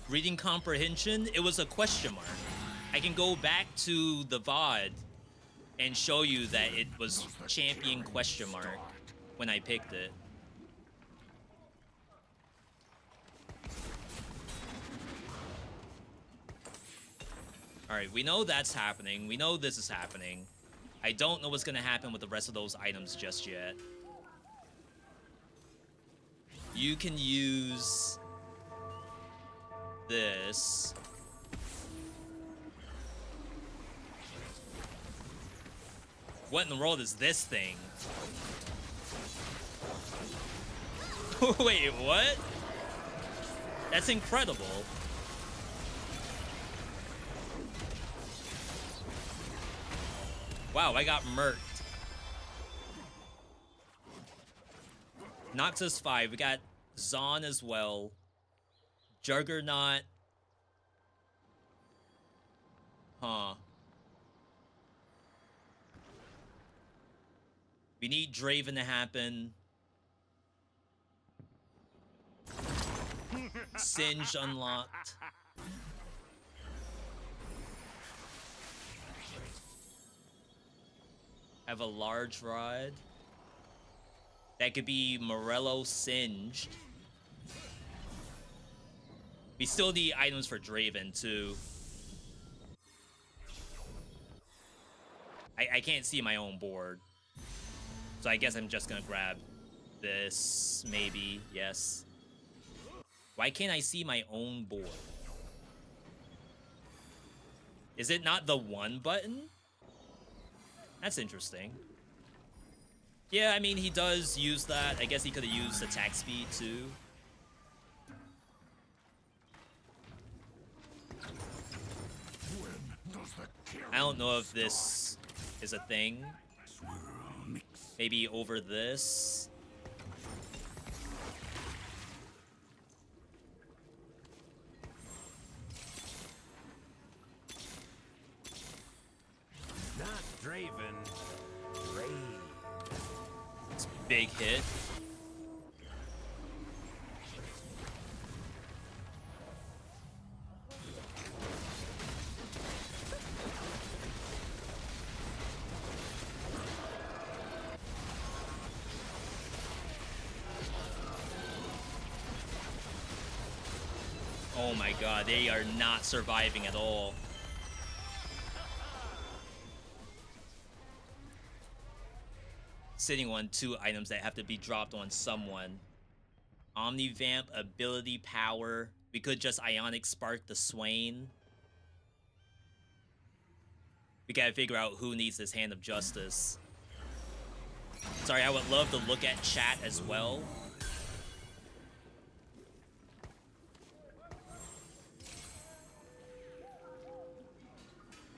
Reading comprehension, it was a question mark. I can go back to the VOD and show you that it was champion question mark when I picked it. Alright, we know that's happening. We know this is happening. I don't know what's gonna happen with the rest of those items just yet. You can use this. What in the world is this thing? Wait, what? That's incredible. Wow, I got murked. Noxus 5. We got Zon as well. Juggernaut. Huh. We need Draven to happen. Singed unlocked. Have a large rod. That could be Morello Singed. We still need items for Draven, too. I can't see my own board. So I guess I'm just gonna grab this, maybe, yes. Why can't I see my own board? Is it not the 1 button? That's interesting. Yeah, I mean, he does use that. I guess he could have used attack speed, too. I don't know if this is a thing. Maybe over this. Not Draven. Ray. It's a big hit. Oh my god, they are not surviving at all. Sitting on 2 items that have to be dropped on someone. Omnivamp, ability power. We could just Ionic Spark the Swain. We gotta figure out who needs this Hand of Justice. Sorry, I would love to look at chat as well.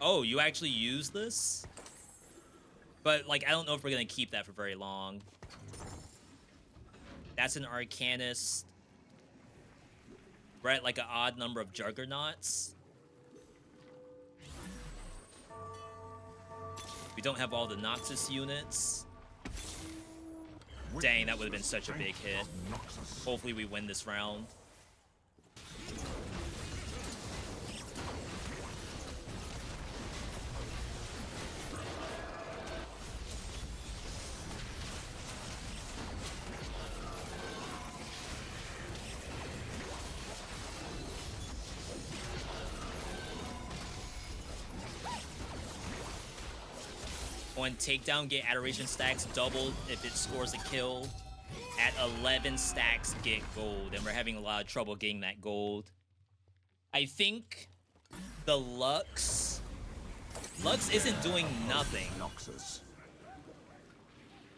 Oh, you actually use this? But, like, I don't know if we're gonna keep that for very long. That's an Arcanist. We're at, like, an odd number of Juggernauts. We don't have all the Noxus units. Dang, that would have been such a big hit. Hopefully we win this round. On takedown, get adoration stacks doubled if it scores a kill. At 11 stacks, get gold. And we're having a lot of trouble getting that gold. I think the Lux isn't doing nothing.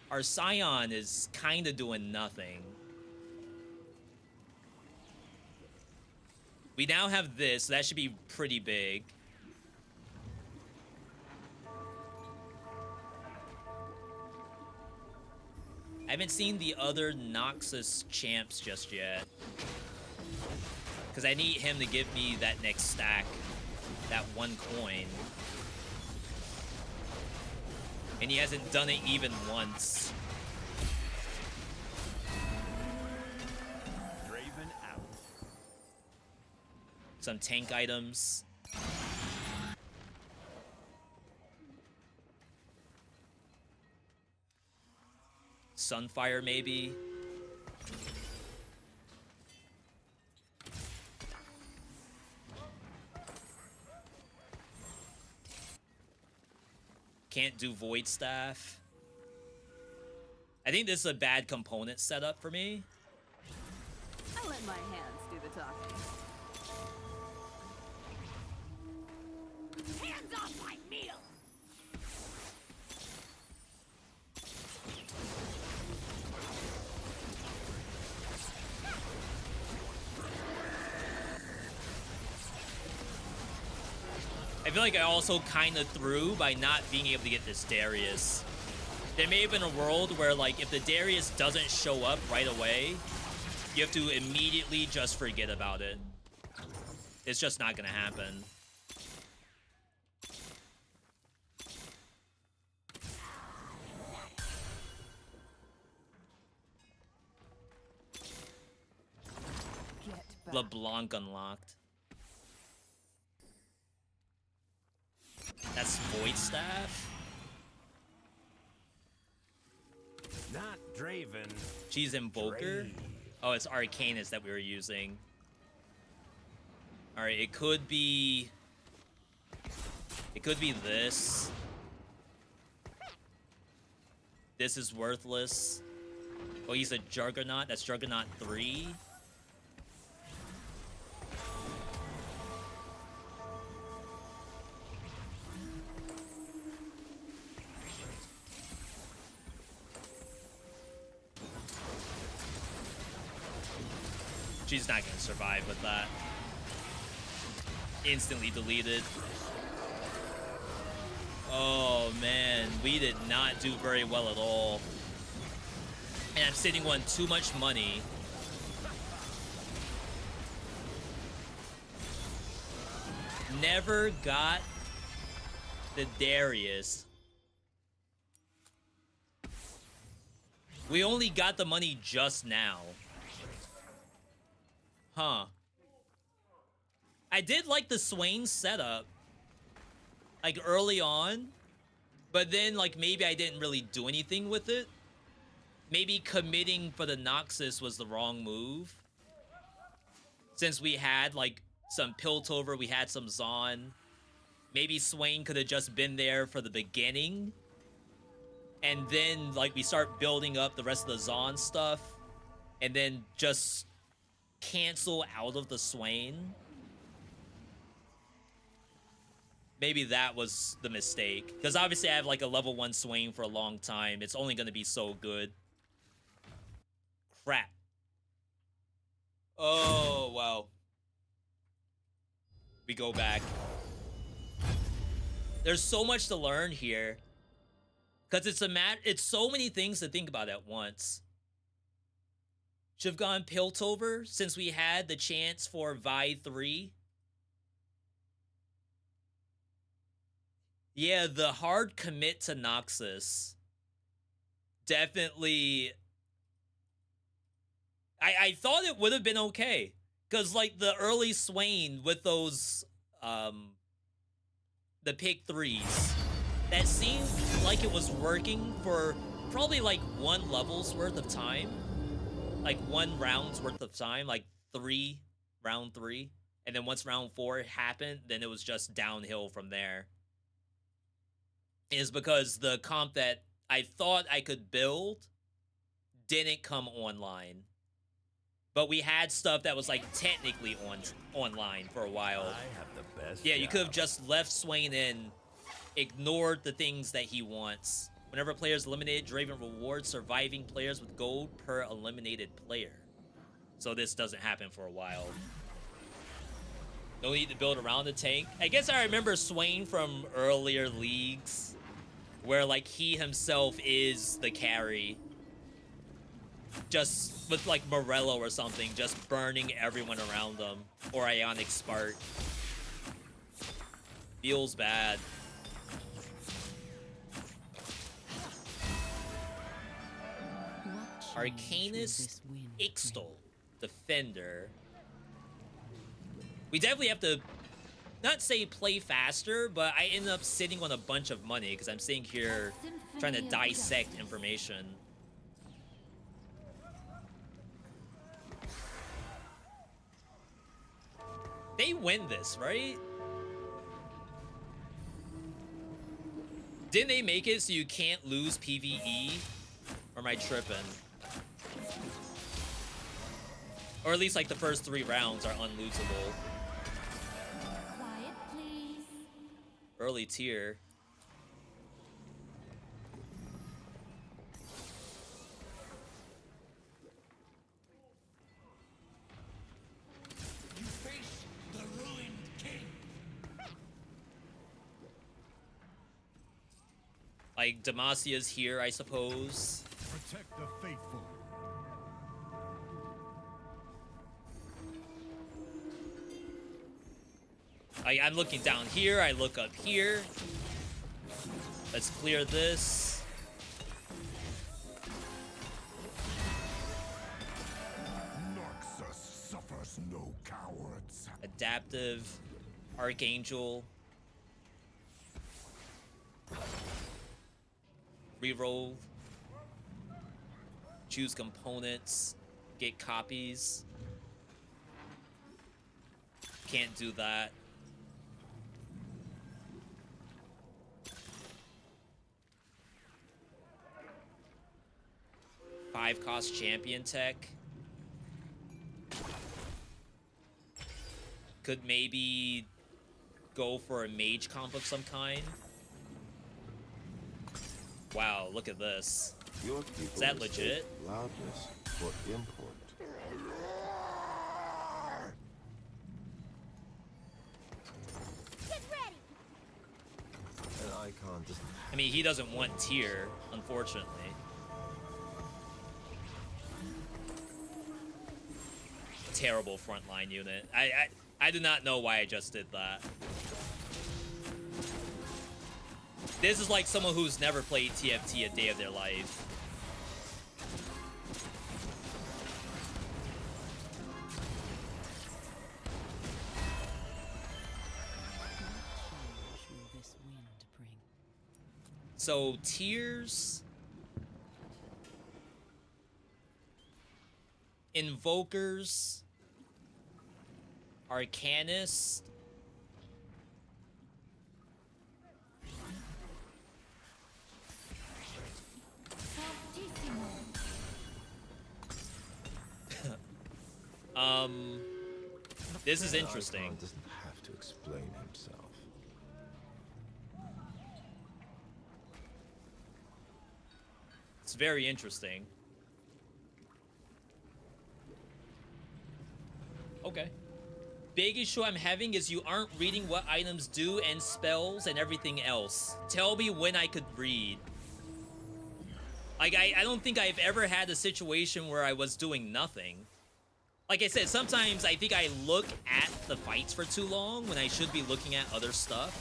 Our Scion is kind of doing nothing. We now have this, so that should be pretty big. I haven't seen the other Noxus champs just yet. Because I need him to give me that next stack. That 1 coin. And he hasn't done it even once. Draven out. Some tank items. Sunfire, maybe. Can't do Void Staff. I think this is a bad component setup for me. I let my hands do the talking. Hands off my meal! I feel like I also kind of threw by not being able to get this Darius. There may have been a world where, like, if the Darius doesn't show up right away, you have to immediately just forget about it. It's just not gonna happen. LeBlanc unlocked. That's Void Staff? Not Draven. She's Invoker? Oh, it's Arcanist that we were using. All right, it could be this. This is worthless. Oh, he's a Juggernaut. That's Juggernaut 3. She's not gonna survive with that. Instantly deleted. Oh man, we did not do very well at all. And I'm sitting on too much money. Never got the Darius. We only got the money just now. Huh. I did like the Swain setup, like early on, but then like maybe I didn't really do anything with it. Maybe committing for the Noxus was the wrong move. Since we had like some Piltover, we had some Zon. Maybe Swain could have just been there for the beginning. And then like we start building up the rest of the Zon stuff. And then just cancel out of the Swain. Maybe that was the mistake. Because obviously I have like a level 1 Swain for a long time. It's only going to be so good. Crap. Oh, wow. We go back. There's so much to learn here. Because it's so many things to think about at once. Should have gone Piltover since we had the chance for Vi 3. Yeah, the hard commit to Noxus. Definitely. I thought it would have been okay. Because, like, the early Swain with those, the pick 3s. That seemed like it was working for probably, like, 1 level's worth of time. Like 1 round's worth of time, like round 3. And then once round 4 happened, then it was just downhill from there. Is because the comp that I thought I could build didn't come online. But we had stuff that was like technically online for a while. I have the best. Yeah, you could have just left Swain in, ignored the things that he wants. Whenever players eliminated, Draven rewards surviving players with gold per eliminated player. So this doesn't happen for a while. No need to build around the tank. I guess I remember Swain from earlier leagues where like he himself is the carry. Just with like Morello or something, just burning everyone around them. Or Ionic Spark. Feels bad. Arcanist Ixtal, Defender. We definitely have to, not say play faster, but I end up sitting on a bunch of money because I'm sitting here trying to dissect information. They win this, right? Didn't they make it so you can't lose PvE? Or am I tripping? Or at least like the first 3 rounds are unlosable. Quiet, please. Early tier. You face the ruined king. Like Demasia's here, I suppose. Protect the faithful. I'm looking down here, I look up here. Let's clear this. Noxus suffers no cowards. Adaptive. Archangel. Reroll. Choose components. Get copies. can't do that. Five cost champion tech. Could maybe go for a mage comp of some kind. Wow, look at this. Is that legit? Loudness for import. Get ready. An icon doesn't. I mean, he doesn't want tier, unfortunately. Terrible frontline unit. I do not know why I just did that. This is like someone who's never played TFT a day of their life. So, tiers... Invokers... Arcanist... This is interesting. Icon doesn't have to explain himself. It's very interesting. Okay. Big issue I'm having is you aren't reading what items do and spells and everything else. Tell me when I could read. Like, I don't think I've ever had a situation where I was doing nothing. Like I said, sometimes I think I look at the fights for too long when I should be looking at other stuff.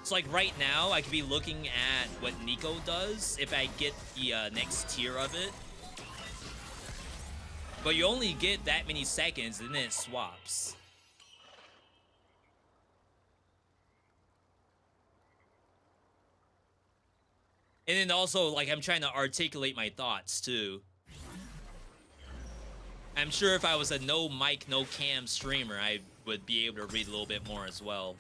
So like right now, I could be looking at what Nico does if I get the next tier of it. But you only get that many seconds and then it swaps. And then also, like, I'm trying to articulate my thoughts, too. I'm sure if I was a no mic, no cam streamer, I would be able to read a little bit more as well.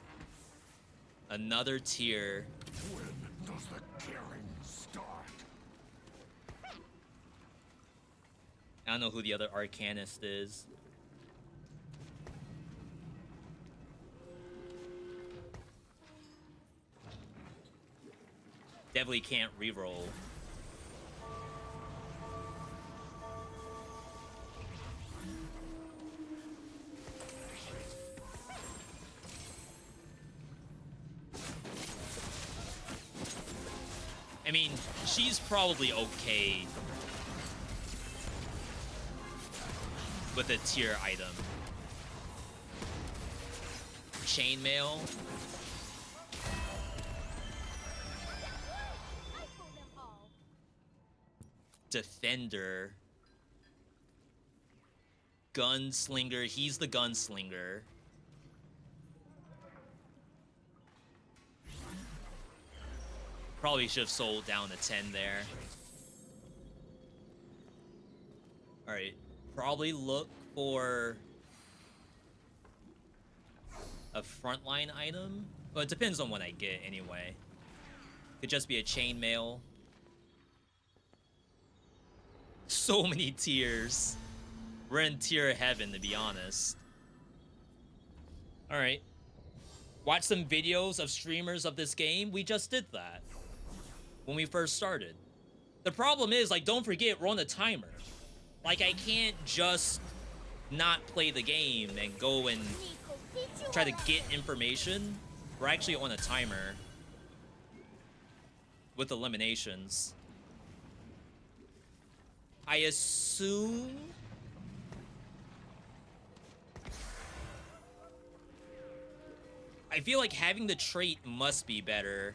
Another tier. When does the killing start? I don't know who the other Arcanist is. Definitely can't reroll. I mean, she's probably okay with a tier item. Chainmail. Defender. Gunslinger. He's the gunslinger. Probably should have sold down to 10 there. Alright. Probably look for a frontline item. Well, it depends on what I get anyway. Could just be a chainmail. So many tiers. We're in tier heaven, to be honest. Alright. Watch some videos of streamers of this game. We just did that when we first started. The problem is, like, don't forget, we're on a timer. Like, I can't just not play the game and go and try to get information. We're actually on a timer with eliminations. I assume... I feel like having the trait must be better.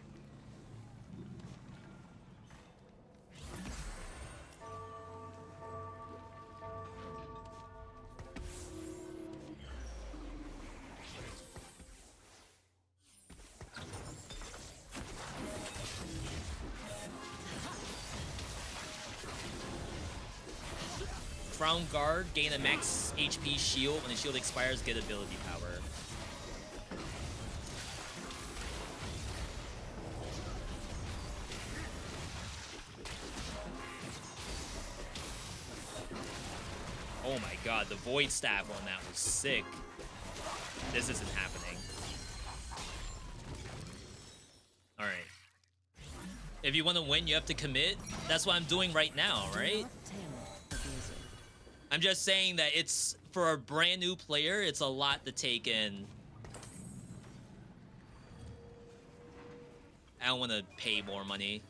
Crown Guard, gain a max HP shield. When the shield expires, get ability power. Oh my god, the Void Staff on that was sick. This isn't happening. Alright. If you want to win, you have to commit. That's what I'm doing right now, right? I'm just saying that it's, for a brand new player, it's a lot to take in. I don't want to pay more money.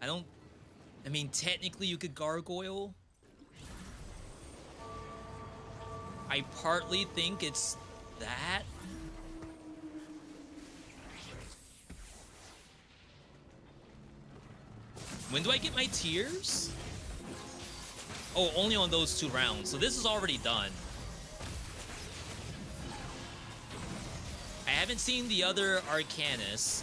I mean, technically you could gargoyle. I partly think it's that. When do I get my tiers? Oh, only on those 2 rounds. So this is already done. I haven't seen the other Arcanus.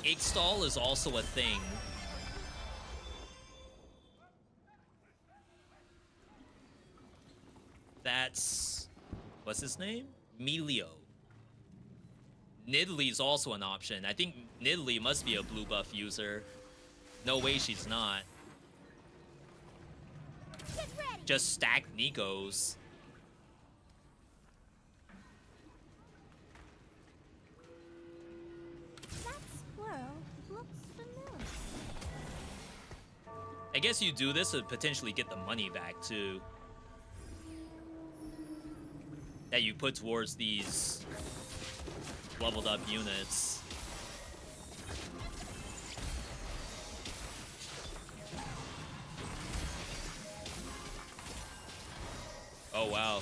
Igstall is also a thing. That's... what's his name? Melio. Nidalee also an option. I think Nidalee must be a blue buff user. No way she's not. Just stack Nikos. That squirrel looks familiar. I guess you do this to potentially get the money back too. That you put towards these leveled up units. Oh wow.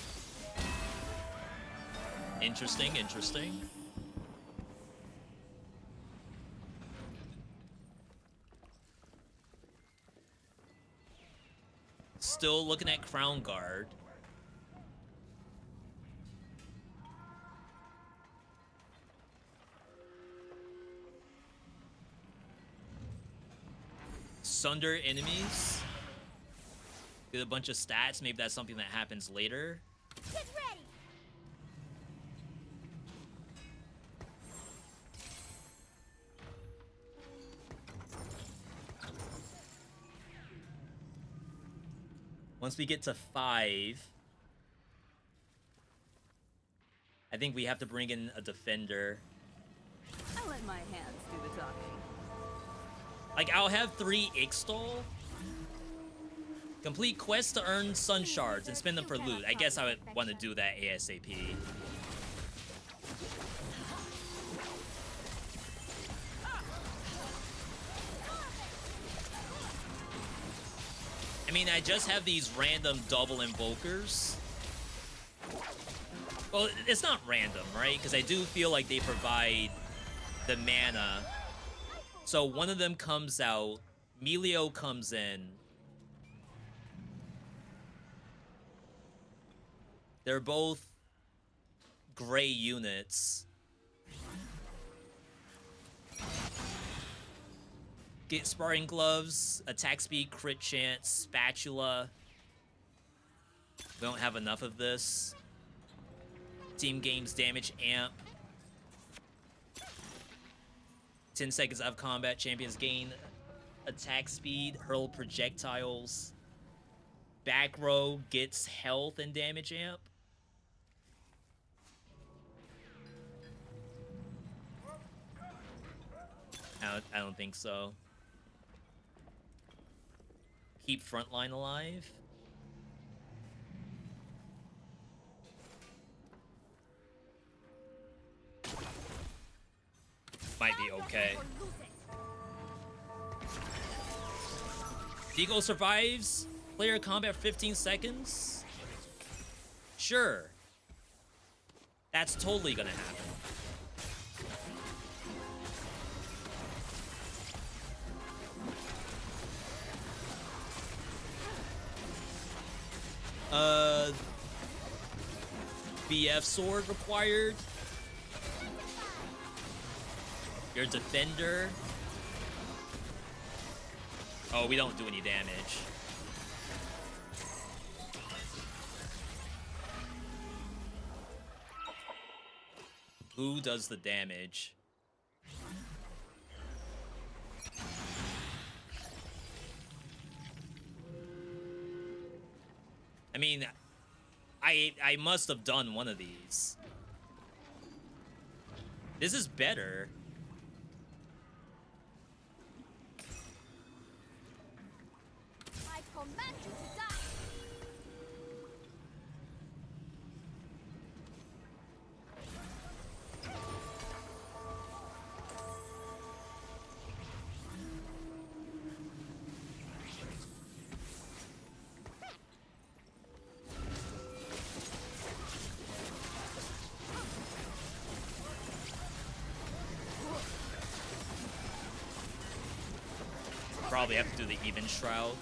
Interesting, interesting. Still looking at Crown Guard. Sunder enemies. Get a bunch of stats. Maybe that's something that happens later. Get ready. Once we get to 5, I think we have to bring in a defender. I'll let my hands do the talking. Like, I'll have 3 Igstall. Complete quests to earn Sun Shards and spend them for loot. I guess I would want to do that ASAP. I mean, I just have these random double invokers. Well, it's not random, right? Because I do feel like they provide the mana. So one of them comes out, Melio comes in. They're both gray units. Get sparring gloves, attack speed, crit chance, spatula. We don't have enough of this. Team games damage amp. 10 seconds of combat, champions gain attack speed, hurl projectiles. Back row gets health and damage amp. I don't think so. Keep frontline alive. Might be okay. Deagle survives. Player combat 15 seconds. Sure. That's totally gonna happen. BF sword required. Your defender. Oh, we don't do any damage. Who does the damage? I mean, I must have done one of these. This is better. I command you to die. Probably have to do the even shroud.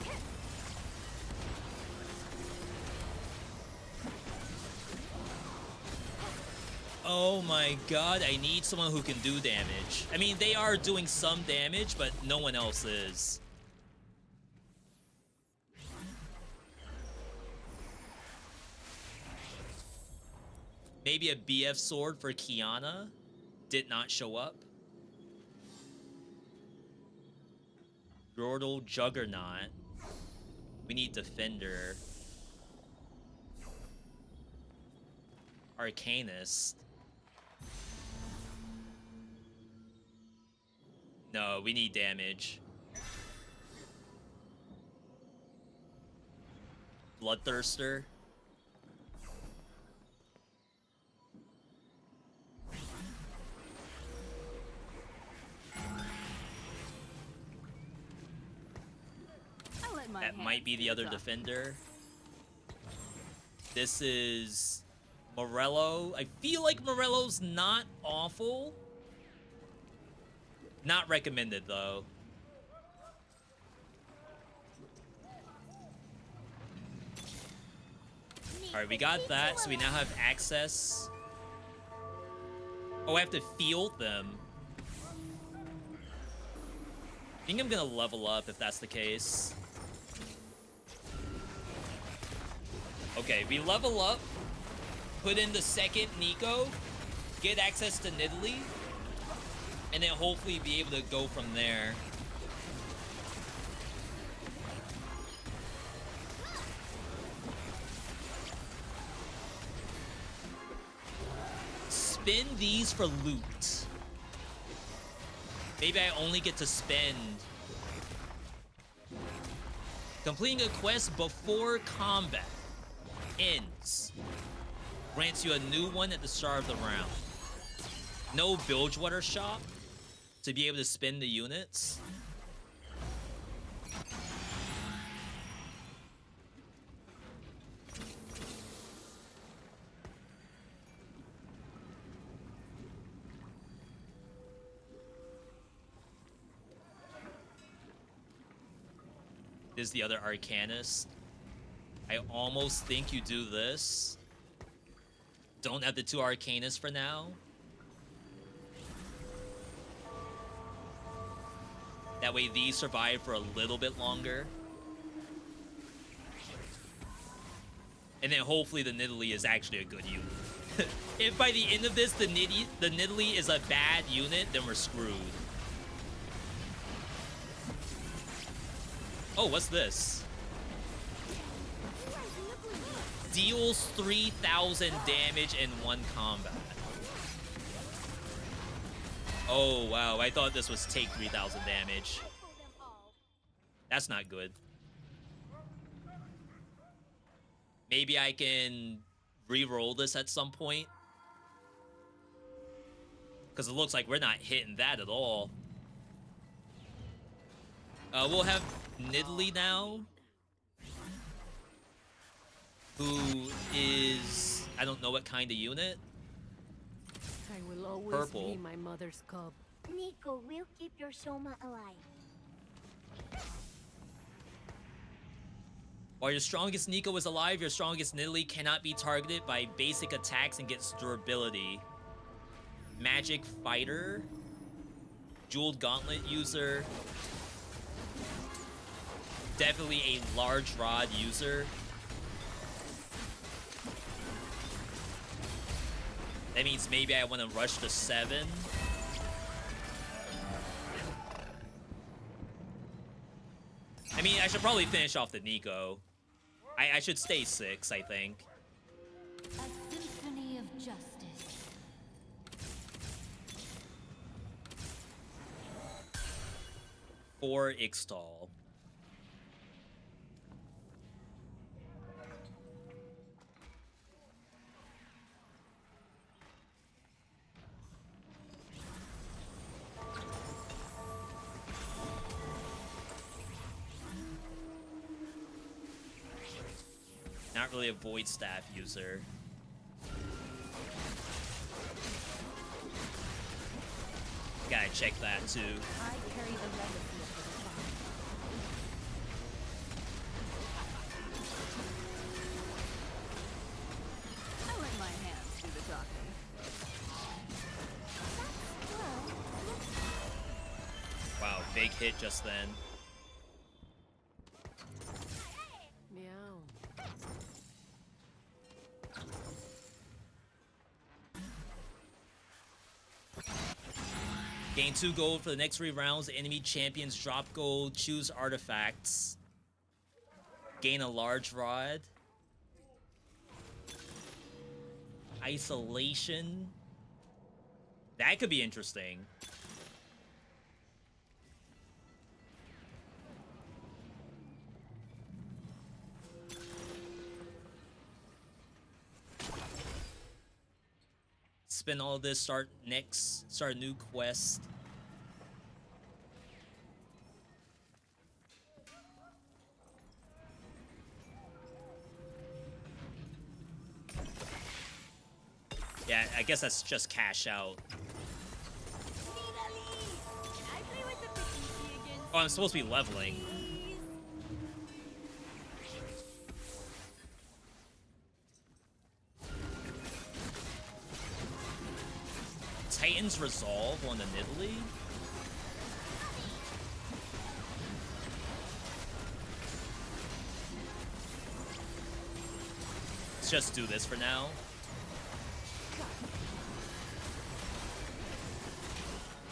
Oh my god, I need someone who can do damage. I mean, they are doing some damage, but no one else is. Maybe a BF sword for Kiana did not show up. Yordle Juggernaut. We need Defender. Arcanist. No, we need damage. Bloodthirster. That might be the other defender. This is Morello. I feel like Morello's not awful. Not recommended, though. Alright, we got that, so we now have access. Oh, I have to field them. I think I'm gonna level up if that's the case. Okay, we level up, put in the second Nico, get access to Nidalee, and then hopefully be able to go from there. Spin these for loot. Maybe I only get to spend. Completing a quest before combat ends grants you a new one at the start of the round. No Bilgewater shop to be able to spin the units. This is the other Arcanist. I almost think you do this. Don't have the two Arcanists for now. That way these survive for a little bit longer. And then hopefully the Nidalee is actually a good unit. If by the end of this the Nidalee is a bad unit, then we're screwed. Oh, what's this? Deals 3,000 damage in one combat. Oh, wow. I thought this was take 3,000 damage. That's not good. Maybe I can re-roll this at some point. Because it looks like we're not hitting that at all. We'll have Nidalee now. Who is... I don't know what kind of unit. I will always Purple. be my mother's cub. Nico will keep your Soma alive. While your strongest Nico is alive, your strongest Nidalee cannot be targeted by basic attacks and gets durability. Magic Fighter. Jeweled Gauntlet user. Definitely a large rod user. That means maybe I want to rush to 7. I mean, I should probably finish off the Nico. I should stay 6, I think. A symphony of justice. For Ixtal. Not really a void staff user. Gotta check that too. I carry the legacy of the divine. I let my hands do the talking. Wow, big hit just then. Meow. Gain 2 gold for the next 3 rounds. Enemy champions drop gold. Choose artifacts. Gain a large rod. Isolation. That could be interesting. Spend all this, start a new quest. Yeah, I guess that's just cash out. Oh, I'm supposed to be leveling. Titan's Resolve on the Nidalee? Let's just do this for now.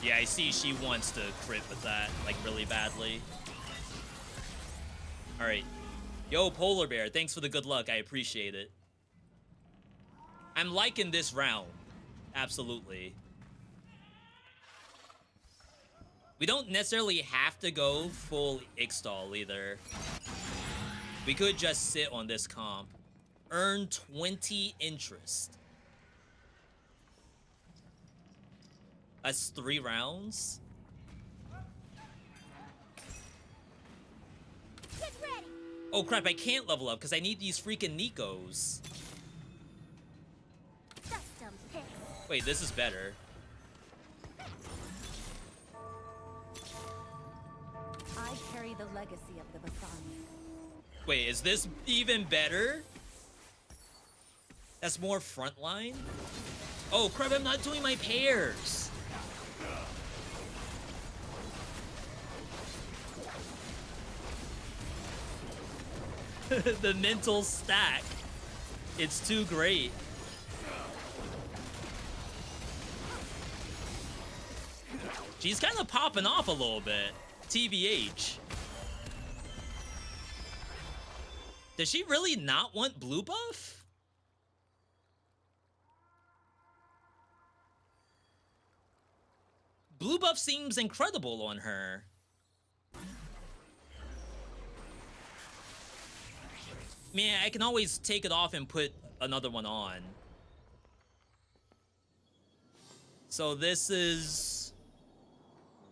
Yeah, I see she wants to crit with that, like, really badly. Alright. Yo, Polar Bear, thanks for the good luck. I appreciate it. I'm liking this round. Absolutely. We don't necessarily have to go full Ixtal either. We could just sit on this comp. Earn 20 interest. That's 3 rounds. Get ready. Oh crap, I can't level up because I need these freaking Nikos. Custom picks. Wait, this is better. I carry the legacy of the Bathani. Wait, is this even better? That's more frontline? Oh crap, I'm not doing my pairs. The mental stack. It's too great. She's kind of popping off a little bit. TBH. Does she really not want blue buff? Blue buff seems incredible on her. Man, I can always take it off and put another one on. So this is...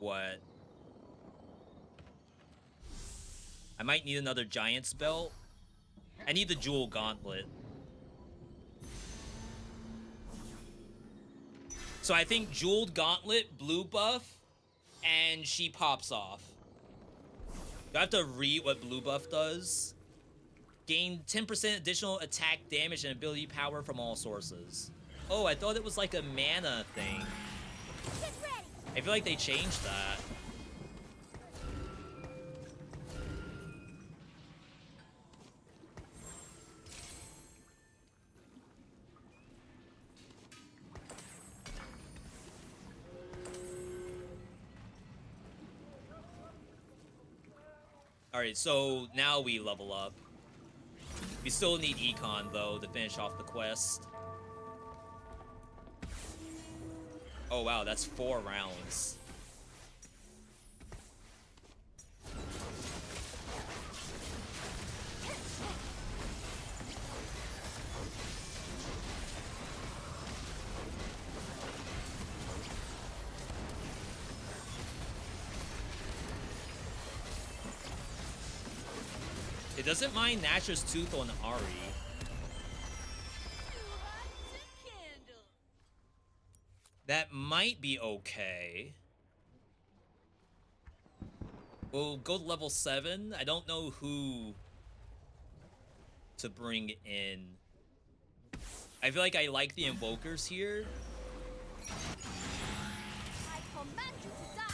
what? I might need another Giant's Belt. I need the Jewel Gauntlet. So I think Jeweled Gauntlet, blue buff, and she pops off. Do I have to read what blue buff does? Gain 10% additional attack damage and ability power from all sources. Oh, I thought it was like a mana thing. I feel like they changed that. Alright, so now we level up. We still need Econ, though, to finish off the quest. Oh, wow, that's 4 rounds. It doesn't mind Nashor's Tooth on Ari. That might be okay. We'll go to level 7. I don't know who to bring in. I feel like I like the Invokers here. I command you to die.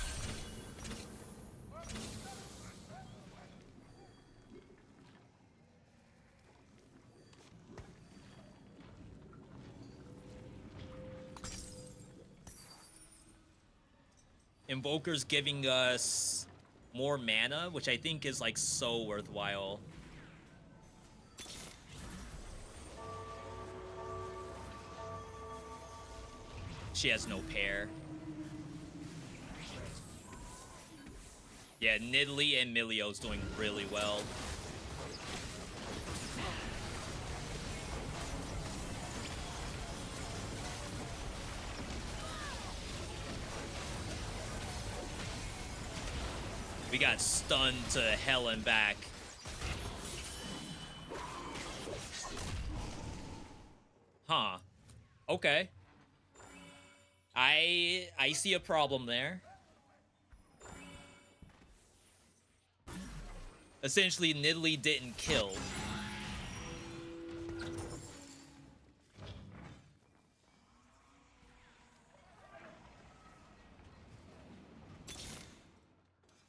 Invokers giving us more mana, which I think is like so worthwhile. She has no pair. Yeah, Nidalee and Milio's doing really well. We got stunned to hell and back. Huh. Okay. I see a problem there. Essentially, Nidalee didn't kill.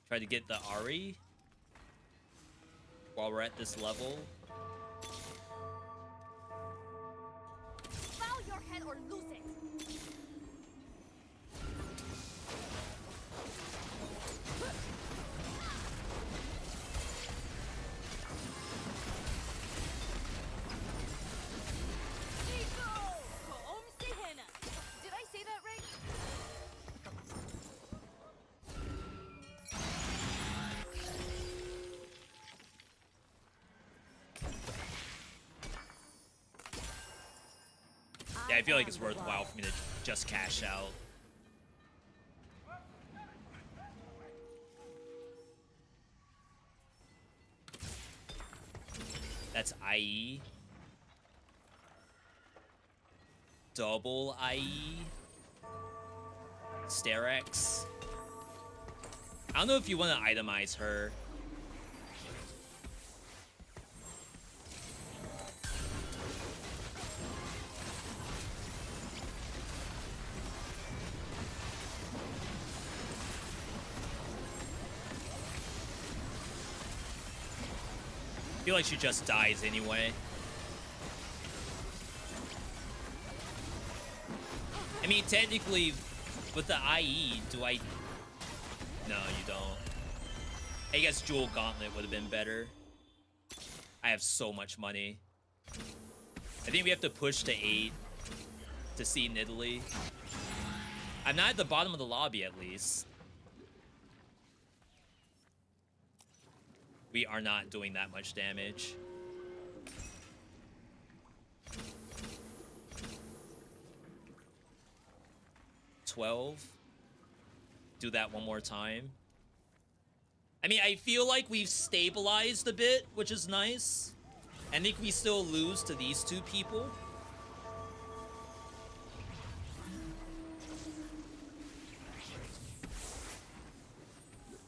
Try to get the Ari while we're at this level. Bow your head or lose it. Did I say that right? Yeah, I feel like it's worthwhile for me to just cash out. That's IE. Double IE. Sterex. I don't know if you want to itemize her. I feel like she just dies anyway. I mean, technically, with the IE, do I... No, you don't. I guess Jewel Gauntlet would have been better. I have so much money. I think we have to push to 8 to see Nidalee. I'm not at the bottom of the lobby, at least. We are not doing that much damage. $12. Do that one more time. I mean, I feel like we've stabilized a bit, which is nice. I think we still lose to these two people.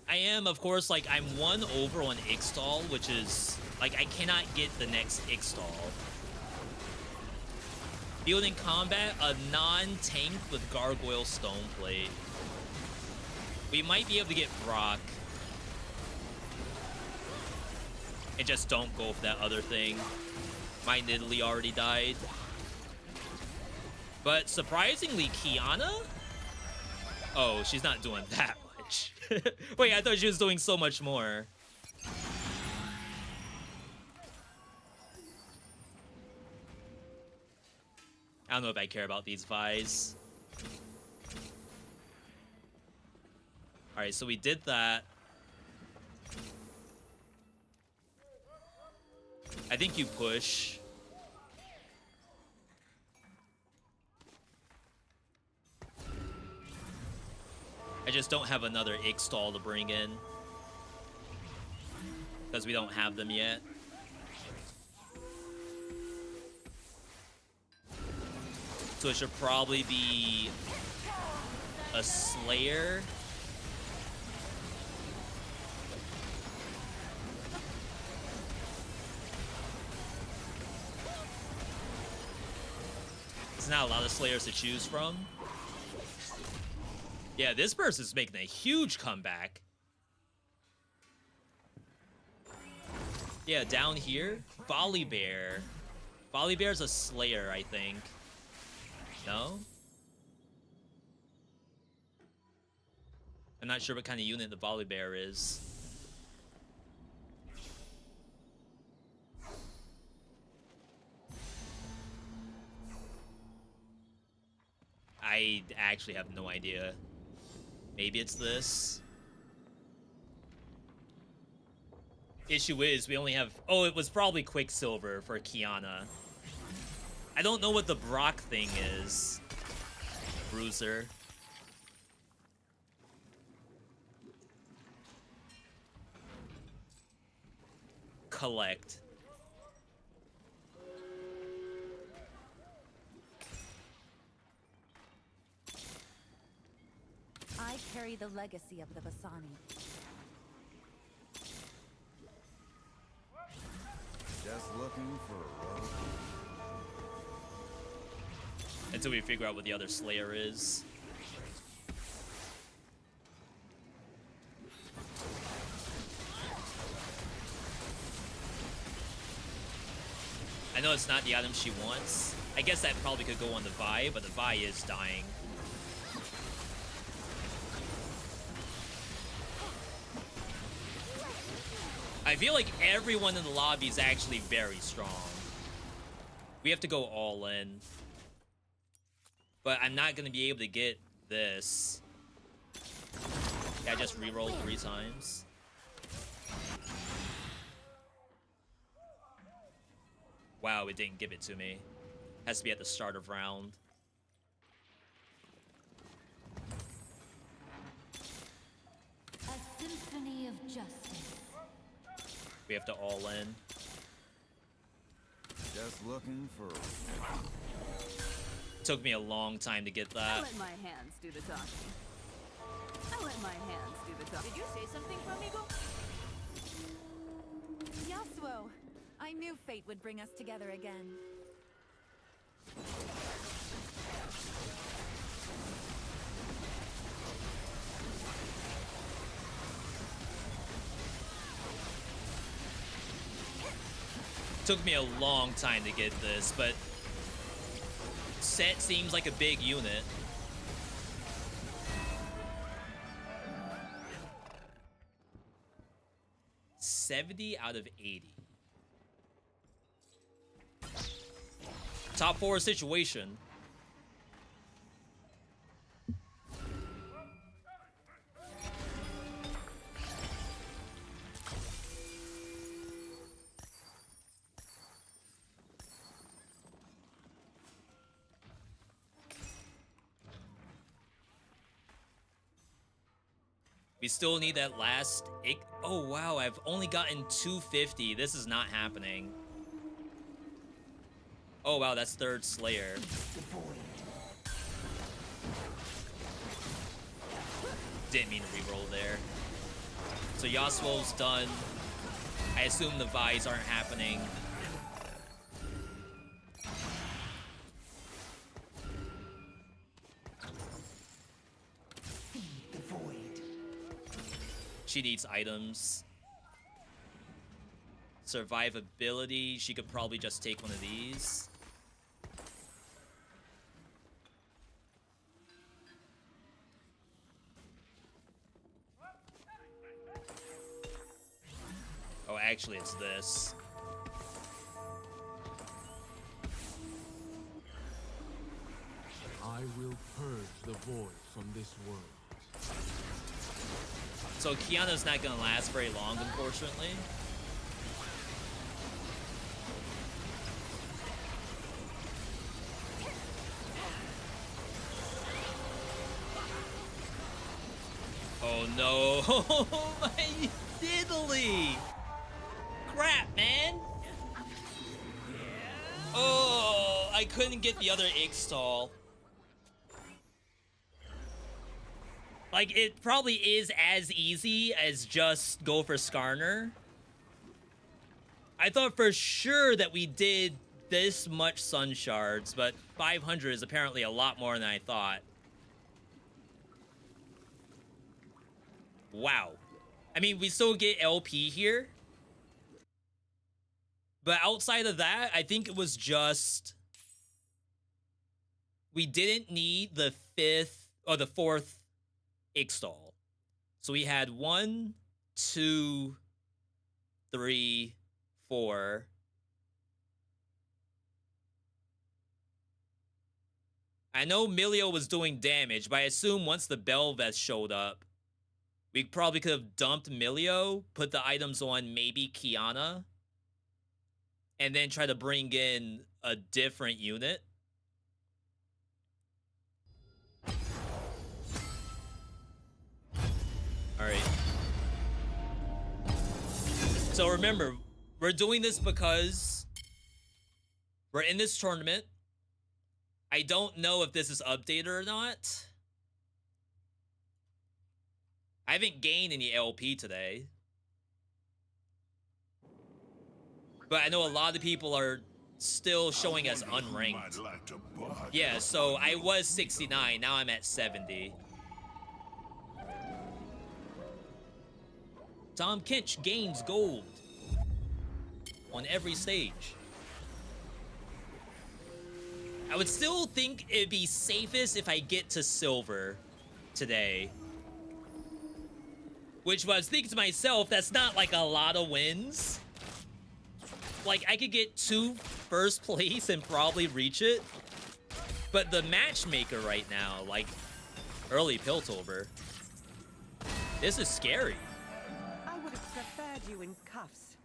I am, of course, like, I'm 1 over on Ixtal, which is, like, I cannot get the next Ixtal. Field in combat, a non-tank with Gargoyle Stoneplate. We might be able to get Brock. And just don't go for that other thing. My Nidalee already died. But surprisingly, Kiana? Oh, she's not doing that much. Wait, I thought she was doing so much more. I don't know if I care about these Vi's. Alright, so we did that. I think you push. I just don't have another Ixtal to bring in. Because we don't have them yet. So it should probably be a Slayer. There's not a lot of Slayers to choose from. Yeah, this person's making a huge comeback. Yeah, down here, Volibear. Volibear's a Slayer, I think. No? I'm not sure what kind of unit the Volibear is. I actually have no idea. Maybe it's this. Issue is, we only have... Oh, it was probably Quicksilver for Kiana. I don't know what the Brock thing is. Bruiser. Collect. I carry the legacy of the Vasani. Just looking for a road. Until we figure out what the other Slayer is. I know it's not the item she wants. I guess that probably could go on the Vi, but the Vi is dying. I feel like everyone in the lobby is actually very strong. We have to go all in. But I'm not going to be able to get this. Yeah, I just rerolled 3 times. Wow, it didn't give it to me. Has to be at the start of round. A symphony of justice. We have to all in. Just looking for Took me a long time to get I that. let my hands do the talking. I let my hands do the talking. Did you say something, Amigo? Yasuo, I knew fate would bring us together again. Took me a long time to get this, but Set seems like a big unit. $70 out of 80. Top 4 situation. We still need that last... Oh, wow, I've only gotten 250. This is not happening. Oh, wow, that's 3rd Slayer. Didn't mean to reroll there. So Yasuo's done. I assume the Vi's aren't happening. She needs items. Survivability, she could probably just take one of these. Oh, actually, it's this. I will purge the void from this world. So Kiana's not gonna last very long, unfortunately. Oh no! My diddly! Crap, man! Oh, I couldn't get the other Ixtal. Like, it probably is as easy as just go for Skarner. I thought for sure that we did this much Sun Shards, but 500 is apparently a lot more than I thought. Wow. I mean, we still get LP here. But outside of that, I think it was just... we didn't need the 5th or the 4th Ixtal. So we had 1, 2, 3, 4. I know Milio was doing damage, but I assume once the Belveth showed up, we probably could have dumped Milio, put the items on maybe Kiana, and then try to bring in a different unit. Alright. So remember, we're doing this because we're in this tournament. I don't know if this is updated or not. I haven't gained any LP today. But I know a lot of people are still showing us unranked. Yeah, so I was 69, now I'm at 70. Tom Kinch gains gold on every stage. I would still think it'd be safest if I get to silver today. Which I was thinking to myself, that's not like a lot of wins. Like, I could get 2 first place and probably reach it. But the matchmaker right now, like, early Piltover, this is scary. I would have preferred you in cuffs.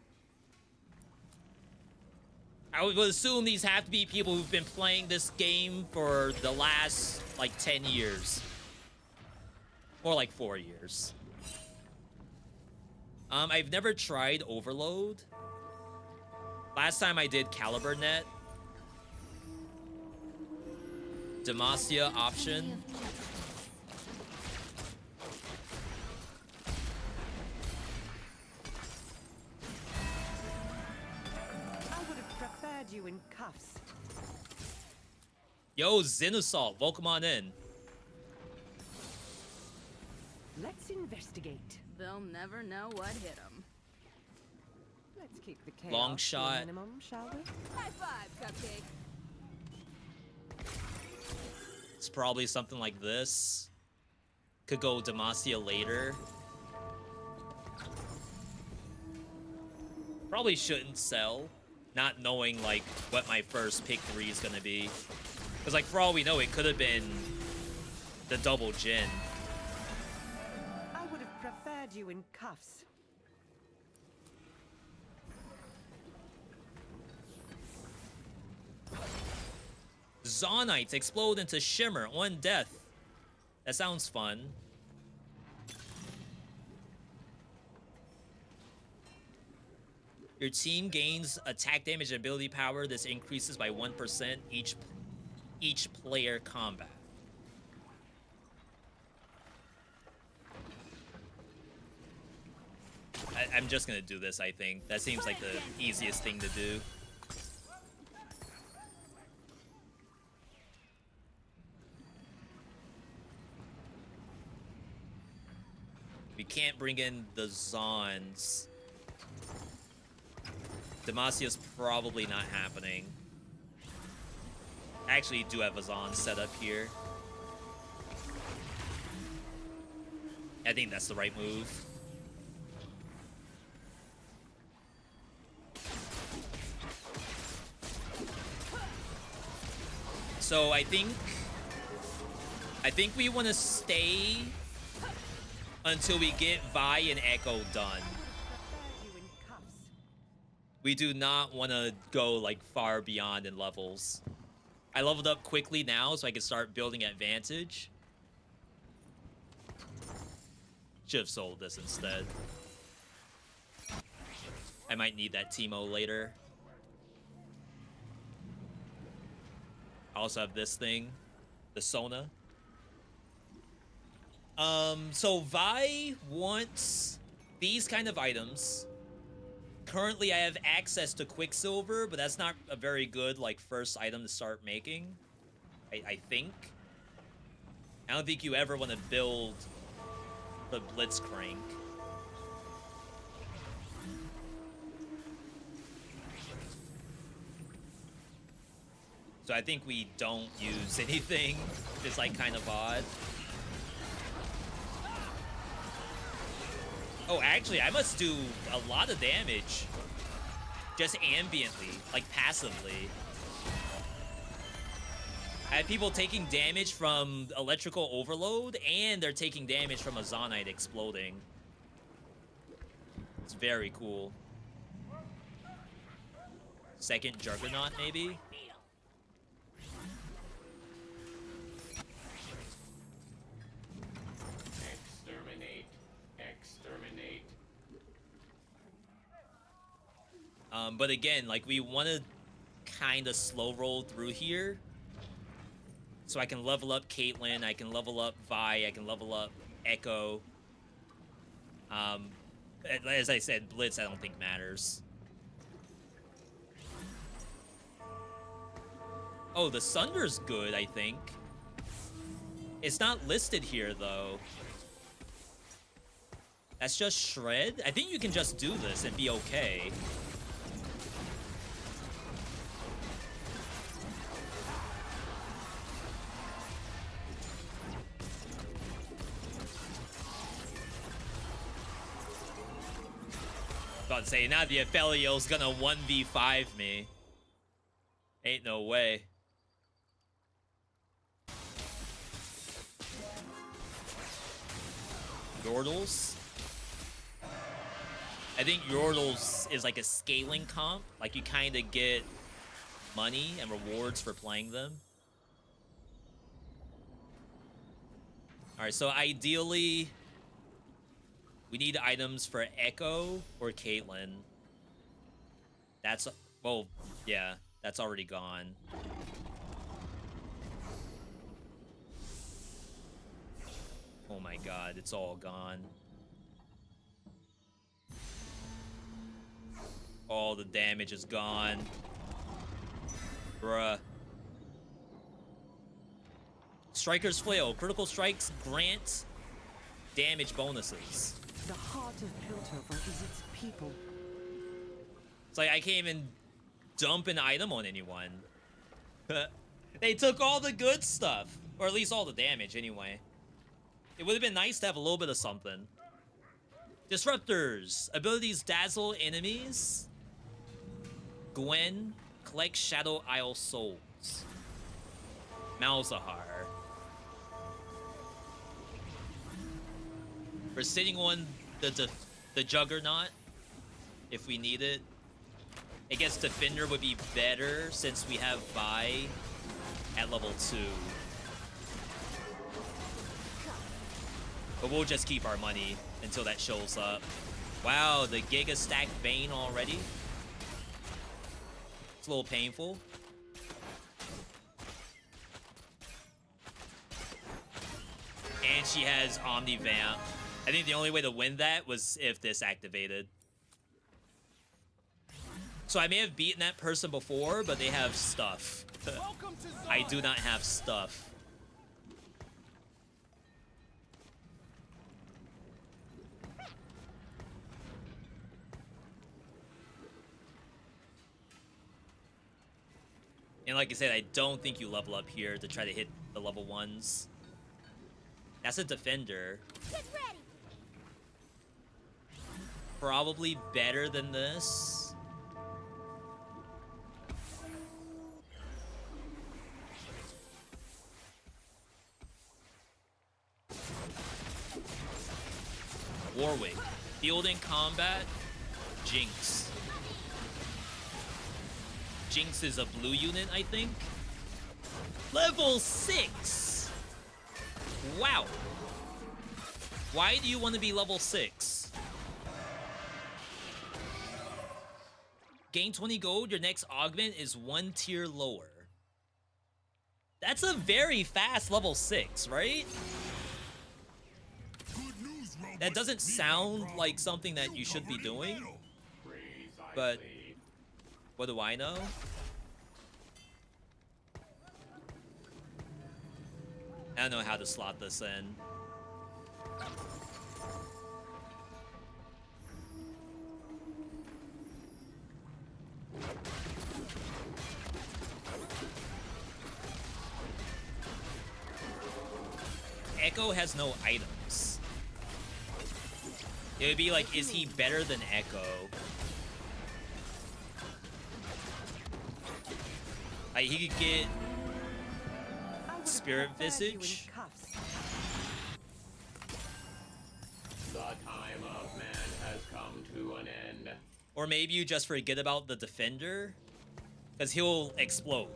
I would assume these have to be people who've been playing this game for the last, like, 10 years. Or, like, 4 years. I've never tried Overload. Last time I did CaliburNet. Demacia option. I would have preferred you in cuffs. Yo, Xenasalt, welcome on in. Let's investigate. They'll never know what hit them. Let's keep the chaos Long to a shot. minimum, shall we? High five, Cupcake. It's probably something like this. Could go Demacia later. Probably shouldn't sell, not knowing like what my first pick 3 is gonna be. Because like for all we know, it could have been the double Jin. I would have preferred you in cuffs. Zonites explode into Shimmer, 1 death. That sounds fun. Your team gains attack damage and ability power. This increases by 1% each player combat. I'm just gonna do this, I think. That seems like the easiest thing to do. We can't bring in the Zons. Demasia's probably not happening. I actually do have a Zon set up here. I think that's the right move. So I think we want to stay until we get Vi and Echo done. We do not want to go like far beyond in levels. I leveled up quickly now so I can start building advantage. Should have sold this instead. I might need that Teemo later. I also have this thing, the Sona. So Vi wants these kind of items. Currently, I have access to Quicksilver, but that's not a very good, like, first item to start making. I think. I don't think you ever want to build the Blitzcrank. So I think we don't use anything. It's, like, kind of odd. Oh, actually, I must do a lot of damage. Just ambiently, like passively. I have people taking damage from electrical overload, and they're taking damage from a Zonite exploding. It's very cool. Second Juggernaut, maybe? But again, like, we want to kind of slow roll through here. So I can level up Caitlyn, I can level up Vi, I can level up Echo. As I said, Blitz I don't think matters. Oh, the Sunder's good, I think. It's not listed here, though. That's just Shred? I think you can just do this and be okay. About to say, now the Aphelios gonna 1v5 me. Ain't no way. Yordles? I think Yordles is like a scaling comp. Like, you kind of get money and rewards for playing them. Alright, so ideally, we need items for Echo or Caitlyn. That's, well, yeah, that's already gone. Oh my god, it's all gone. All the damage is gone. Bruh. Striker's Flail. Critical strikes grant damage bonuses. The heart of Piltover is its people. It's like I can't even dump an item on anyone. They took all the good stuff. Or at least all the damage, anyway. It would have been nice to have a little bit of something. Disruptors. Abilities dazzle enemies. Gwen. Collect Shadow Isle souls. Malzahar. We're sitting on the Juggernaut if we need it. I guess Defender would be better since we have Vi at level 2. But we'll just keep our money until that shows up. Wow, the Giga Stack Bane already? It's a little painful. And she has Omni Vamp. I think the only way to win that was if this activated. So I may have beaten that person before, but they have stuff. I do not have stuff. And like I said, I don't think you level up here to try to hit the level 1s. That's a defender. Get ready. Probably better than this. Warwick. Field in combat. Jinx. Jinx is a blue unit, I think. Level 6! Wow. Why do you want to be level 6? Gain 20 gold, your next augment is 1 tier lower. That's a very fast level 6, right? That doesn't sound like something that you should be doing. But what do I know? I don't know how to slot this in. Echo has no items. It would be like, is he better than Echo? Like, he could get Spirit Visage. The time of man has come to an end. Or maybe you just forget about the defender, because he'll explode.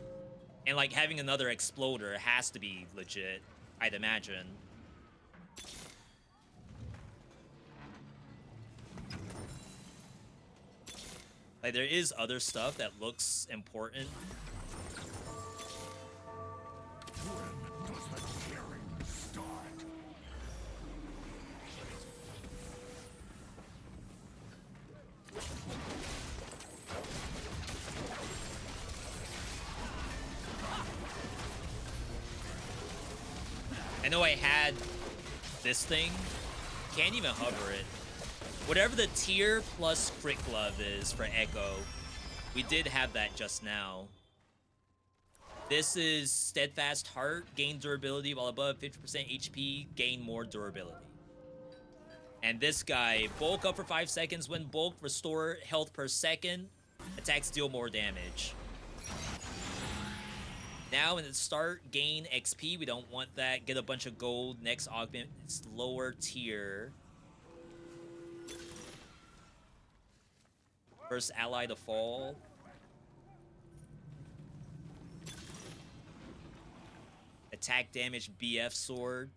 And like having another exploder has to be legit, I'd imagine. Like, there is other stuff that looks important. When does the tearing start? I know I had this thing. Can't even hover it. Whatever the tier plus crit glove is for Echo, we did have that just now. This is Steadfast Heart, gain durability while above 50% HP, gain more durability. And this guy, bulk up for 5 seconds. When bulked, restore health per second. Attacks deal more damage. Now, in the start, gain XP. We don't want that. Get a bunch of gold. Next augment, it's lower tier. First ally to fall. Attack damage BF sword.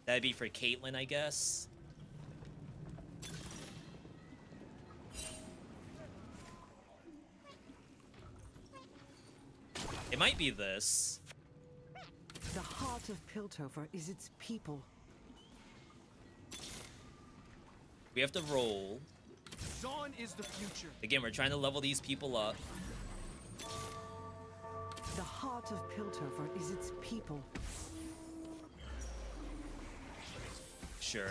That'd be for Caitlyn, I guess. It might be this. The heart of Piltover is its people. We have to roll. Dawn is the future. Again, we're trying to level these people up. The heart of Piltover is its people. Sure.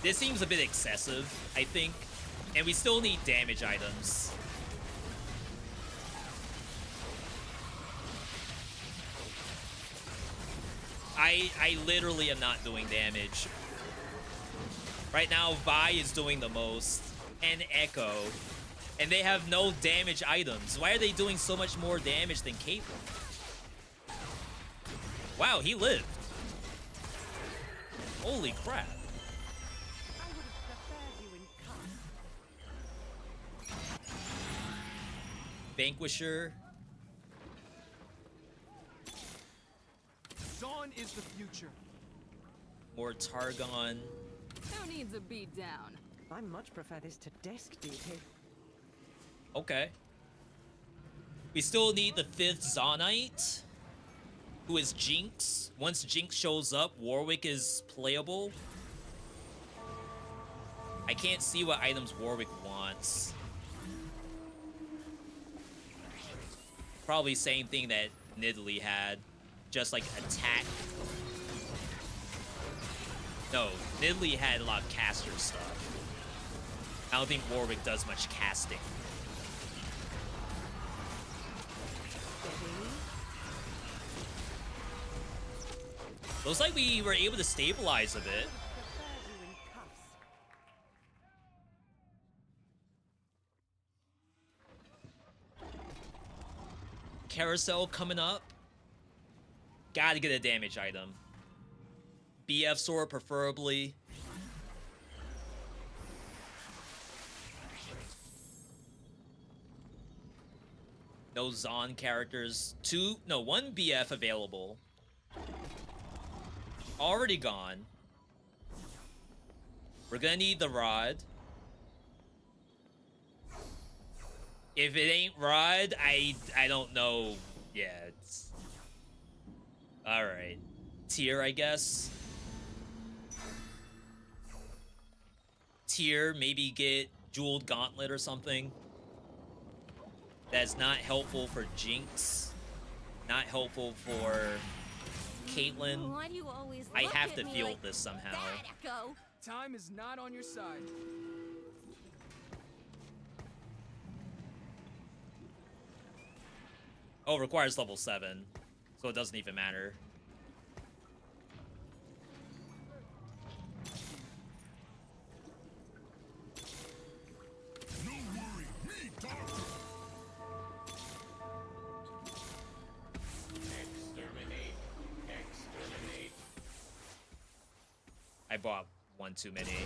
This seems a bit excessive, I think. And we still need damage items. I literally am not doing damage. Right now, Vi is doing the most. And Echo. And they have no damage items. Why are they doing so much more damage than Caitlyn? Wow, he lived. Holy crap. I would have preferred you in cups. Vanquisher. Dawn is the future. More Targon. Who needs a beat down? I much prefer this to desk duty. Okay. We still need the 5th Zonite. who is Jinx. Once Jinx shows up, Warwick is playable. I can't see what items Warwick wants. Probably same thing that Nidalee had. Just like attack. No, Nidalee had a lot of caster stuff. I don't think Warwick does much casting. Looks like we were able to stabilize a bit. Carousel coming up. Gotta get a damage item. BF sword preferably. No Zon characters. One BF available. Already gone. We're gonna need the rod. If it ain't rod, I don't know. Yeah, it's... Alright. Tier, I guess. Tier, maybe get Jeweled Gauntlet or something. That's not helpful for Jinx. Not helpful for Caitlyn. Why do you always I look have at to me field like this somehow. that, Echo? Time is not on your side. Oh, it requires level 7. So it doesn't even matter. No worry, Exterminate. Exterminate. I bought one too many.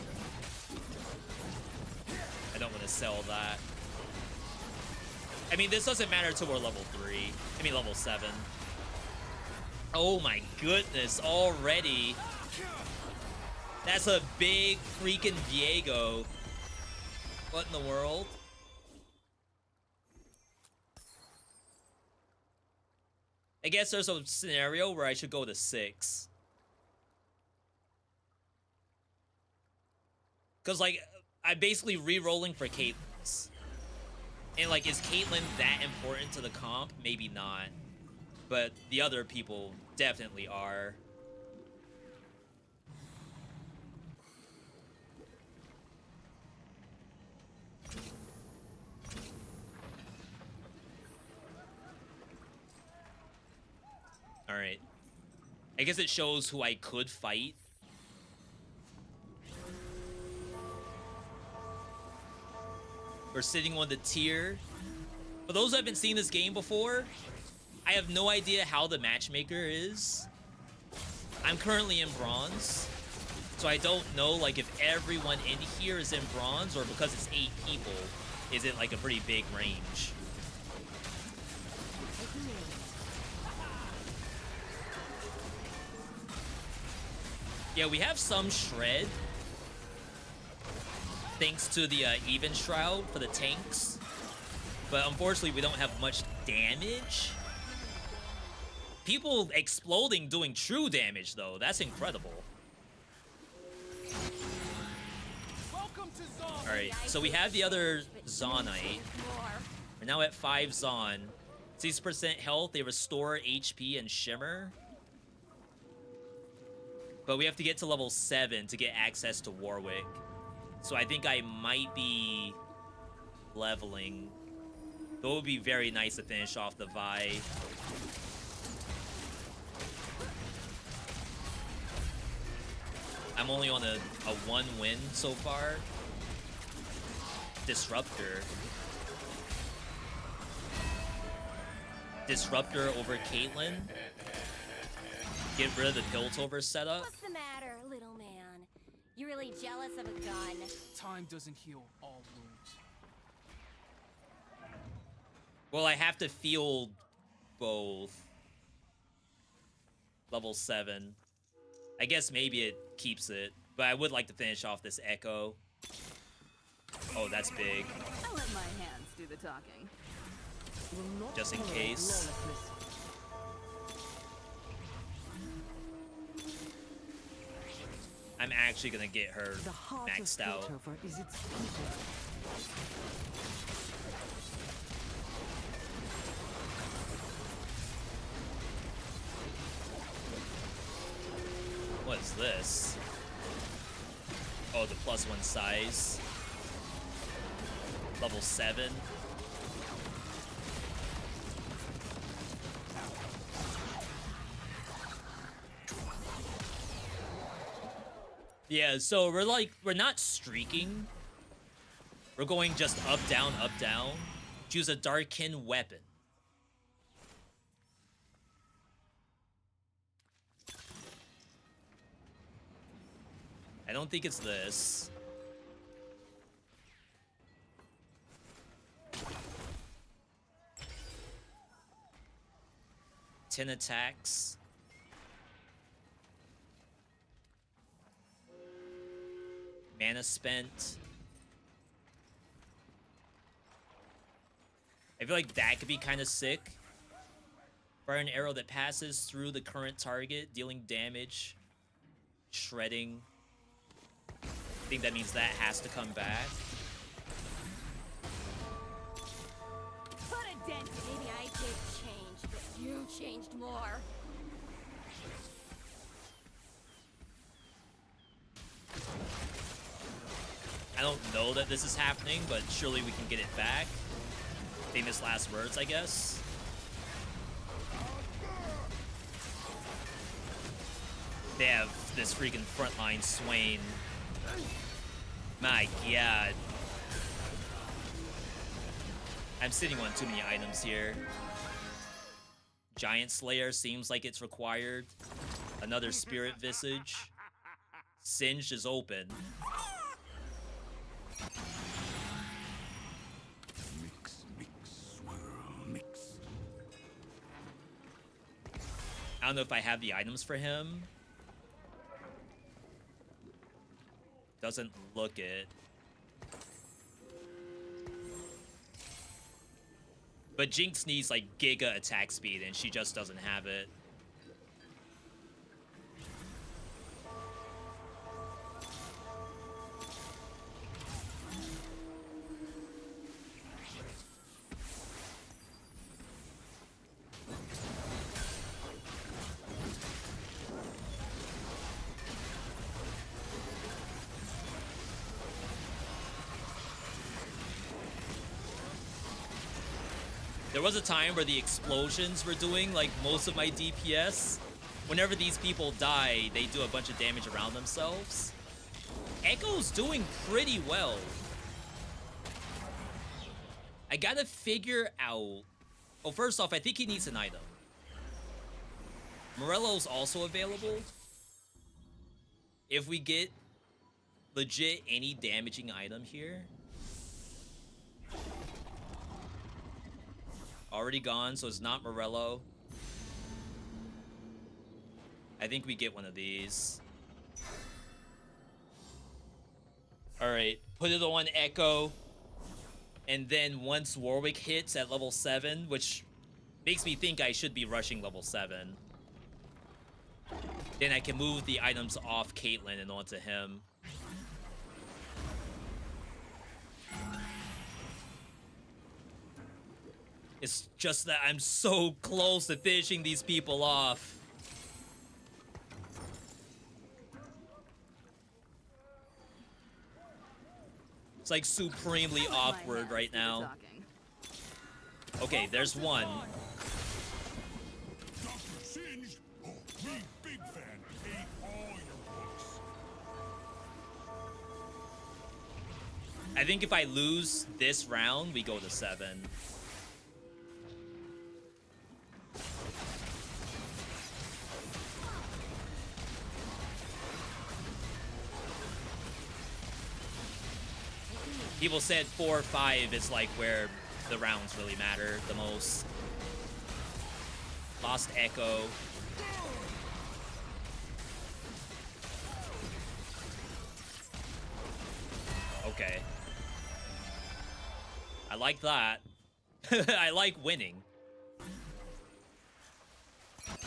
I don't want to sell that. I mean, this doesn't matter till we're level 3. I mean, level 7. Oh my goodness, already. That's a big freaking Viego. What in the world? I guess there's a scenario where I should go to 6. Because, like, I'm basically re-rolling for Caitlyn's. And, like, is Caitlyn that important to the comp? Maybe not. But the other people definitely are. Alright. I guess it shows who I could fight. We're sitting on the tier. For those who haven't seen this game before, I have no idea how the matchmaker is. I'm currently in bronze, so I don't know like if everyone in here is in bronze or because it's 8 people, is it like a pretty big range. Yeah, we have some shred. Thanks to the even shroud for the tanks. But unfortunately, we don't have much damage. People exploding doing true damage, though. That's incredible. Alright, so we have the other Zonite. We're now at 5 Zon. 6% health, they restore HP and Shimmer. But we have to get to level 7 to get access to Warwick. So I think I might be leveling. Though it would be very nice to finish off the Vi. I'm only on a 1 win so far. Disruptor. Disruptor over Caitlyn. Get rid of the Piltover setup. What's the matter, little man? You really jealous of a gun? Time doesn't heal all wounds. Well, I have to field both. Level 7. I guess maybe it keeps it, but I would like to finish off this Echo. Oh, that's big. I'll let my hands do the talking. Just in case. I'm actually gonna get her The heart maxed of out. Piltover is its people. What is this? Oh, the +1 size. Level 7. Yeah, so we're not streaking. We're going just up, down, up, down. Choose a Darkin weapon. I don't think it's this. Ten attacks. Mana spent. I feel like that could be kind of sick. Fire an arrow that passes through the current target, dealing damage. Shredding. I think that means that has to come back. Put a dent. Maybe I did change, but you changed more. I don't know that this is happening, but surely we can get it back. Famous last words, I guess. They have this freaking frontline Swain. My god. I'm sitting on too many items here. Giant Slayer seems like it's required. Another Spirit Visage. Singed is open. I don't know if I have the items for him. Doesn't look it. But Jinx needs like giga attack speed and she just doesn't have it. There was a time where the explosions were doing like most of my DPS. Whenever these people die, they do a bunch of damage around themselves. Echo's doing pretty well. I gotta figure out... Oh, first off, I think he needs an item. Morello's also available. If we get legit any damaging item here... Already gone, so it's not Morello. I think we get one of these. Alright, put it on Echo. And then once Warwick hits at level 7, which makes me think I should be rushing level 7. Then I can move the items off Caitlyn and onto him. It's just that I'm so close to finishing these people off. It's like supremely awkward right now. Okay, there's one. I think if I lose this round, we go to 7. People said 4 or 5 is like where the rounds really matter the most. Lost Echo. Okay. I like that. I like winning.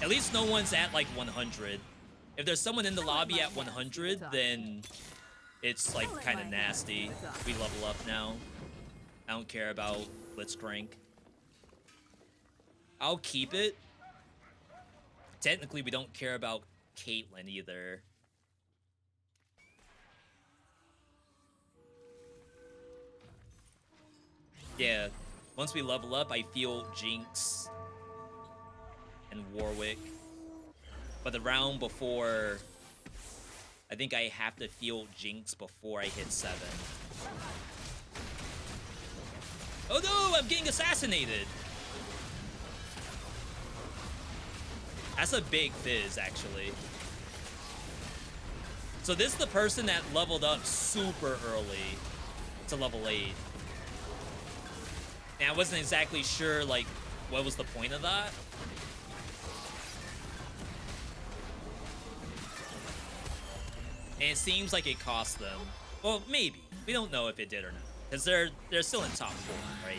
At least no one's at like 100. If there's someone in the lobby at 100, then it's like kind of nasty. We level up now. I don't care about Blitzcrank. I'll keep it. Technically, we don't care about Caitlyn either. Yeah, once we level up, I feel Jinx and Warwick. But the round before, I think I have to feel Jinx before I hit 7. Oh no, I'm getting assassinated! That's a big fizz, actually. So this is the person that leveled up super early to level 8. And I wasn't exactly sure, like, what was the point of that? And it seems like it cost them. Well, maybe. We don't know if it did or not. Because they're still in top 4, right?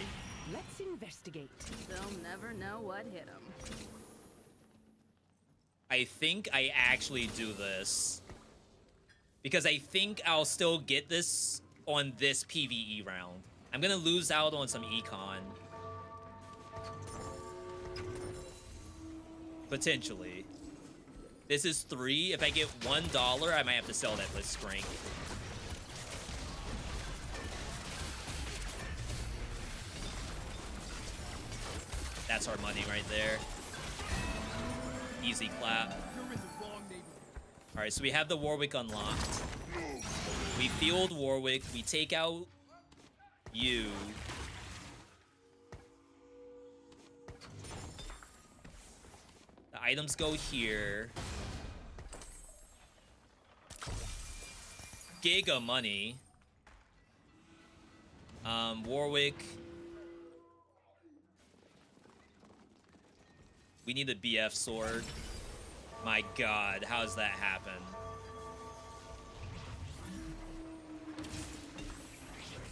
Let's investigate. They'll never know what hit them. I think I actually do this. Because I think I'll still get this on this PvE round. I'm gonna lose out on some econ. Potentially. This is 3. If I get $1, I might have to sell that Blitzcrank. That's our money right there. Easy clap. Alright, so we have the Warwick unlocked. We field Warwick. We take out you. The items go here. Giga money. Warwick. We need a BF sword. My god, how does that happen?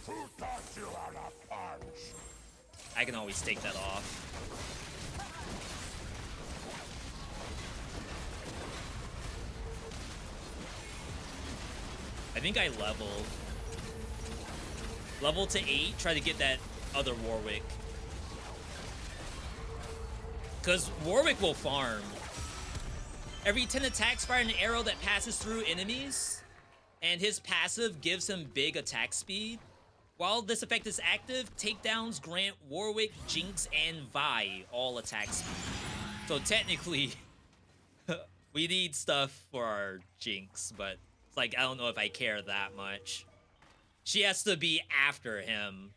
Who thought you had a punch? I can always take that off. I think I leveled. Level to 8, try to get that other Warwick. Because Warwick will farm. Every 10 attacks fire an arrow that passes through enemies, and his passive gives him big attack speed. While this effect is active, takedowns grant Warwick, Jinx, and Vi all attack speed. So technically, we need stuff for our Jinx, but it's like, I don't know if I care that much. She has to be after him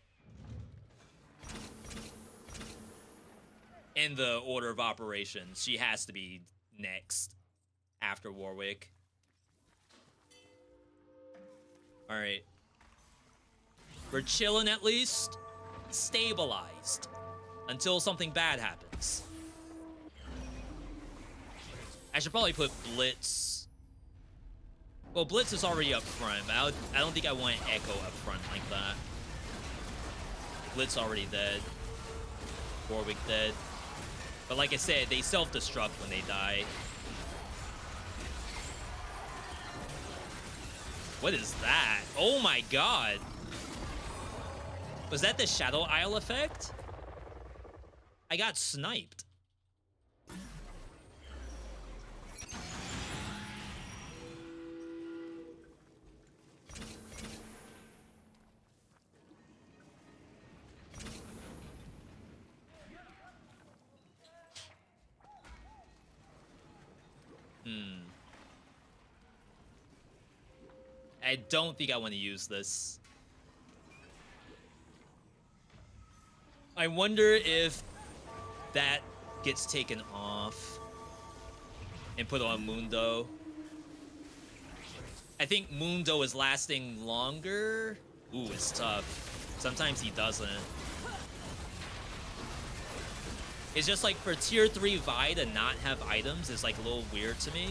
in the order of operations. She has to be next after Warwick. All right. We're chilling at least. Stabilized. Until something bad happens. I should probably put Blitz. Well, Blitz is already up front, but I don't think I want Echo up front like that. Blitz already dead. Warwick dead. But like I said, they self-destruct when they die. What is that? Oh my god. Was that the Shadow Isle effect? I got sniped. I don't think I want to use this. I wonder if that gets taken off and put on Mundo. I think Mundo is lasting longer. Ooh, it's tough. Sometimes he doesn't. It's just like for tier 3 Vi to not have items is like a little weird to me.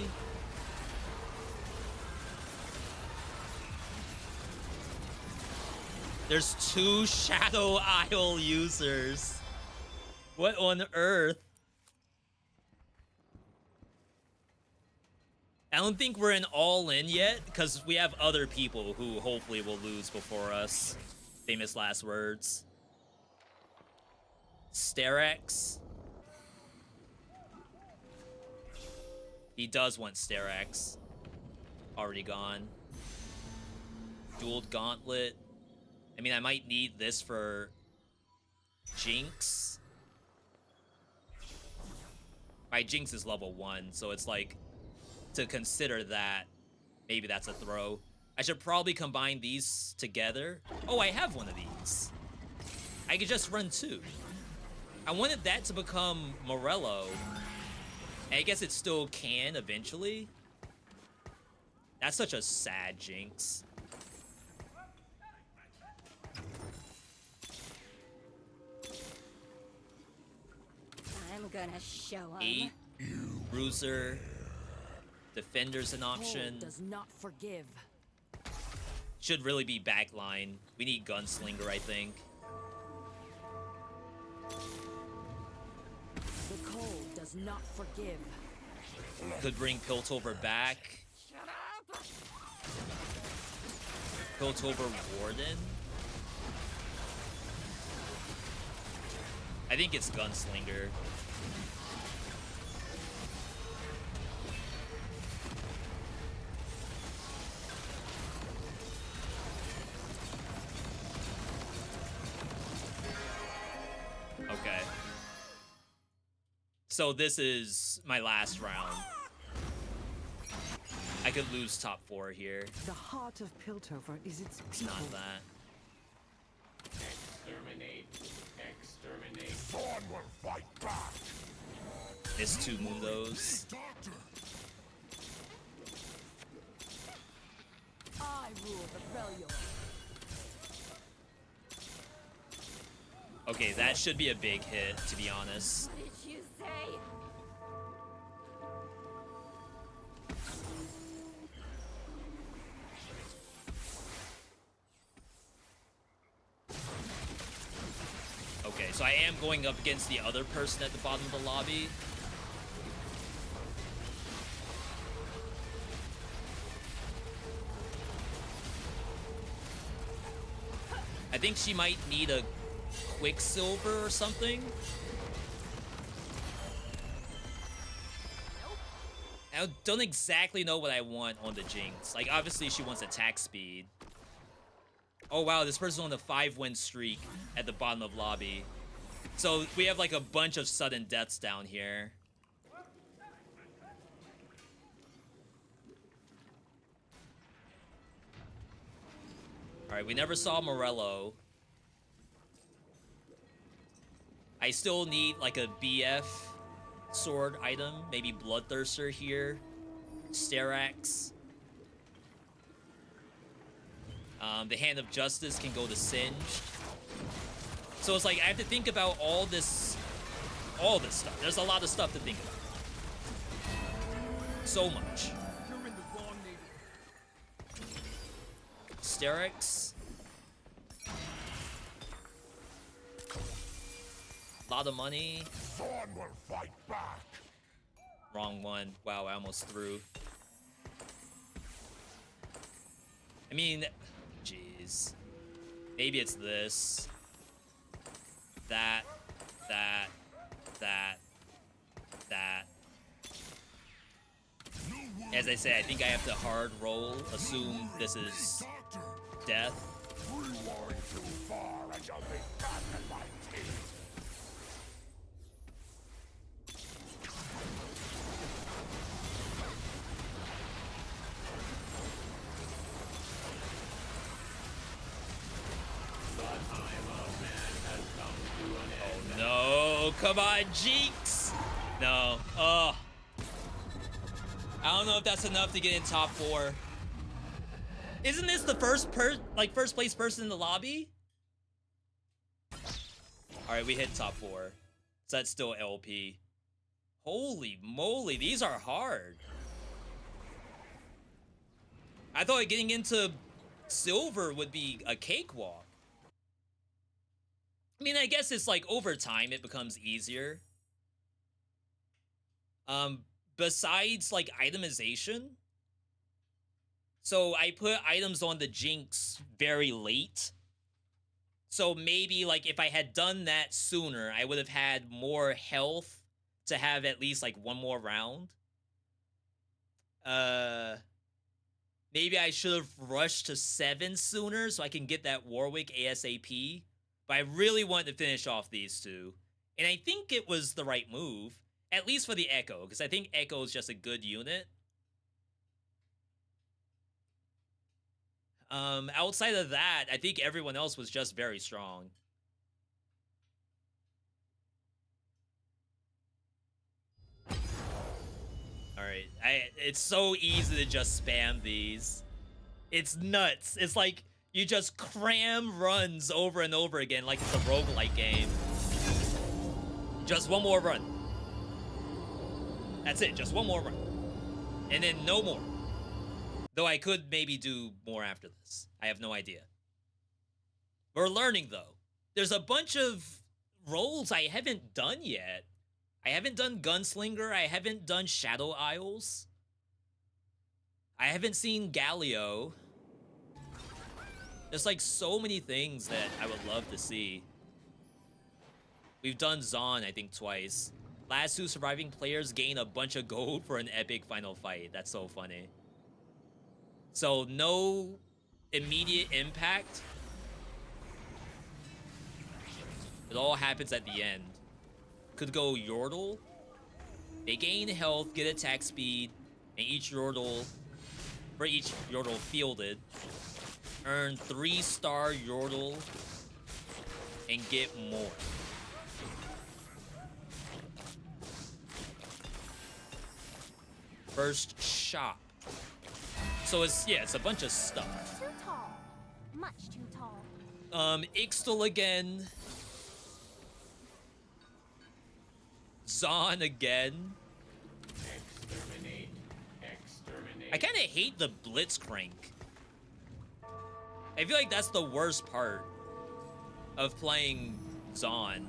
There's 2 Shadow Isle users. What on earth? I don't think we're in all in yet, because we have other people who hopefully will lose before us. Famous last words. Sterex. He does want Sterex. Already gone. Dueled Gauntlet. I mean, I might need this for Jinx. My Jinx is level 1, so it's like, to consider that, maybe that's a throw. I should probably combine these together. Oh, I have one of these. I could just run 2. I wanted that to become Morello. And I guess it still can eventually. That's such a sad Jinx. I'm gonna show 'em. 8. Bruiser. Defender's an option. Does not forgive. Should really be backline. We need Gunslinger, I think. The cold does not forgive. Could bring Piltover back. Piltover Warden. I think it's Gunslinger. Okay. So this is my last round. I could lose top 4 here. The heart of Piltover is its It's people. not that. Exterminate. Exterminate. Thorn will fight back. It's 2 Mundos. I rule the Freljord. Okay, that should be a big hit, to be honest. What did you say? Okay, so I am going up against the other person at the bottom of the lobby. I think she might need a Quicksilver or something. I don't exactly know what I want on the Jinx. Like, obviously she wants attack speed. Oh wow, this person's on a 5-win streak at the bottom of lobby. So we have like a bunch of sudden deaths down here. Alright, we never saw Morello. I still need like a BF sword item. Maybe Bloodthirster here. Sterex. The Hand of Justice can go to Singed. So it's like I have to think about all this stuff. There's a lot of stuff to think about. So much. You're in the wrong neighborhood. Sterex. Lot of money. Thorn will fight back. Wrong one. Wow, I almost threw. I mean, jeez. Maybe it's this. That. As I say, I think I have to hard roll. Assume this is death. Rewind too far and you'll be back in my teeth. No, come on, Jinx! No. Oh. I don't know if that's enough to get in top 4. Isn't this the first place person in the lobby? Alright, we hit top 4. So that's still LP. Holy moly, these are hard. I thought getting into silver would be a cakewalk. I mean, I guess it's like over time it becomes easier. besides like itemization. So I put items on the Jinx very late. So maybe like if I had done that sooner, I would have had more health to have at least like one more round. Maybe I should have rushed to 7 sooner so I can get that Warwick ASAP. But I really wanted to finish off these two. And I think it was the right move. At least for the Echo, because I think Echo is just a good unit. Outside of that, I think everyone else was just very strong. Alright, it's so easy to just spam these. It's nuts. It's like you just cram runs over and over again like it's a roguelike game. Just one more run. That's it, just one more run. And then no more. Though I could maybe do more after this. I have no idea. We're learning, though. There's a bunch of roles I haven't done yet. I haven't done Gunslinger. I haven't done Shadow Isles. I haven't seen Galio. There's like so many things that I would love to see. We've done Zon, I think, twice. Last 2 surviving players gain a bunch of gold for an epic final fight. That's so funny. So no immediate impact. It all happens at the end. Could go Yordle. They gain health, get attack speed, and for each Yordle fielded, earn 3-star Yordle and get more. First shop. So it's a bunch of stuff. Too tall. Much too tall. Ixtal again. Zon again. Exterminate. Exterminate. I kind of hate the Blitzcrank. I feel like that's the worst part of playing Zon.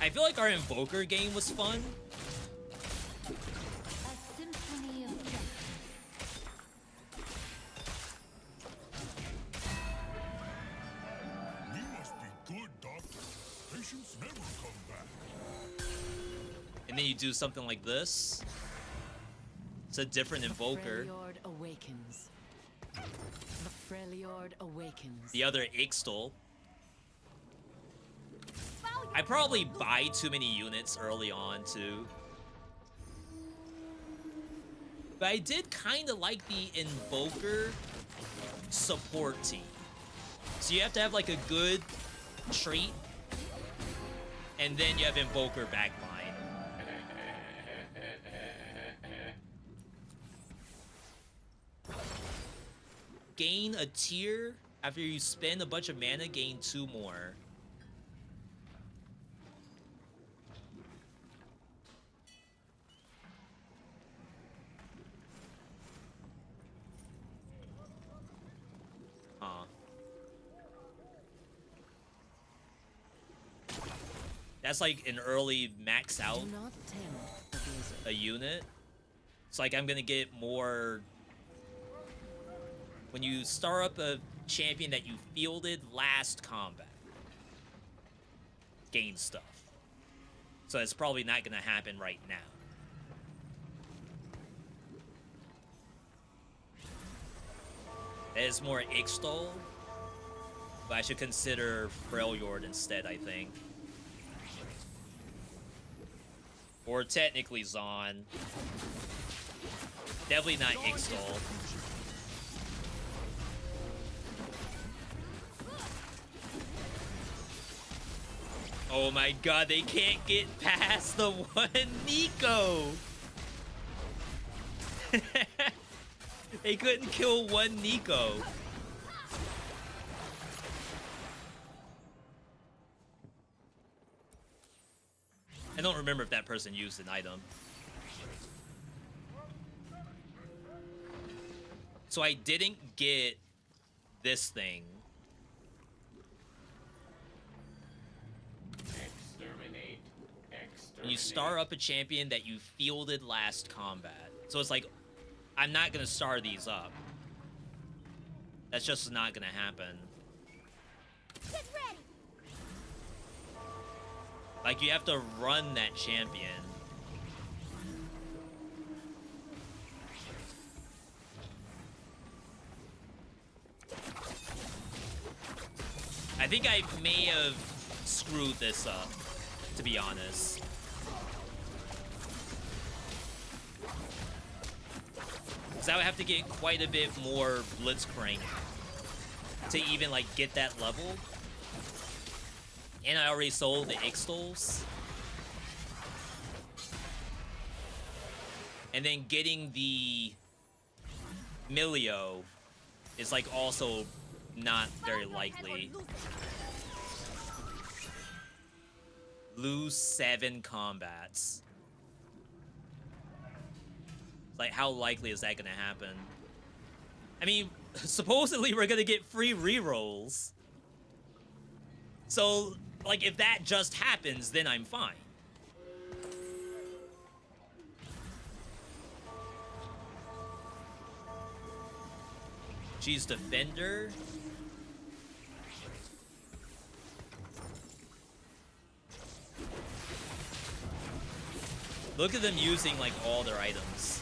I feel like our Invoker game was fun. A symphony of death. We must be good, Doctor. Patients never come back. And then you do something like this. It's a different Invoker. Freljord awakens. The Freljord awakens. The other Ixtal. I probably buy too many units early on, too. But I did kind of like the Invoker support team. So you have to have, like, a good trait. And then you have Invoker backline. Gain a tier. After you spend a bunch of mana, gain 2 more. That's like an early max out a unit. It's like I'm gonna get more when you start up a champion that you fielded last combat. Gain stuff. So it's probably not gonna happen right now. That is more Ixtal, but I should consider Freljord instead, I think. Or technically Zon. Definitely not Ixtal. Oh my god, they can't get past the one Nico! They couldn't kill one Nico. I don't remember if that person used an item. So I didn't get this thing. when you star up a champion that you fielded last combat. So it's like, I'm not gonna star these up. That's just not gonna happen. Get ready. Like, you have to run that champion. I think I may have screwed this up, to be honest. Because I would have to get quite a bit more Blitzcrank to even, like, get that level. And I already sold the Ixtals. And then getting the Milio is, like, also not very likely. Lose 7 combats. Like, how likely is that gonna happen? I mean, supposedly we're gonna get free rerolls. So, like, if that just happens, then I'm fine. She's Defender. Look at them using, like, all their items.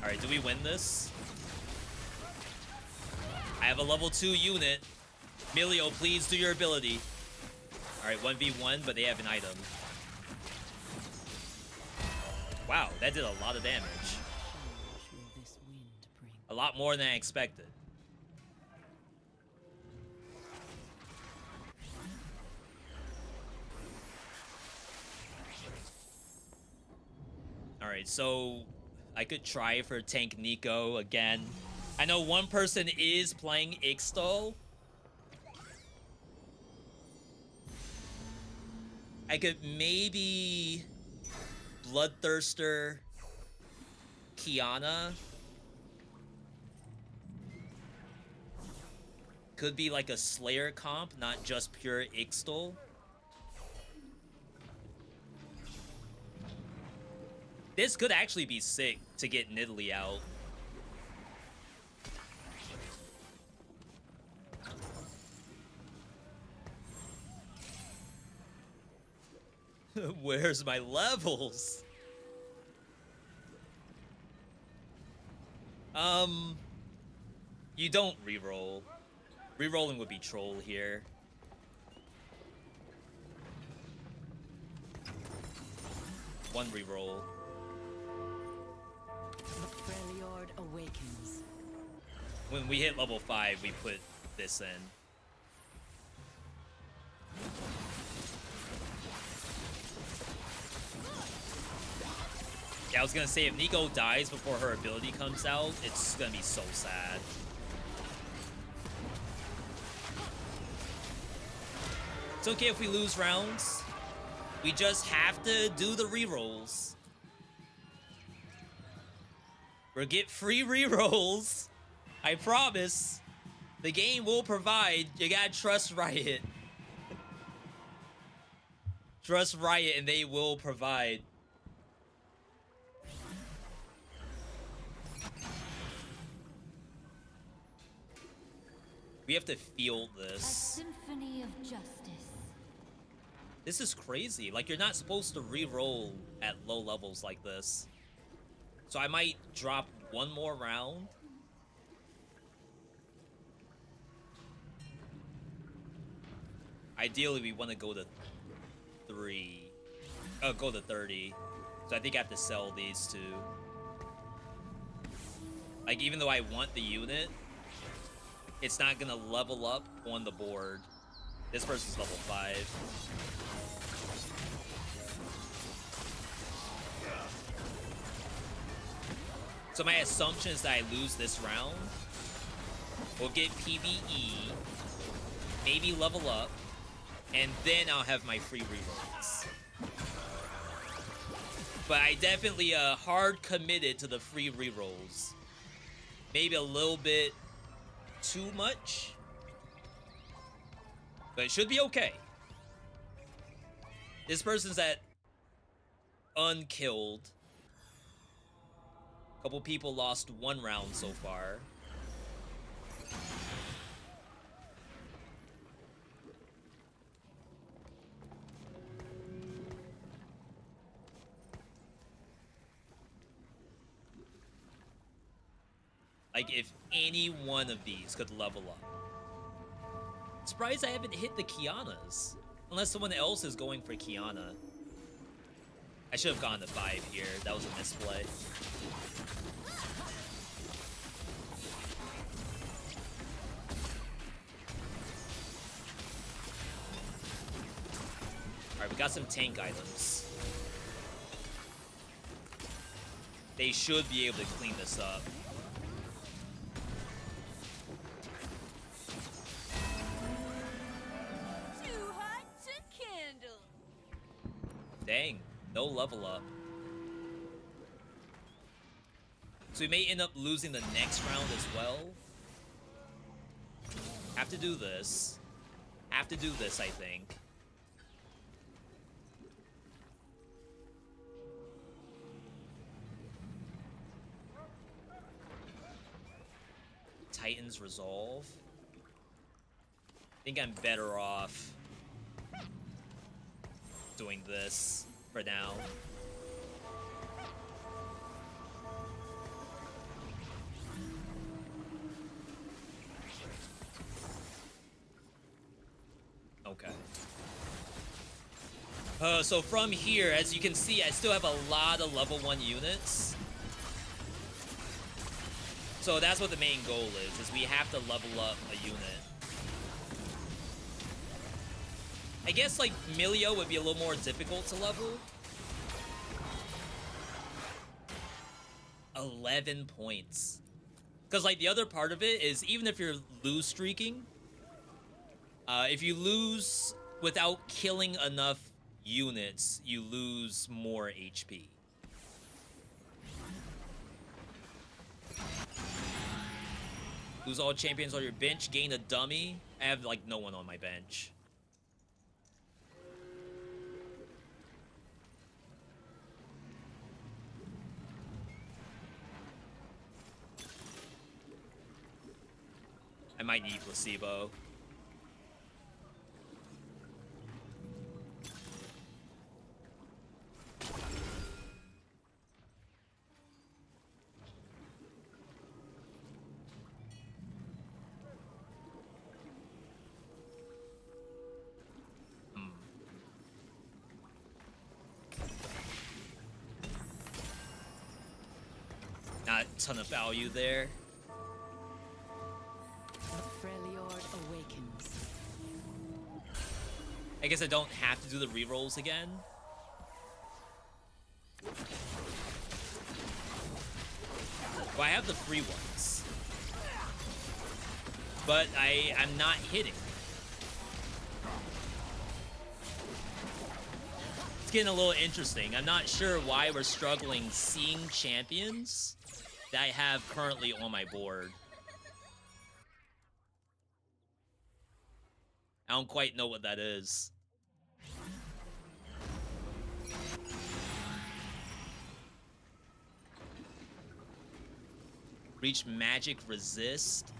Alright, do we win this? I have a level 2 unit. Milio, please do your ability. Alright, 1v1, but they have an item. Wow, that did a lot of damage. A lot more than I expected. Alright, so I could try for Tank Nico again. I know one person is playing Ixtal. I could maybe Bloodthirster Kiana. Could be like a Slayer comp, not just pure Ixtal. This could actually be sick to get Nidalee out. Where's my levels? You don't reroll. Rerolling would be troll here. One reroll. The Freljord awakens. When we hit level 5, we put this in. Yeah, I was gonna say, if Nico dies before her ability comes out, it's gonna be so sad. It's okay if we lose rounds. We just have to do the rerolls. We'll get free rerolls. I promise. The game will provide. You gotta trust Riot. Trust Riot and they will provide. We have to feel this. A symphony of justice. This is crazy. Like, you're not supposed to re-roll at low levels like this. So I might drop one more round. Ideally, we want to go to 3. Oh, go to 30. So I think I have to sell these two. Like, even though I want the unit, it's not gonna level up on the board. This person's level 5. So my assumption is that I lose this round. We'll get PvE, maybe level up, and then I'll have my free rerolls. But I definitely hard committed to the free rerolls. Maybe a little bit too much. But it should be okay. This person's at unkilled. A couple people lost 1 round so far. Like, if any one of these could level up. Surprised I haven't hit the Kianas. Unless someone else is going for Kiana. I should have gone to 5 here. That was a misplay. Alright, we got some tank items. They should be able to clean this up. Dang, no level up. So we may end up losing the next round as well. Have to do this. Have to do this, I think. Titan's Resolve. I think I'm better off doing this for now. Okay. So from here, as you can see, I still have a lot of level 1 units. So that's what the main goal is we have to level up a unit. I guess, like, Milio would be a little more difficult to level. 11 points. Because, like, the other part of it is, even if you're lose streaking, if you lose without killing enough units, you lose more HP. Lose all champions on your bench, gain a dummy. I have, like, no one on my bench. I might need placebo. Not a ton of value there. I guess I don't have to do the rerolls again. Well, I have the free ones. But I'm not hitting. It's getting a little interesting. I'm not sure why we're struggling seeing champions that I have currently on my board. I don't quite know what that is. Reach magic resist.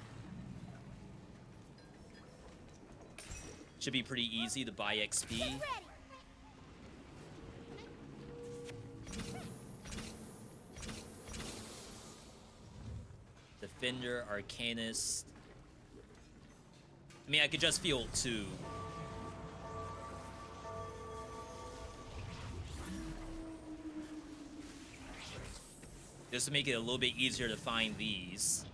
Should be pretty easy to buy XP. Defender, Arcanist. I mean, I could just field 2. Just to make it a little bit easier to find these.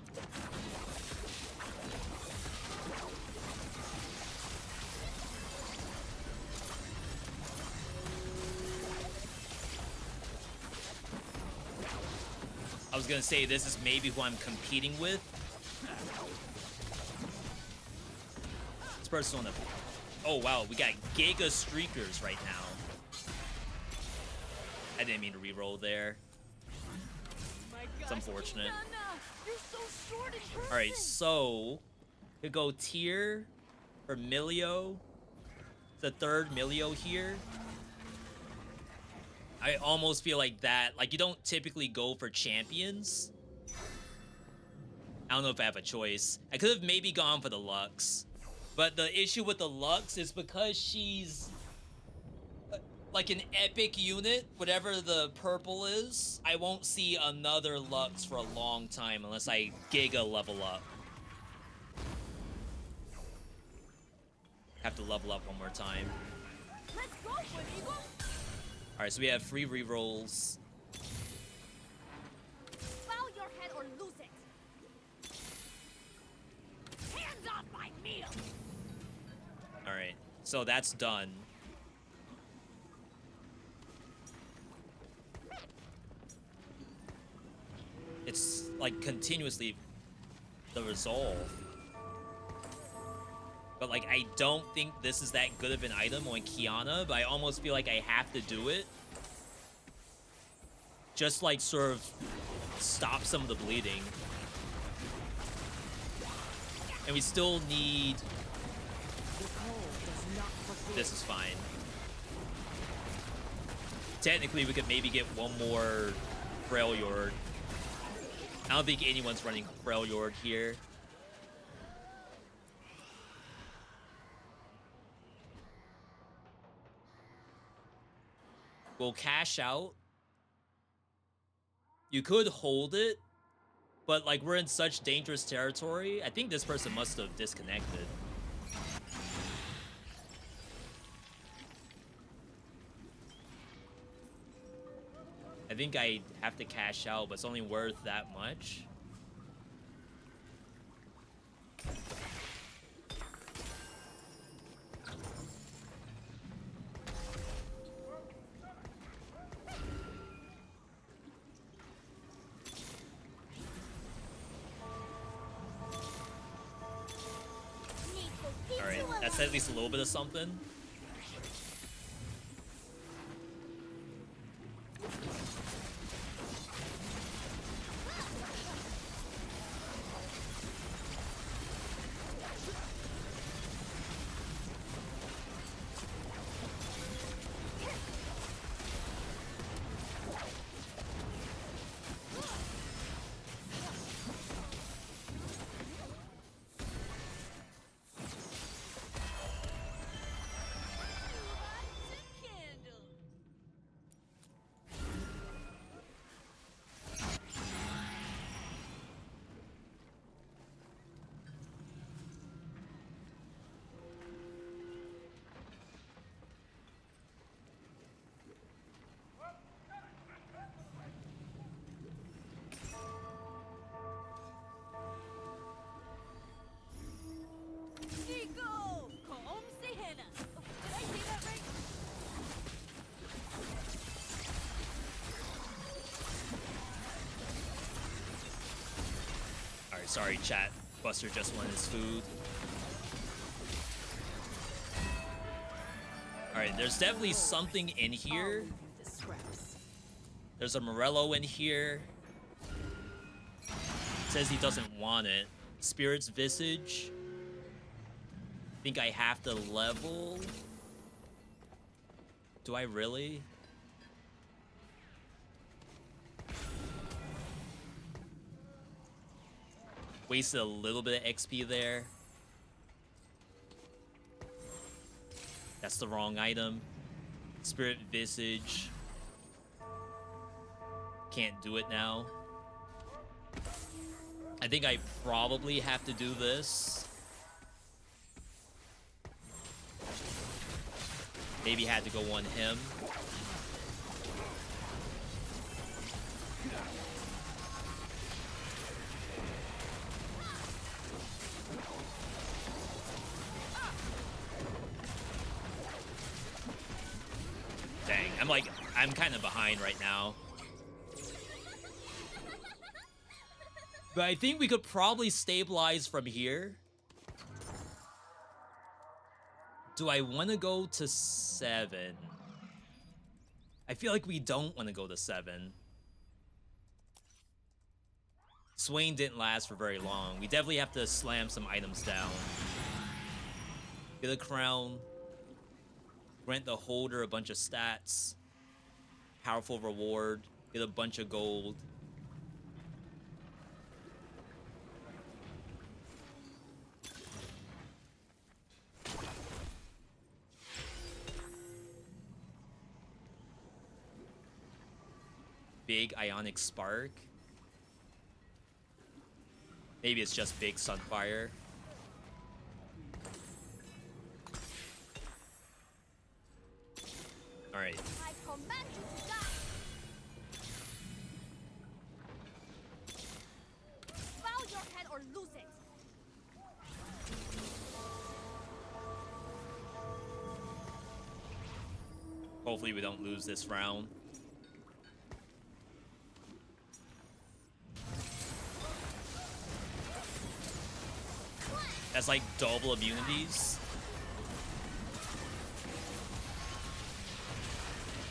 I was gonna say this is maybe who I'm competing with. This person on the... Oh, wow. We got Giga Streakers right now. I didn't mean to reroll there. It's unfortunate. Alright, so... Could go tier for Milio. the third Milio here. I almost feel like that. Like, you don't typically go for champions. I don't know if I have a choice. I could have maybe gone for the Lux. But the issue with the Lux is because she's like an epic unit, whatever the purple is, I won't see another Lux for a long time unless I giga level up. Have to level up one more time. Let's go, Eagle. Alright, so we have free rerolls. Bow your head or lose it. Hands off my meal. Alright, so that's done. It's like continuously the resolve. But like, I don't think this is that good of an item on Kiana, but I almost feel like I have to do it. Just like sort of stop some of the bleeding. And we still need... This is fine. Technically, we could maybe get one more Freljord. I don't think anyone's running Freljord here. We'll cash out. You could hold it, but like we're in such dangerous territory. I think this person must have disconnected. I think I have to cash out, but it's only worth that much. Alright, that's at least a little bit of something. Sorry, chat. Buster just wanted his food. Alright, there's definitely something in here. There's a Morello in here. Says he doesn't want it. Spirit's Visage. Think I have to level? Do I really? Wasted a little bit of XP there. That's the wrong item. Spirit Visage. Can't do it now. I think I probably have to do this. Maybe had to go on him. Dang, I'm kind of behind right now. But I think we could probably stabilize from here. Do I want to go to 7? I feel like we don't want to go to 7. Swain didn't last for very long. We definitely have to slam some items down. Get a crown. Grant the holder a bunch of stats. Powerful reward. Get a bunch of gold. Big ionic spark. Maybe it's just big sunfire. All right. I command you to die. Bow your head or lose it. Hopefully we don't lose this round. That's like double immunities.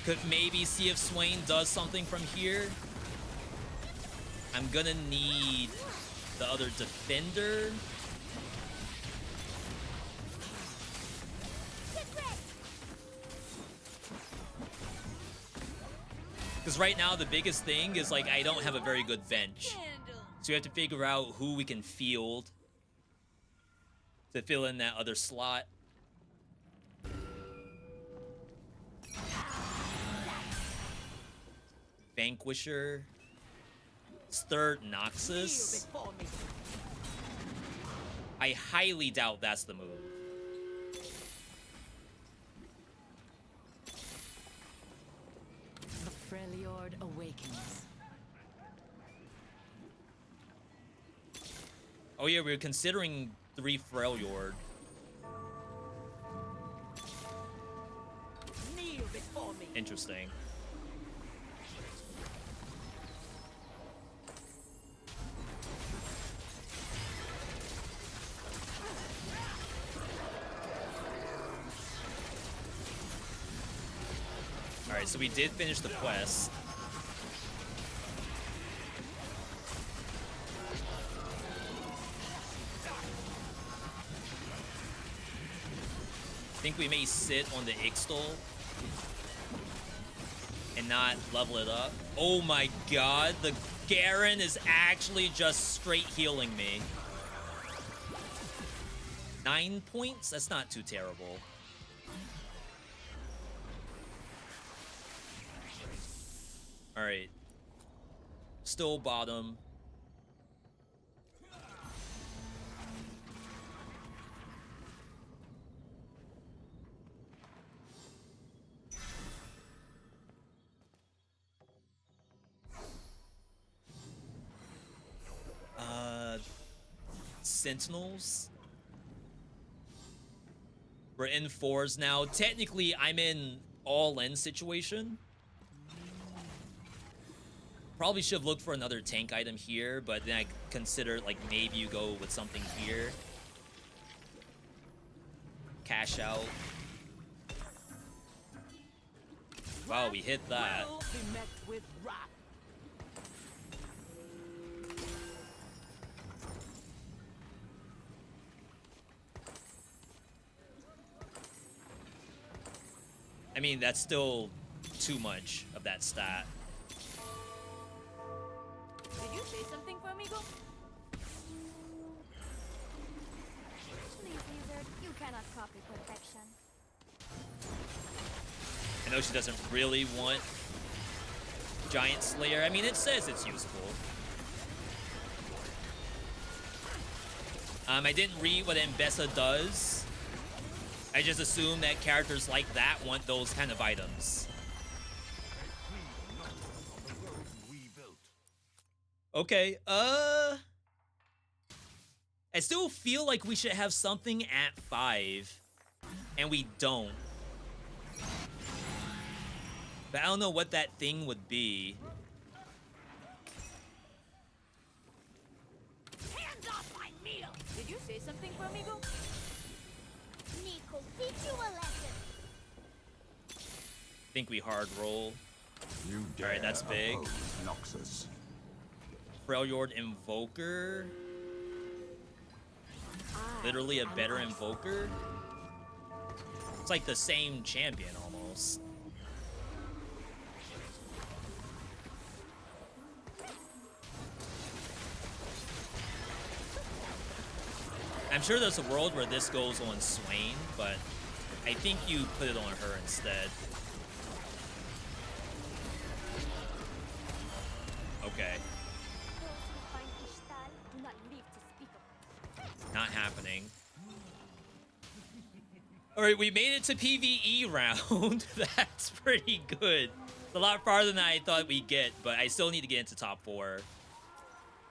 Could maybe see if Swain does something from here. I'm gonna need the other defender. Because right now the biggest thing is like I don't have a very good bench. So we have to figure out who we can field to fill in that other slot. Vanquisher. Third Noxus. I highly doubt that's the move. The Freljord awakens. Oh yeah, we were considering 3 Freljord. Kneel before me. Interesting. Alright, so we did finish the quest. I think we may sit on the Ixtal and not level it up. Oh my god, the Garen is actually just straight healing me. 9 points? That's not too terrible. Alright. Still bottom. Sentinels. We're in 4s now. Technically, I'm in all-in situation. Probably should have looked for another tank item here, but then I considered like maybe you go with something here. Cash out. Wow, we hit that. Will be met with wrath. I mean, that's still too much of that stat. Did you say something for me, Go? Please, wizard, you cannot copy perfection. I know she doesn't really want Giant Slayer. I mean, it says it's useful. I didn't read what Mbessa does. I just assume that characters like that want those kind of items. Okay, I still feel like we should have something at 5, and we don't. But I don't know what that thing would be. Hands off my meal! Did you say something for me, Go? Nico, teach you a lesson. Think we hard roll. You All right, that's big. Noxus. Freljord Invoker. Literally a better Invoker. It's like the same champion almost. I'm sure there's a world where this goes on Swain, but I think you put it on her instead. Okay. Not happening. Alright, we made it to PvE round. That's pretty good. It's a lot farther than I thought we'd get, but I still need to get into top 4.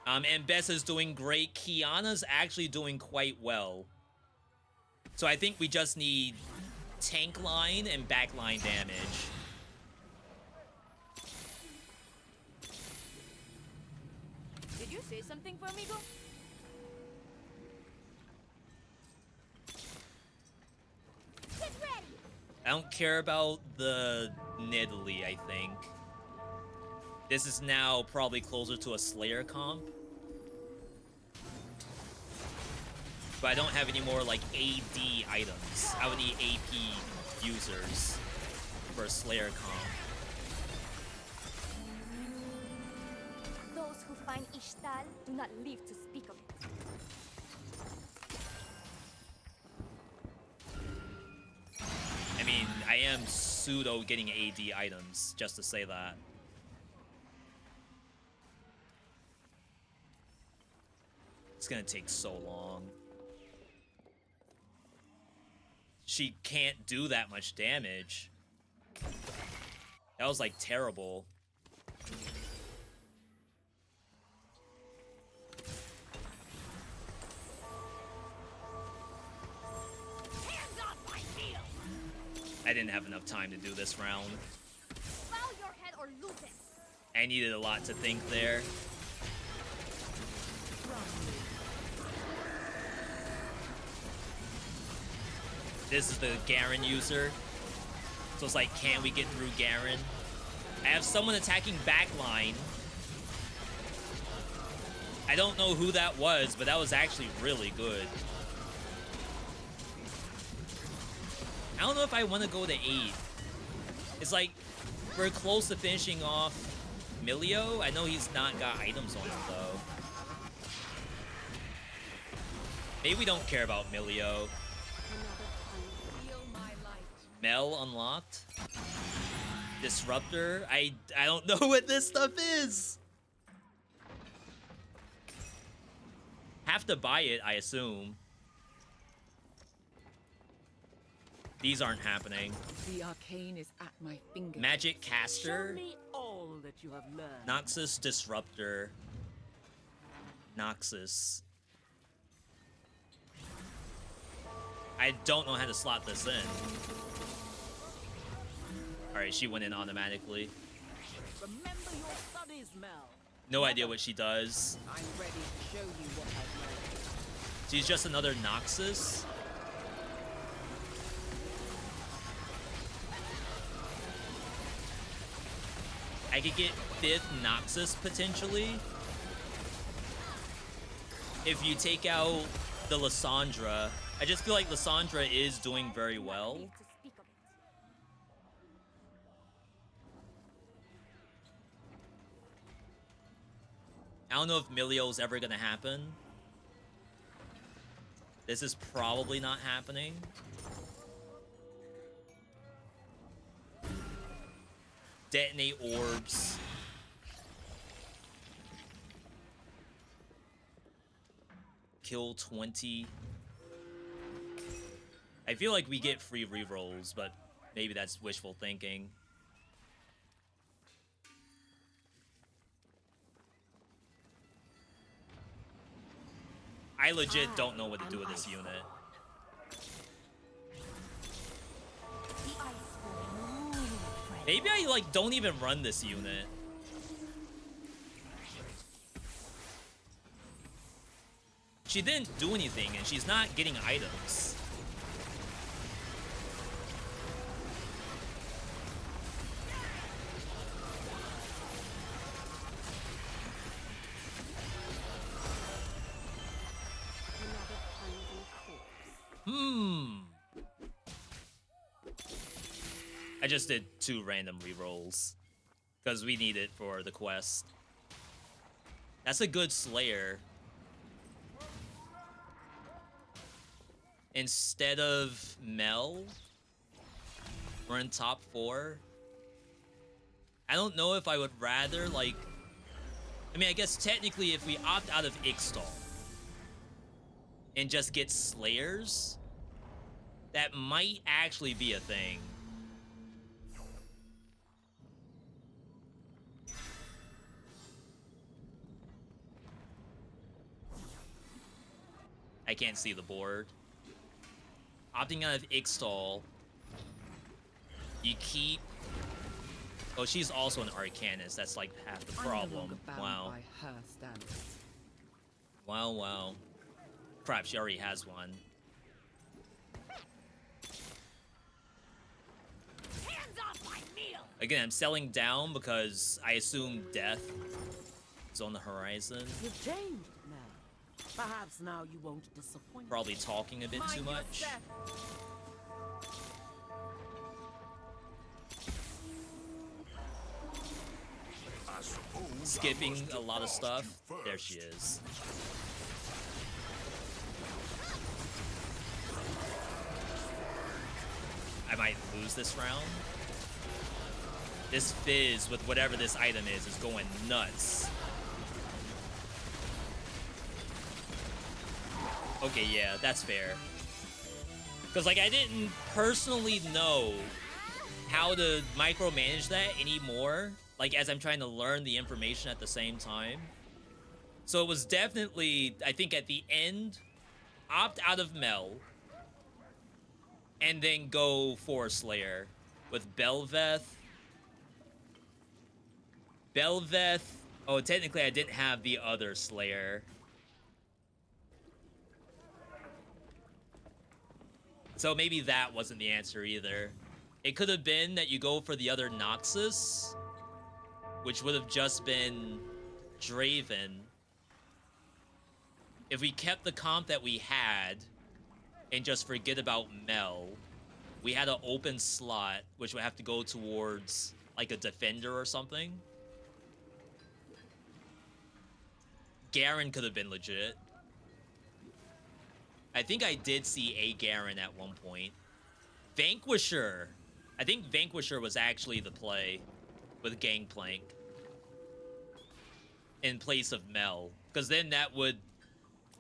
And Bessa's doing great. Kiana's actually doing quite well. So I think we just need tank line and back line damage. Did you say something for me, Go? Get ready. I don't care about the Nidalee, I think. This is now probably closer to a Slayer comp. But I don't have any more, like, AD items. I would need AP users for a Slayer comp. Those who find Ishtal do not live to speak of it. I mean, I am pseudo getting AD items, just to say that. It's gonna take so long. She can't do that much damage. That was, like, terrible. Hands off my heel! I didn't have enough time to do this round. Bow your head or lose it. I needed a lot to think there. This is the Garen user. So it's like, can we get through Garen? I have someone attacking backline. I don't know who that was, but that was actually really good. I don't know if I want to go to 8. It's like, we're close to finishing off Milio. I know he's not got items on him, though. Maybe we don't care about Milio. Mel unlocked. Disruptor. I don't know what this stuff is. Have to buy it, I assume. These aren't happening. The arcane is at my fingertips. Magic caster. Show me all that you have learned. Noxus disruptor. Noxus. I don't know how to slot this in. Alright, she went in automatically. Remember your studies, Mel. No idea what she does. I'm ready to show you what I've learned. She's just another Noxus. I could get 5th Noxus potentially. If you take out the Lysandra. I just feel like Lysandra is doing very well. I don't know if Milio's ever gonna happen. This is probably not happening. Detonate orbs. Kill 20. I feel like we get free rerolls, but maybe that's wishful thinking. I legit don't know what to do with this unit. Maybe I, like, don't even run this unit. She didn't do anything, and she's not getting items. I just did 2 random rerolls because we need it for the quest. That's a good Slayer. Instead of Mel, we're in top 4. I don't know if I would rather, like... I mean, I guess technically if we opt out of Ixtal and just get Slayers, that might actually be a thing. I can't see the board. Opting out of Ixtal, you keep... Oh, she's also an Arcanist. That's like half the problem. Wow. Wow, wow. Crap, she already has one. Hands off my meal! Again, I'm selling down because I assume death is on the horizon. You've changed now. Perhaps now you won't disappoint. Probably talking a bit too much. Skipping a lot of stuff. There she is. I might lose this round. This Fizz with whatever this item is going nuts. Okay, yeah, that's fair. Because, like, I didn't personally know how to micromanage that anymore. Like, as I'm trying to learn the information at the same time. So it was definitely, I think at the end, opt out of Mel. And then go for Slayer with Belveth. Belveth. Oh, technically I didn't have the other Slayer. So maybe that wasn't the answer either. It could have been that you go for the other Noxus, which would have just been Draven. If we kept the comp that we had and just forget about Mel, we had an open slot, which would have to go towards like a defender or something. Garen could have been legit. I think I did see a Garen at one point. Vanquisher. I think Vanquisher was actually the play with Gangplank in place of Mel, because then that would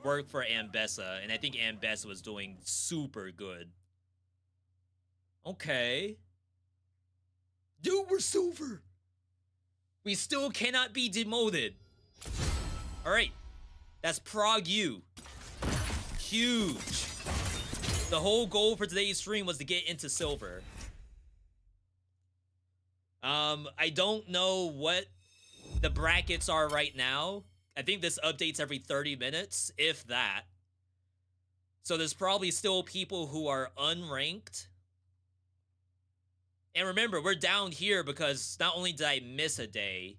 work for Ambessa, and I think Ambessa was doing super good. Okay. Dude, we're silver. We still cannot be demoted. All right. That's Prague U. Huge. The whole goal for today's stream was to get into silver. I don't know what the brackets are right now. I think this updates every 30 minutes, if that. So there's probably still people who are unranked. And remember, we're down here because not only did I miss a day,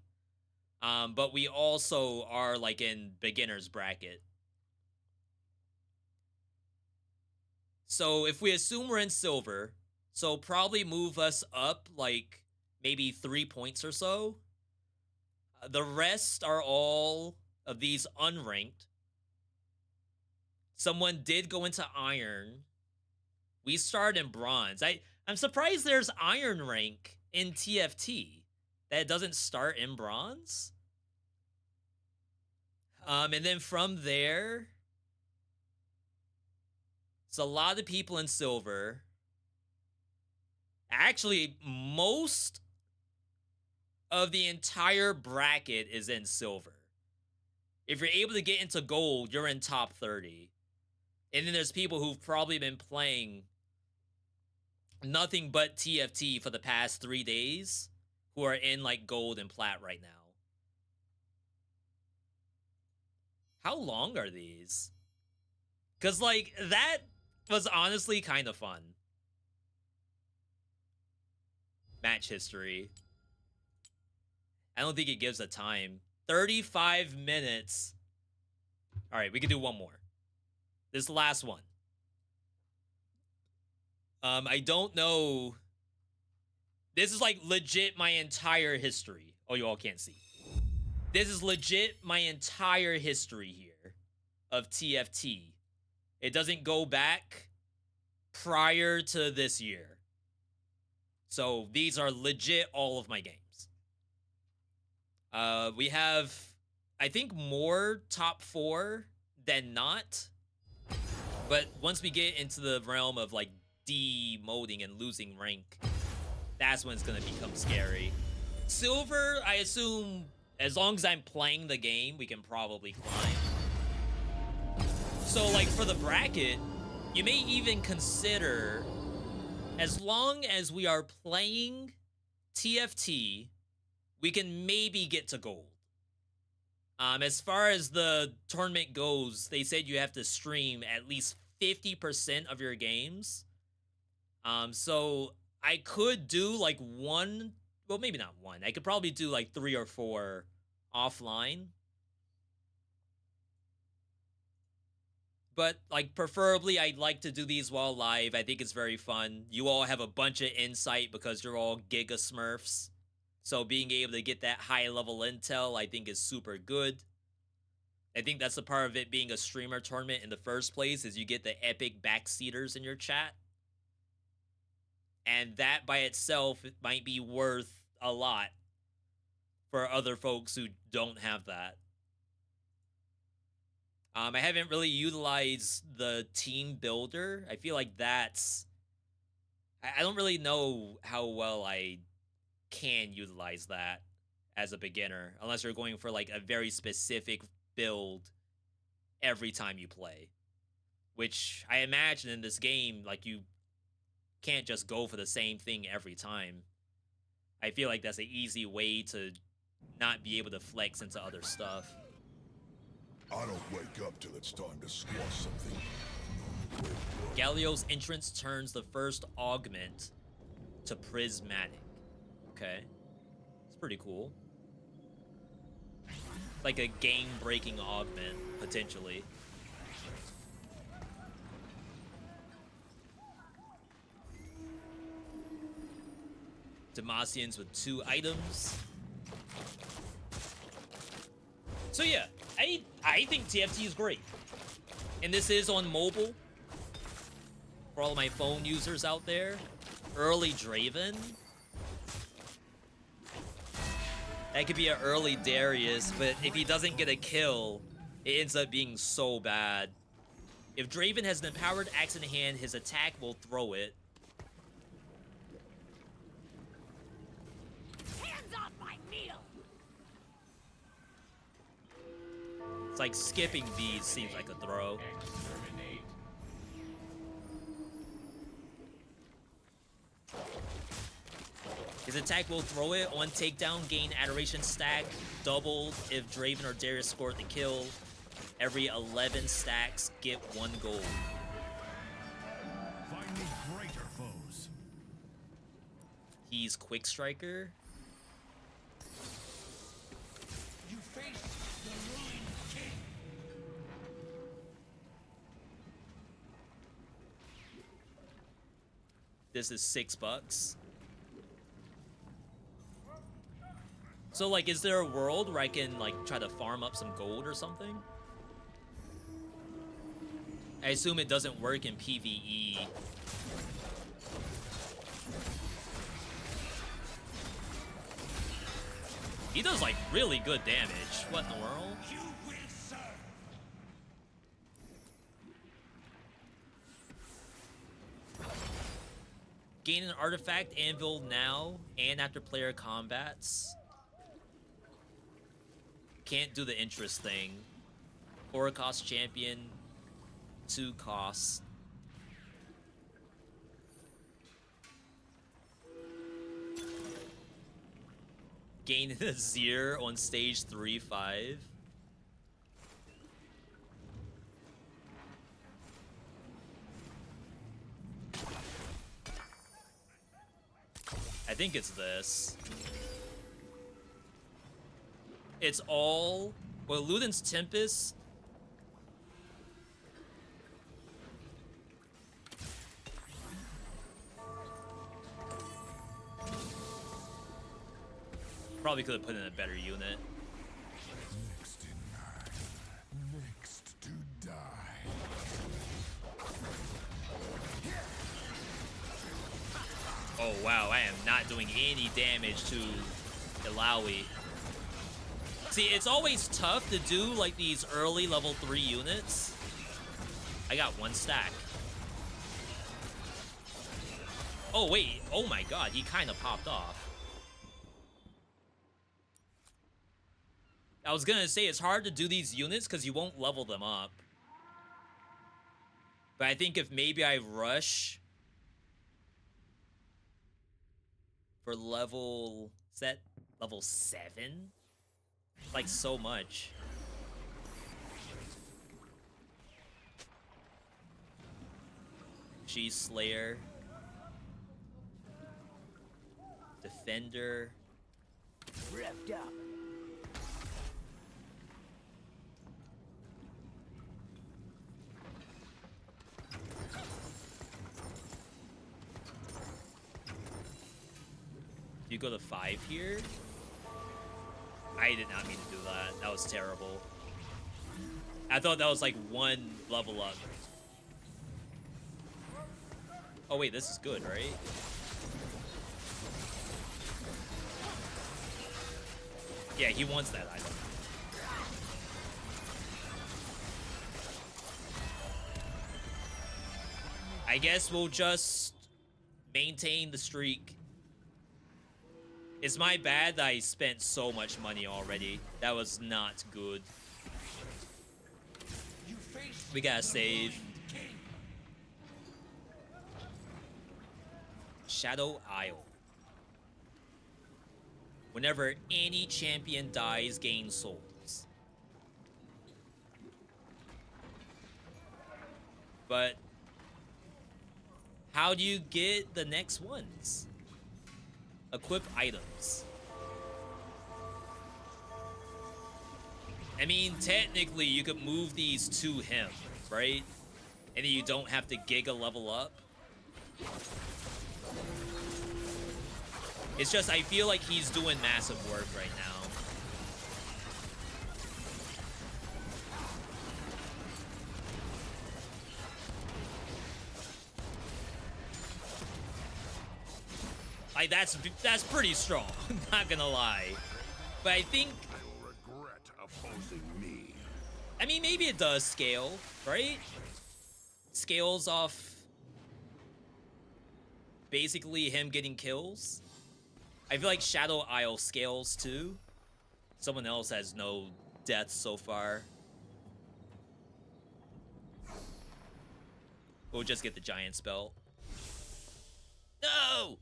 but we also are like in beginner's bracket. So if we assume we're in silver, so probably move us up like maybe 3 points or so. The rest are all of these unranked. Someone did go into iron. We started in bronze. I'm surprised there's iron rank in TFT. That it doesn't start in bronze. And then from there, it's a lot of people in silver. Actually, most of the entire bracket is in silver. If you're able to get into gold, you're in top 30. And then there's people who've probably been playing nothing but TFT for the past 3 days who are in like gold and plat right now. How long are these? Because like that was honestly kind of fun. Match history. I don't think it gives a time. 35 minutes. All right, we can do one more. This is the last one. I don't know This is like legit my entire history. Oh, you all can't see. This is legit my entire history here of TFT. It doesn't go back prior to this year. So these are legit all of my games. We have, I think, more top 4 than not. But once we get into the realm of like demoting and losing rank, that's when it's gonna become scary. Silver, I assume, as long as I'm playing the game, we can probably climb. So like for the bracket, you may even consider, as long as we are playing TFT, we can maybe get to gold. As far as the tournament goes, they said you have to stream at least 50% of your games. So I could do like one, well, maybe not one. I could probably do like 3 or 4 offline. But like preferably I'd like to do these while live. I think it's very fun. You all have a bunch of insight because you're all Giga Smurfs. So being able to get that high level intel, I think is super good. I think that's the part of it being a streamer tournament in the first place, is you get the epic backseaters in your chat. And that by itself, it might be worth a lot for other folks who don't have that. I haven't really utilized the team builder. I feel like that's... I don't really know how well I can utilize that as a beginner, unless you're going for like a very specific build every time you play, which I imagine in this game, like, you can't just go for the same thing every time. I feel like that's an easy way to not be able to flex into other stuff. I don't wake up till it's time to squash something. Galio's entrance turns the first augment to prismatic. Okay. It's pretty cool. Like a game-breaking augment, potentially. Demacians with 2 items. So yeah, I think TFT is great. And this is on mobile. For all of my phone users out there. Early Draven. That could be an early Darius, but if he doesn't get a kill, it ends up being so bad. If Draven has an empowered axe in hand, his attack will throw it. Hands off my meal! It's like skipping beads seems like a throw. His attack will throw it on takedown, gain adoration stack, doubled if Draven or Darius scored the kill. Every 11 stacks, get 1 gold. Find me greater foes. He's Quick Striker. You face the ruined king. This is $6. So, like, is there a world where I can, like, try to farm up some gold or something? I assume it doesn't work in PvE. He does, like, really good damage. What in the world? You will serve. Gain an artifact anvil now and after player combats. Can't do the interest thing. 4 cost champion, 2 costs. Gain a Azir on stage 3-5. I think it's this. It's all... Well, Luden's Tempest... probably could have put in a better unit. Next in line. Next to die. Oh wow, I am not doing any damage to Illaoi. See, it's always tough to do like these early level 3 units. I got 1 stack. Oh wait, oh my god, he kind of popped off. I was gonna say it's hard to do these units because you won't level them up. But I think if maybe I rush for level, is that level 7? Like so much. She's Slayer. Defender. Revved up. You go to 5 here? I did not mean to do that. That was terrible. I thought that was like 1 level up. Oh wait, this is good, right? Yeah, he wants that item. I guess we'll just maintain the streak. It's my bad that I spent so much money already. That was not good. We gotta save. Shadow Isle. Whenever any champion dies, gain souls. But how do you get the next ones? Equip items. I mean, technically, you could move these to him, right? And then you don't have to giga level up. It's just, I feel like he's doing massive work right now. Like, that's pretty strong, not gonna lie. But I think... You'll regret opposing me. I mean, maybe it does scale, right? Scales off... basically him getting kills. I feel like Shadow Isle scales too. Someone else has no deaths so far. We'll just get the giant spell. No!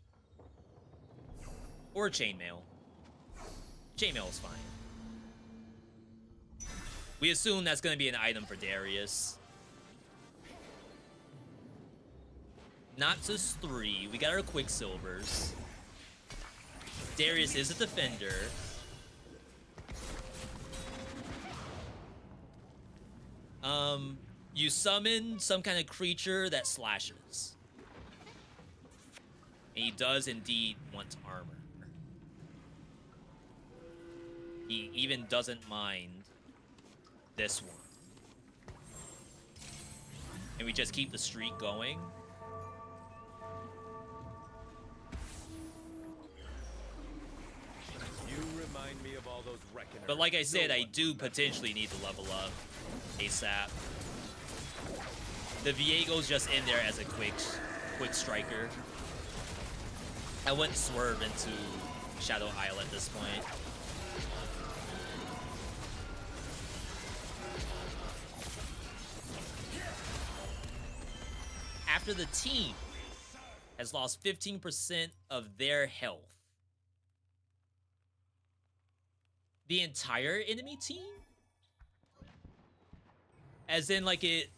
Or chainmail. Chainmail is fine. We assume that's gonna be an item for Darius. Noxus 3. We got our Quicksilvers. Darius is a defender. You summon some kind of creature that slashes. And he does indeed want armor. He even doesn't mind this one. And we just keep the streak going. You remind me of all those reckoners. But like I said, I do potentially need to level up ASAP. The Viego's just in there as a quick striker. I wouldn't swerve into Shadow Isle at this point. After the team has lost 15% of their health. The entire enemy team? As in, like, it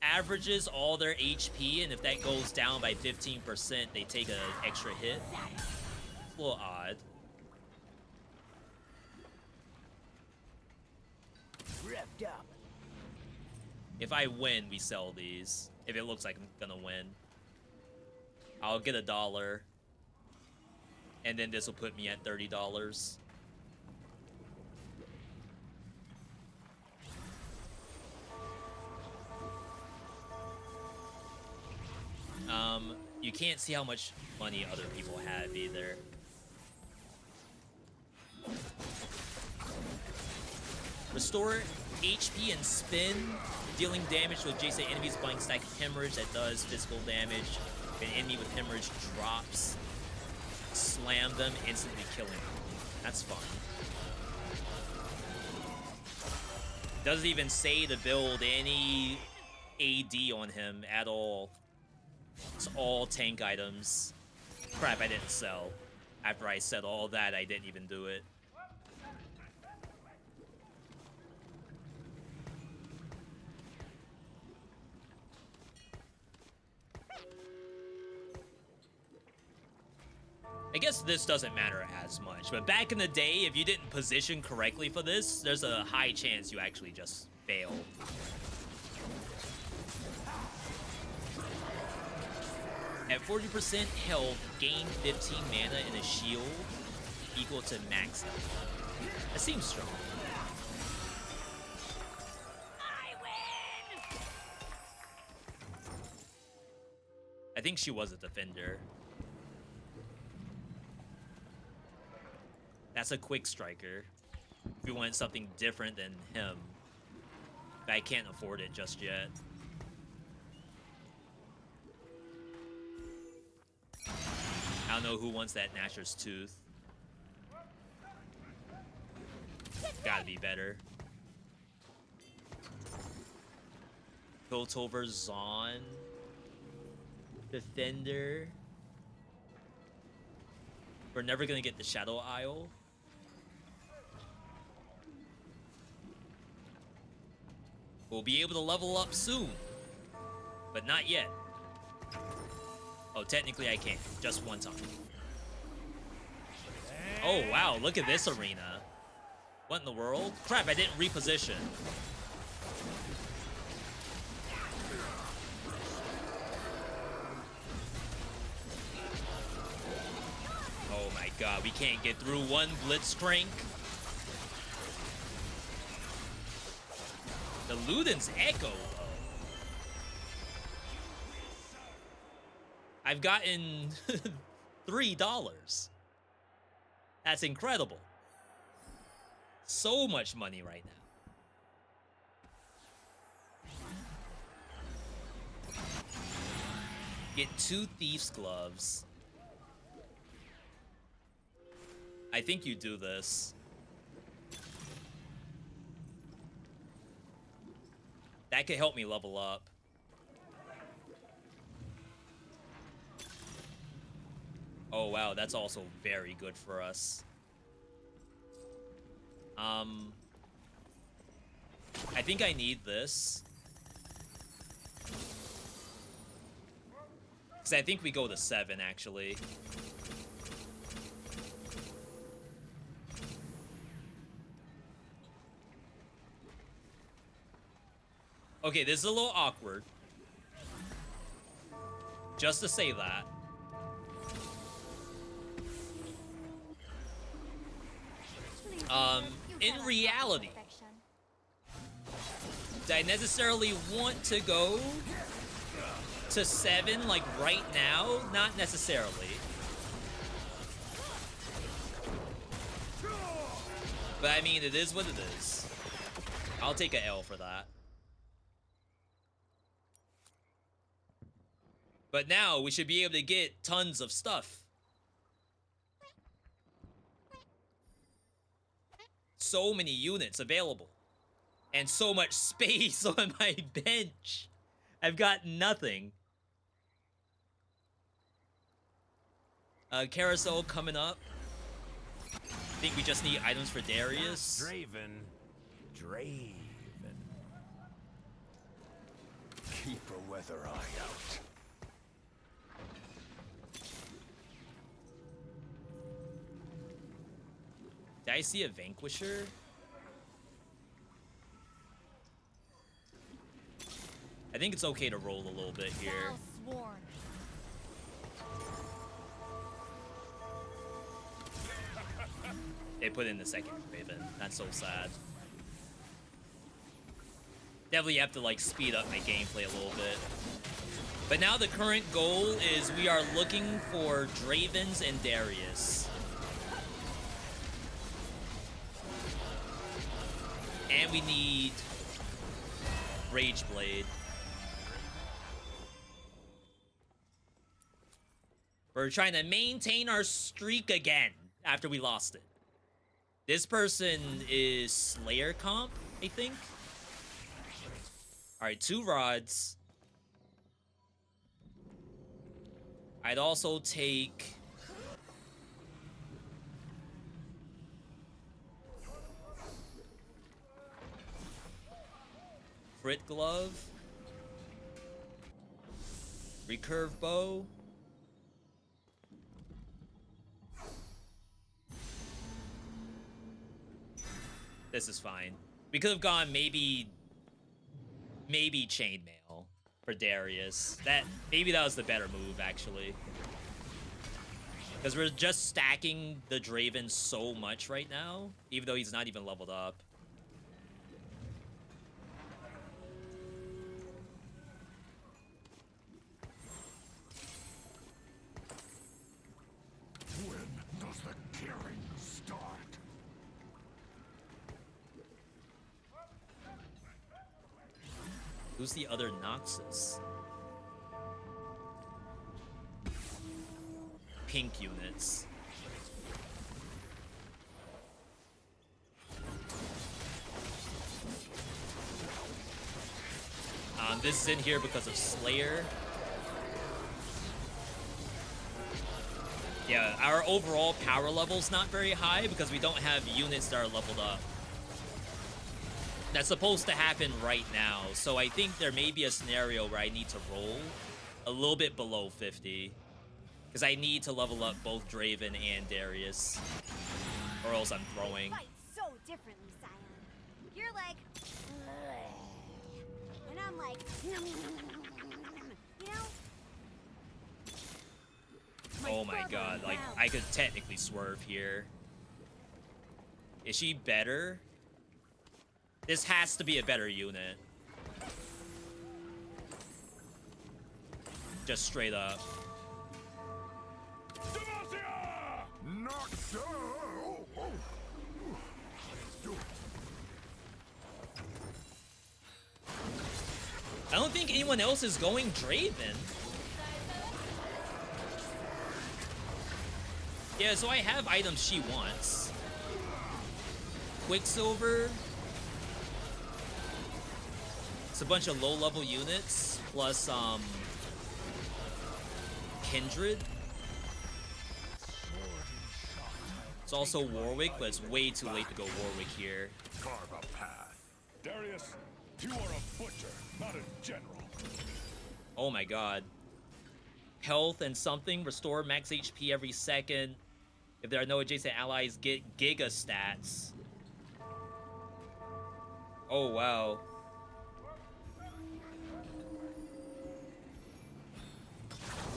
averages all their HP, and if that goes down by 15%, they take an extra hit. It's a little odd. Revved up. If I win, we sell these. If it looks like I'm gonna win. I'll get $1. And then this will put me at $30. You can't see how much money other people have either. Restore HP and spin, dealing damage to adjacent enemies, buying stack of hemorrhage that does physical damage. If an enemy with hemorrhage drops, slam them, instantly killing them. That's fun. Doesn't even say to build any AD on him at all. It's all tank items. Crap, I didn't sell. After I said all that, I didn't even do it. I guess this doesn't matter as much, but back in the day, if you didn't position correctly for this, there's a high chance you actually just fail. At 40% health, gain 15 mana and a shield equal to max health. That seems strong. I win! I think she was a defender. That's a quick striker. If you want something different than him. But I can't afford it just yet. I don't know who wants that Gnasher's Tooth. Gotta be better. Piltover Zon. Defender. We're never gonna get the Shadow Isle. We'll be able to level up soon. But not yet. Oh, technically I can. Just one time. Oh, wow. Look at this arena. What in the world? Crap, I didn't reposition. Oh my god, we can't get through one Blitzcrank. The Luden's Echo, though. I've gotten $3. That's incredible. So much money right now. Get 2 Thief's Gloves. I think you do this. That could help me level up. Oh, wow. That's also very good for us. I think I need this. Because I think we go to 7, actually. Okay, this is a little awkward. Just to say that. In reality, do I necessarily want to go to 7, like, right now? Not necessarily. But, I mean, it is what it is. I'll take a L for that. But now, we should be able to get tons of stuff. So many units available. And so much space on my bench. I've got nothing. Carousel coming up. I think we just need items for Darius. Draven. Keep a weather eye out. Did I see a Vanquisher? I think it's okay to roll a little bit here. They put in the second Raven. That's so sad. Definitely have to, like, speed up my gameplay a little bit. But now the current goal is we are looking for Dravens and Darius. And we need Rage Blade. We're trying to maintain our streak again after we lost it. This person is Slayer comp, I think. All right, 2 rods. I'd also take... Crit Glove. Recurve Bow. This is fine. We could have gone maybe Chainmail for Darius. Maybe that was the better move, actually. Because we're just stacking the Draven so much right now, even though he's not even leveled up. When does the killing start? Who's the other Noxus? Pink units. This is in here because of Slayer. Yeah, our overall power level's not very high because we don't have units that are leveled up. That's supposed to happen right now, so I think there may be a scenario where I need to roll a little bit below 50. Because I need to level up both Draven and Darius, or else I'm throwing. Fight so differently, Scion. You're like, ugh. And I'm like, you know? Oh my god, like, I could technically swerve here. Is she better? This has to be a better unit. Just straight up. Not so! I don't think anyone else is going Draven. Yeah, so I have items she wants. Quicksilver. It's a bunch of low-level units, plus, Kindred. It's also Warwick, but it's way too late to go Warwick here. Carve a path. Darius, you are a butcher, not a general. Oh my god. Health and something. Restore max HP every second. If there are no adjacent allies, get Giga stats. Oh wow.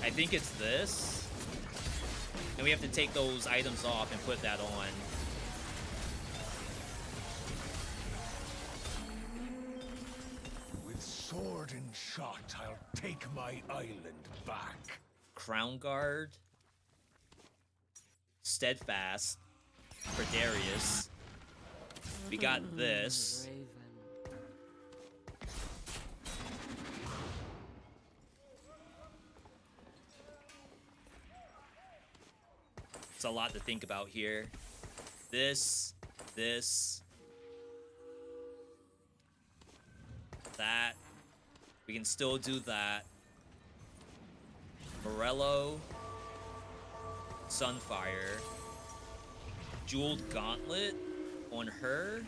I think it's this. And we have to take those items off and put that on. With sword and shot, I'll take my island back. Crown Guard. Steadfast. For Darius. We got this. It's a lot to think about here. This. That. We can still do that. Morello. Sunfire. Jeweled Gauntlet on her.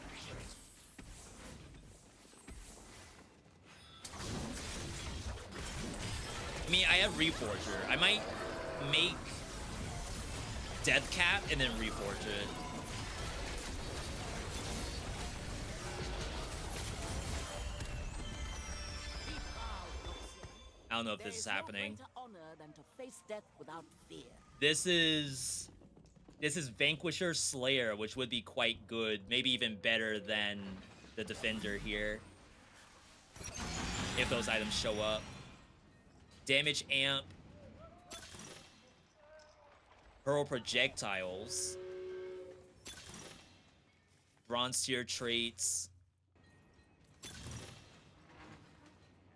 I mean, I have Reforger. I might make Death Cap and then Reforge it. I don't know if this is happening. This is Vanquisher Slayer, which would be quite good, maybe even better than the Defender here, if those items show up. Damage amp. Hurl projectiles. Bronze tier traits.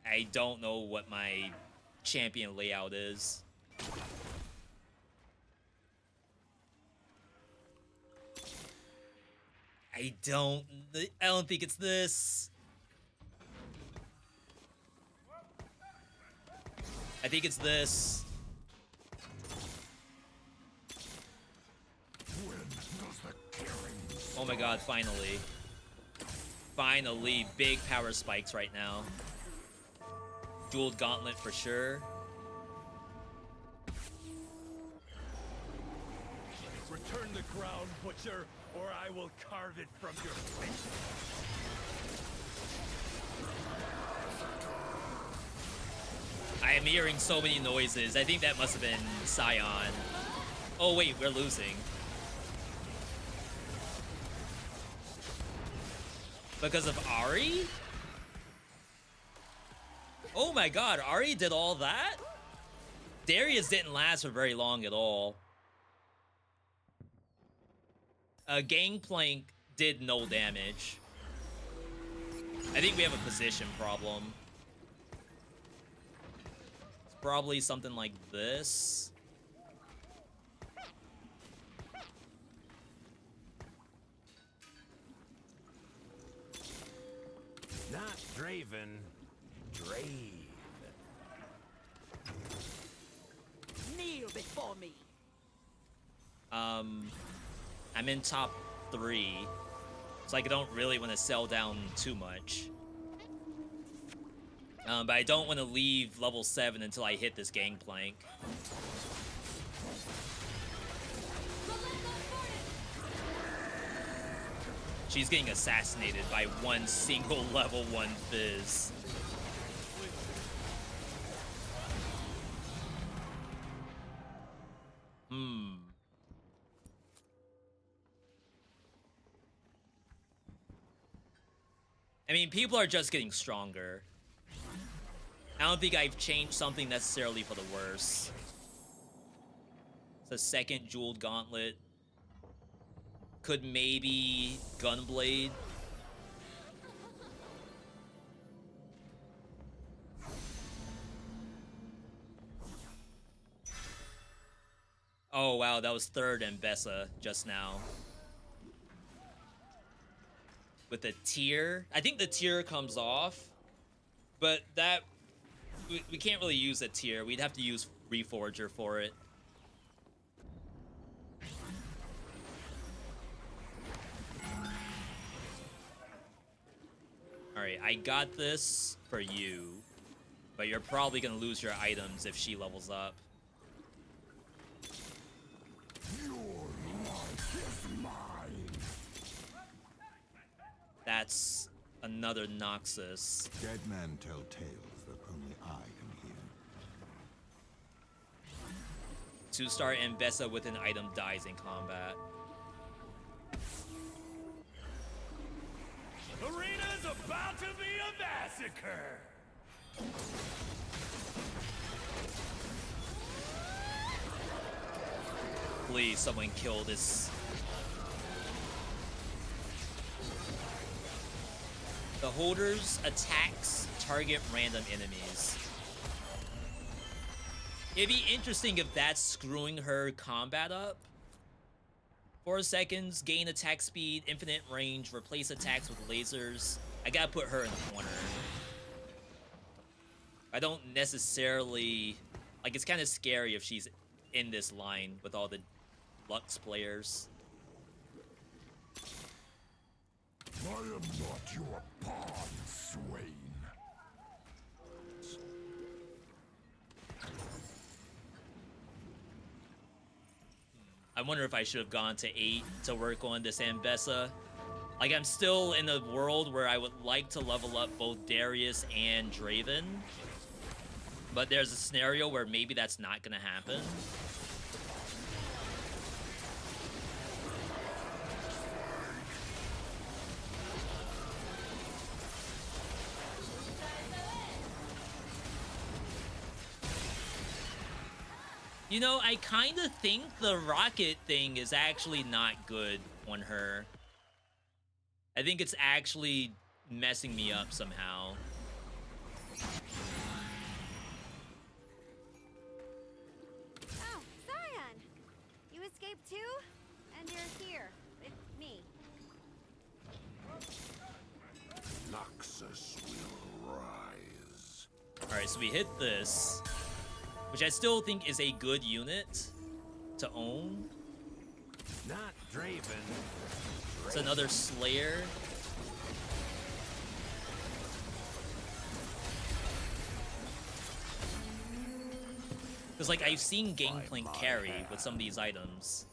I don't know what my champion layout is. I don't think it's this. I think it's this. Oh my god, finally. Finally, big power spikes right now. Jeweled gauntlet for sure. Return the crown, butcher, or I will carve it from your face. I am hearing so many noises. I think that must have been Scion. Oh wait, we're losing. Because of Ari? Oh my god, Ari did all that? Darius didn't last for very long at all. Gangplank did no damage. I think we have a position problem. It's probably something like this. Not Draven, Drave. Kneel before me. I'm in top 3, so I don't really want to sell down too much. But I don't want to leave level 7 until I hit this Gangplank. She's getting assassinated by one single level 1 Fizz. I mean, people are just getting stronger. I don't think I've changed something necessarily for the worse. It's a second jeweled gauntlet. Could maybe Gunblade. Oh wow, that was third Mbessa just now. With the tier. I think the tier comes off, but that we can't really use a tier. We'd have to use Reforger for it. Alright, I got this for you, but you're probably gonna lose your items if she levels up. That's another Noxus. Dead men tell tales that only I can hear. 2-star Mbessa with an item dies in combat. Arena's about to be a massacre! Please, someone kill this. The holders attacks target random enemies. It'd be interesting if that's screwing her combat up. 4 seconds, gain attack speed, infinite range, replace attacks with lasers. I gotta put her in the corner. I don't necessarily... Like, it's kind of scary if she's in this line with all the Lux players. I am not your pawn, Swain. I wonder if I should have gone to 8 to work on this Mbessa. Like, I'm still in a world where I would like to level up both Darius and Draven. But there's a scenario where maybe that's not gonna happen. You know, I kind of think the rocket thing is actually not good on her. I think it's actually messing me up somehow. Oh, Zion! You escaped too? And you're here with me. Noxus will rise. Alright, so we hit this, which I still think is a good unit to own. Not Draven. It's another Slayer. Because, like, I've seen Gangplank carry with some of these items.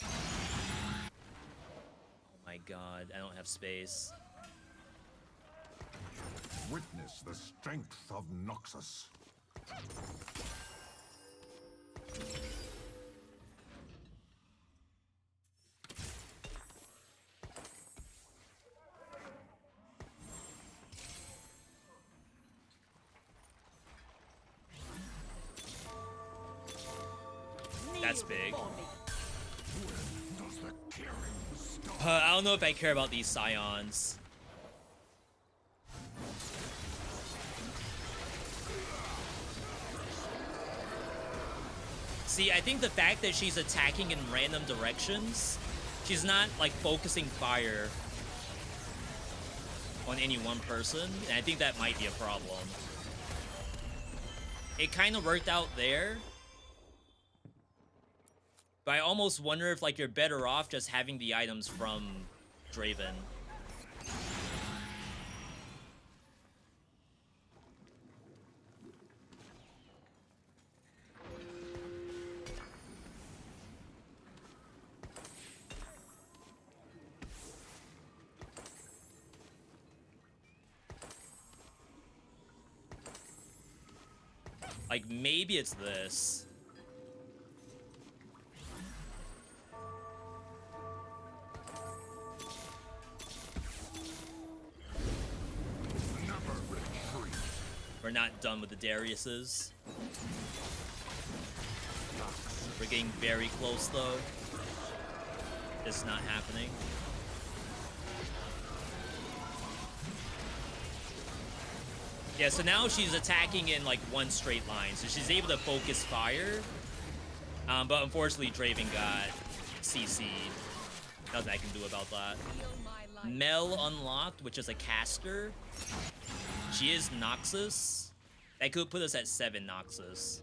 Oh my god, I don't have space. Witness the strength of Noxus. That's big. I don't know if I care about these Scions. See, I think the fact that she's attacking in random directions, she's not, like, focusing fire on any one person, and I think that might be a problem. It kind of worked out there, but I almost wonder if, like, you're better off just having the items from Draven. Like, maybe it's this. We're not done with the Dariuses. We're getting very close, though. It's not happening. Yeah, so now she's attacking in, like, one straight line. So she's able to focus fire. But unfortunately, Draven got CC'd. Nothing I can do about that. Mel unlocked, which is a caster. She is Noxus. That could put us at 7 Noxus.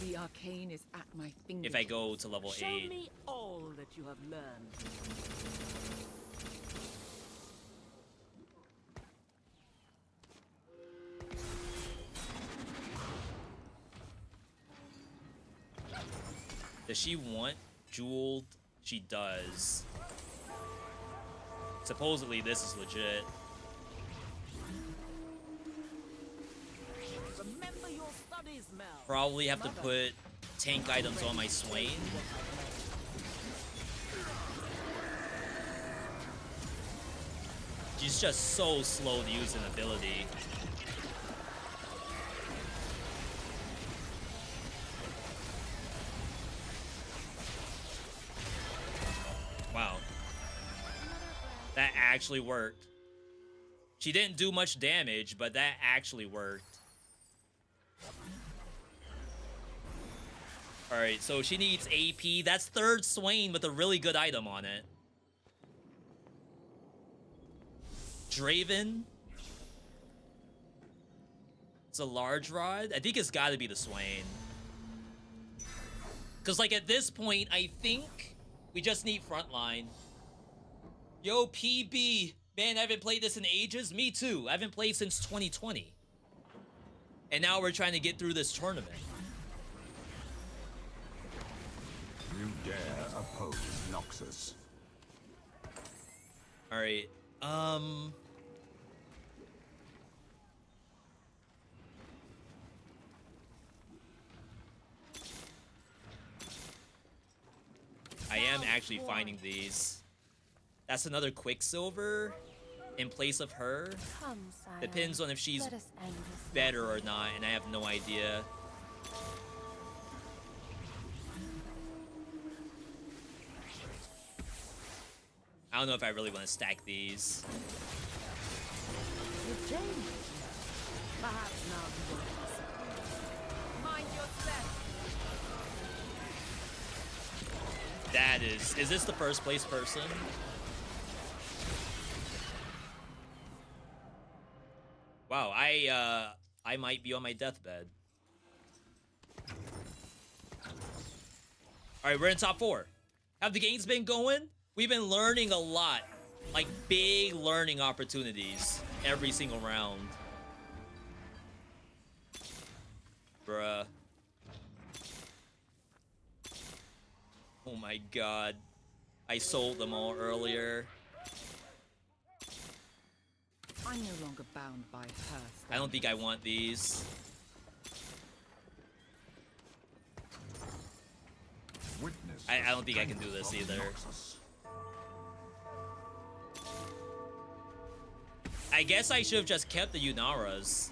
The arcane is at my fingers. If I go to level 8. Show me all that you have learned. Does she want jeweled? She does. Supposedly this is legit. Remember your studies, Mel. Probably have to put tank items on my Swain. She's just so slow to use an ability. Wow. That actually worked. She didn't do much damage, but that actually worked. Alright, so she needs AP. That's 3rd Swain with a really good item on it. Draven. It's a large rod. I think it's gotta be the Swain. Because, like, at this point, I think we just need frontline. Yo, PB. Man, I haven't played this in ages. Me too. I haven't played since 2020. And now we're trying to get through this tournament. You dare oppose Noxus. Alright. I am actually finding these. That's another Quicksilver in place of her. Depends on if she's better or not, and I have no idea. I don't know if I really want to stack these. You've changed. Perhaps now you won't disappoint. Mind your step. That is this the first place person? Wow, I might be on my deathbed. All right, we're in top 4. Have the games been going? We've been learning a lot, like big learning opportunities every single round. Bruh. Oh my god. I sold them all earlier. I'm no longer bound by her. I don't think I want these. I don't think I can do this either. I guess I should have just kept the Yunaras.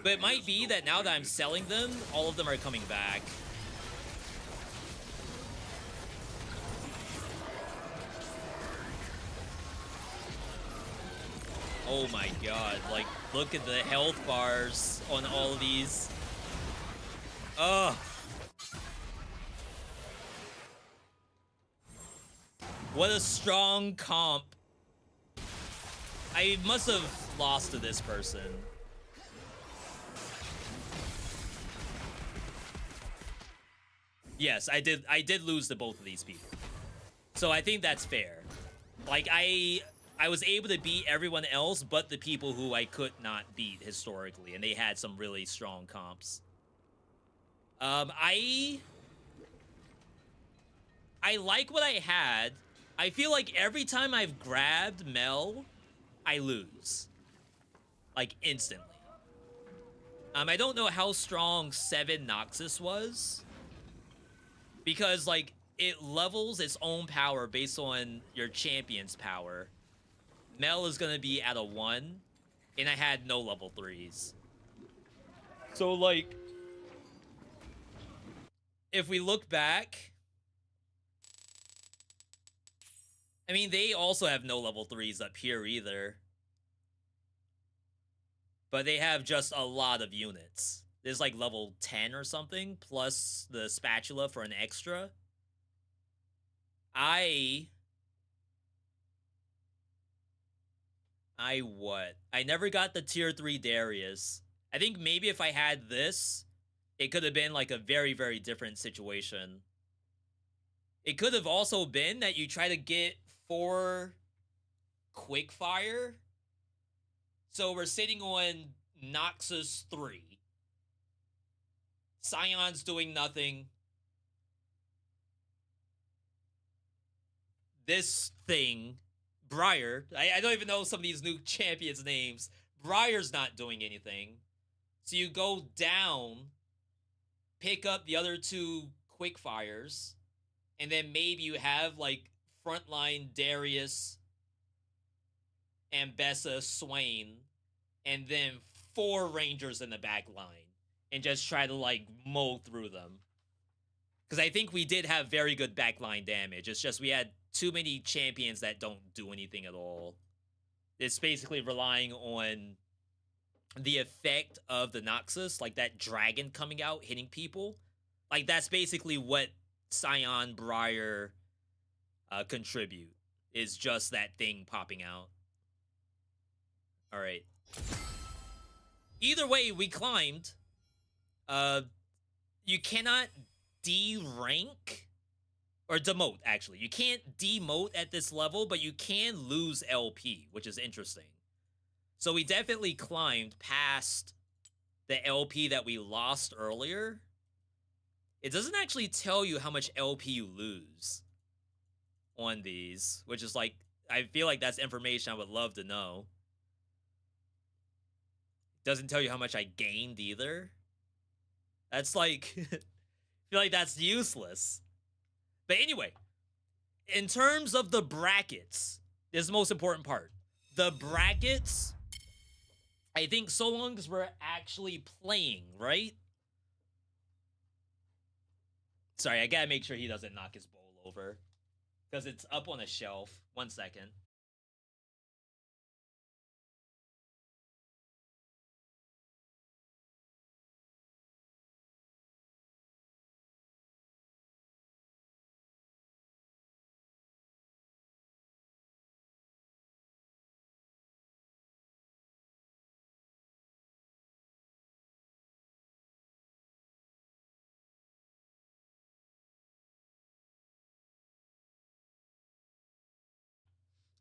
But it might be that now that I'm selling them, all of them are coming back. Oh my god, like, look at the health bars on all of these. Ugh. What a strong comp. I must have lost to this person. Yes, I did lose to both of these people. So I think that's fair. Like, I was able to beat everyone else but the people who I could not beat historically, and they had some really strong comps. I like what I had. I feel like every time I've grabbed Mel, I lose. Like, instantly. I don't know how strong 7 Noxus was. Because, like, it levels its own power based on your champion's power. Mel is gonna be at a 1, and I had no level 3s. So, like, if we look back, I mean, they also have no level 3s up here either. But they have just a lot of units. There's like level 10 or something, plus the spatula for an extra. I what? I never got the tier 3 Darius. I think maybe if I had this, it could have been like a very, very different situation. It could have also been that you try to get 4 quickfire. So we're sitting on Noxus 3. Scion's doing nothing. This thing, Briar, I don't even know some of these new champions' names. Briar's not doing anything. So you go down, pick up the other 2 quickfires, and then maybe you have like frontline Darius, Ambessa, Swain, and then 4 Rangers in the back line, and just try to like mow through them. Because I think we did have very good backline damage. It's just we had too many champions that don't do anything at all. It's basically relying on the effect of the Noxus, like that dragon coming out, hitting people. Like, that's basically what Scion, Briar contribute, is just that thing popping out. All right. Either way, we climbed. You cannot de-rank, or demote, actually. You can't demote at this level, but you can lose LP, which is interesting. So we definitely climbed past the LP that we lost earlier. It doesn't actually tell you how much LP you lose on these, which is like, I feel like that's information I would love to know. Doesn't tell you how much I gained either. That's like, I feel like that's useless. But anyway, in terms of the brackets, this is the most important part. The brackets, I think so long as we're actually playing, right? Sorry, I gotta make sure he doesn't knock his bowl over. because it's up on a shelf. 1 second.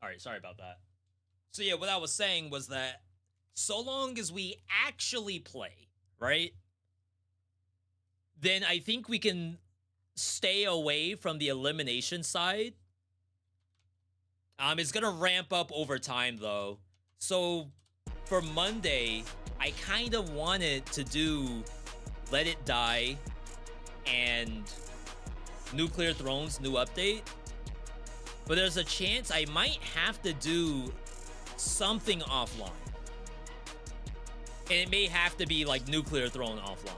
All right, sorry about that. So yeah, what I was saying was that so long as we actually play, right? Then I think we can stay away from the elimination side. It's gonna ramp up over time though. So for Monday, I kind of wanted to do Let It Die and Nuclear Thrones new update. But there's a chance I might have to do something offline. And it may have to be like Nuclear Throne offline.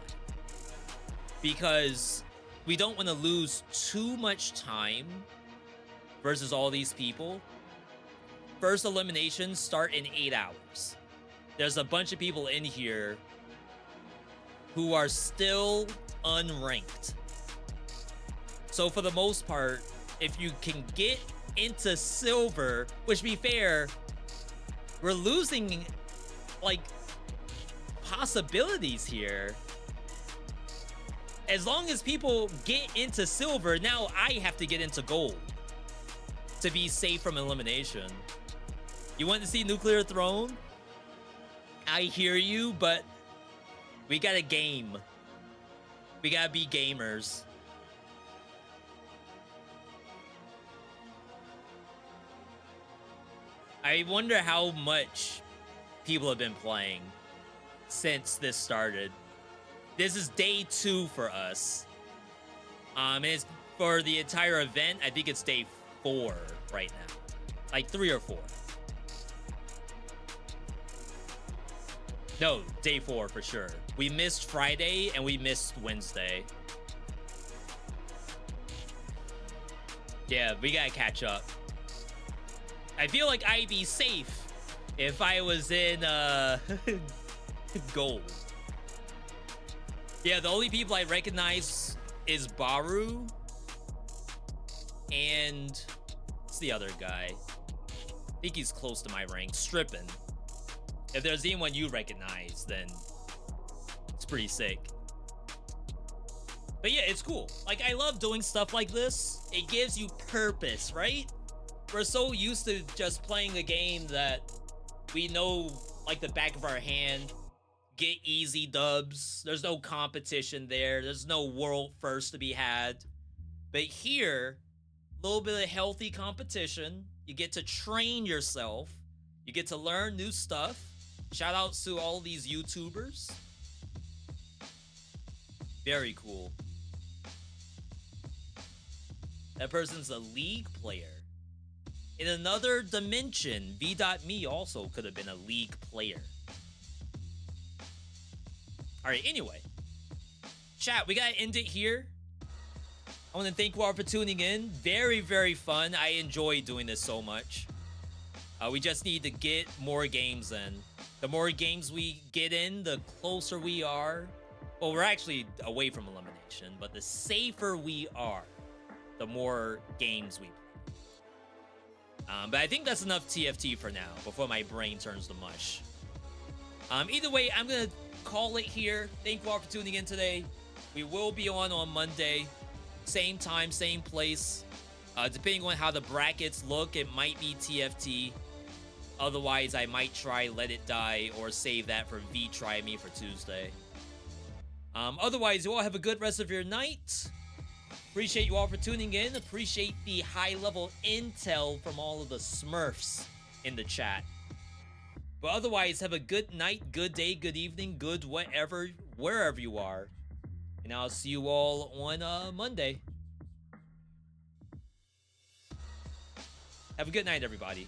Because we don't want to lose too much time versus all these people. First eliminations start in 8 hours. There's a bunch of people in here who are still unranked. So for the most part, if you can get into silver, which to be fair, we're losing like possibilities here. As long as people get into silver, now I have to get into gold to be safe from elimination. You want to see Nuclear Throne? I hear you, but we gotta game. We gotta be gamers. I wonder how much people have been playing since this started. This is day 2 for us. And it's for the entire event. I think it's day 4 right now, like 3 or 4. No, day 4 for sure. We missed Friday and we missed Wednesday. Yeah, we gotta catch up. I feel like I'd be safe if I was in gold. Yeah, the only people I recognize is Baru and what's the other guy? I think he's close to my rank. Strippin'. If there's anyone you recognize, then it's pretty sick. But yeah, it's cool. Like, I love doing stuff like this. It gives you purpose, right? We're so used to just playing a game that we know like the back of our hand, get easy dubs. There's no competition there. There's no world first to be had. But here, a little bit of healthy competition. You get to train yourself. You get to learn new stuff. Shout outs to all these YouTubers. Very cool. That person's a League player. In another dimension, VeeDotMe also could have been a League player. Alright, anyway. Chat, we gotta end it here. I want to thank you all for tuning in. Very, very fun. I enjoy doing this so much. We just need to get more games in. The more games we get in, the closer we are. Well, we're actually away from elimination, but the safer we are, the more games we play. But I think that's enough TFT for now, before my brain turns to mush. Either way, I'm going to call it here. Thank you all for tuning in today. We will be on Monday. Same time, same place. Depending on how the brackets look, it might be TFT. Otherwise, I might try Let It Die or save that for Try Me for Tuesday. Otherwise, you all have a good rest of your night. Appreciate you all for tuning in. Appreciate the high-level intel from all of the Smurfs in the chat. But otherwise, have a good night, good day, good evening, good whatever, wherever you are. And I'll see you all on Monday. Have a good night, everybody.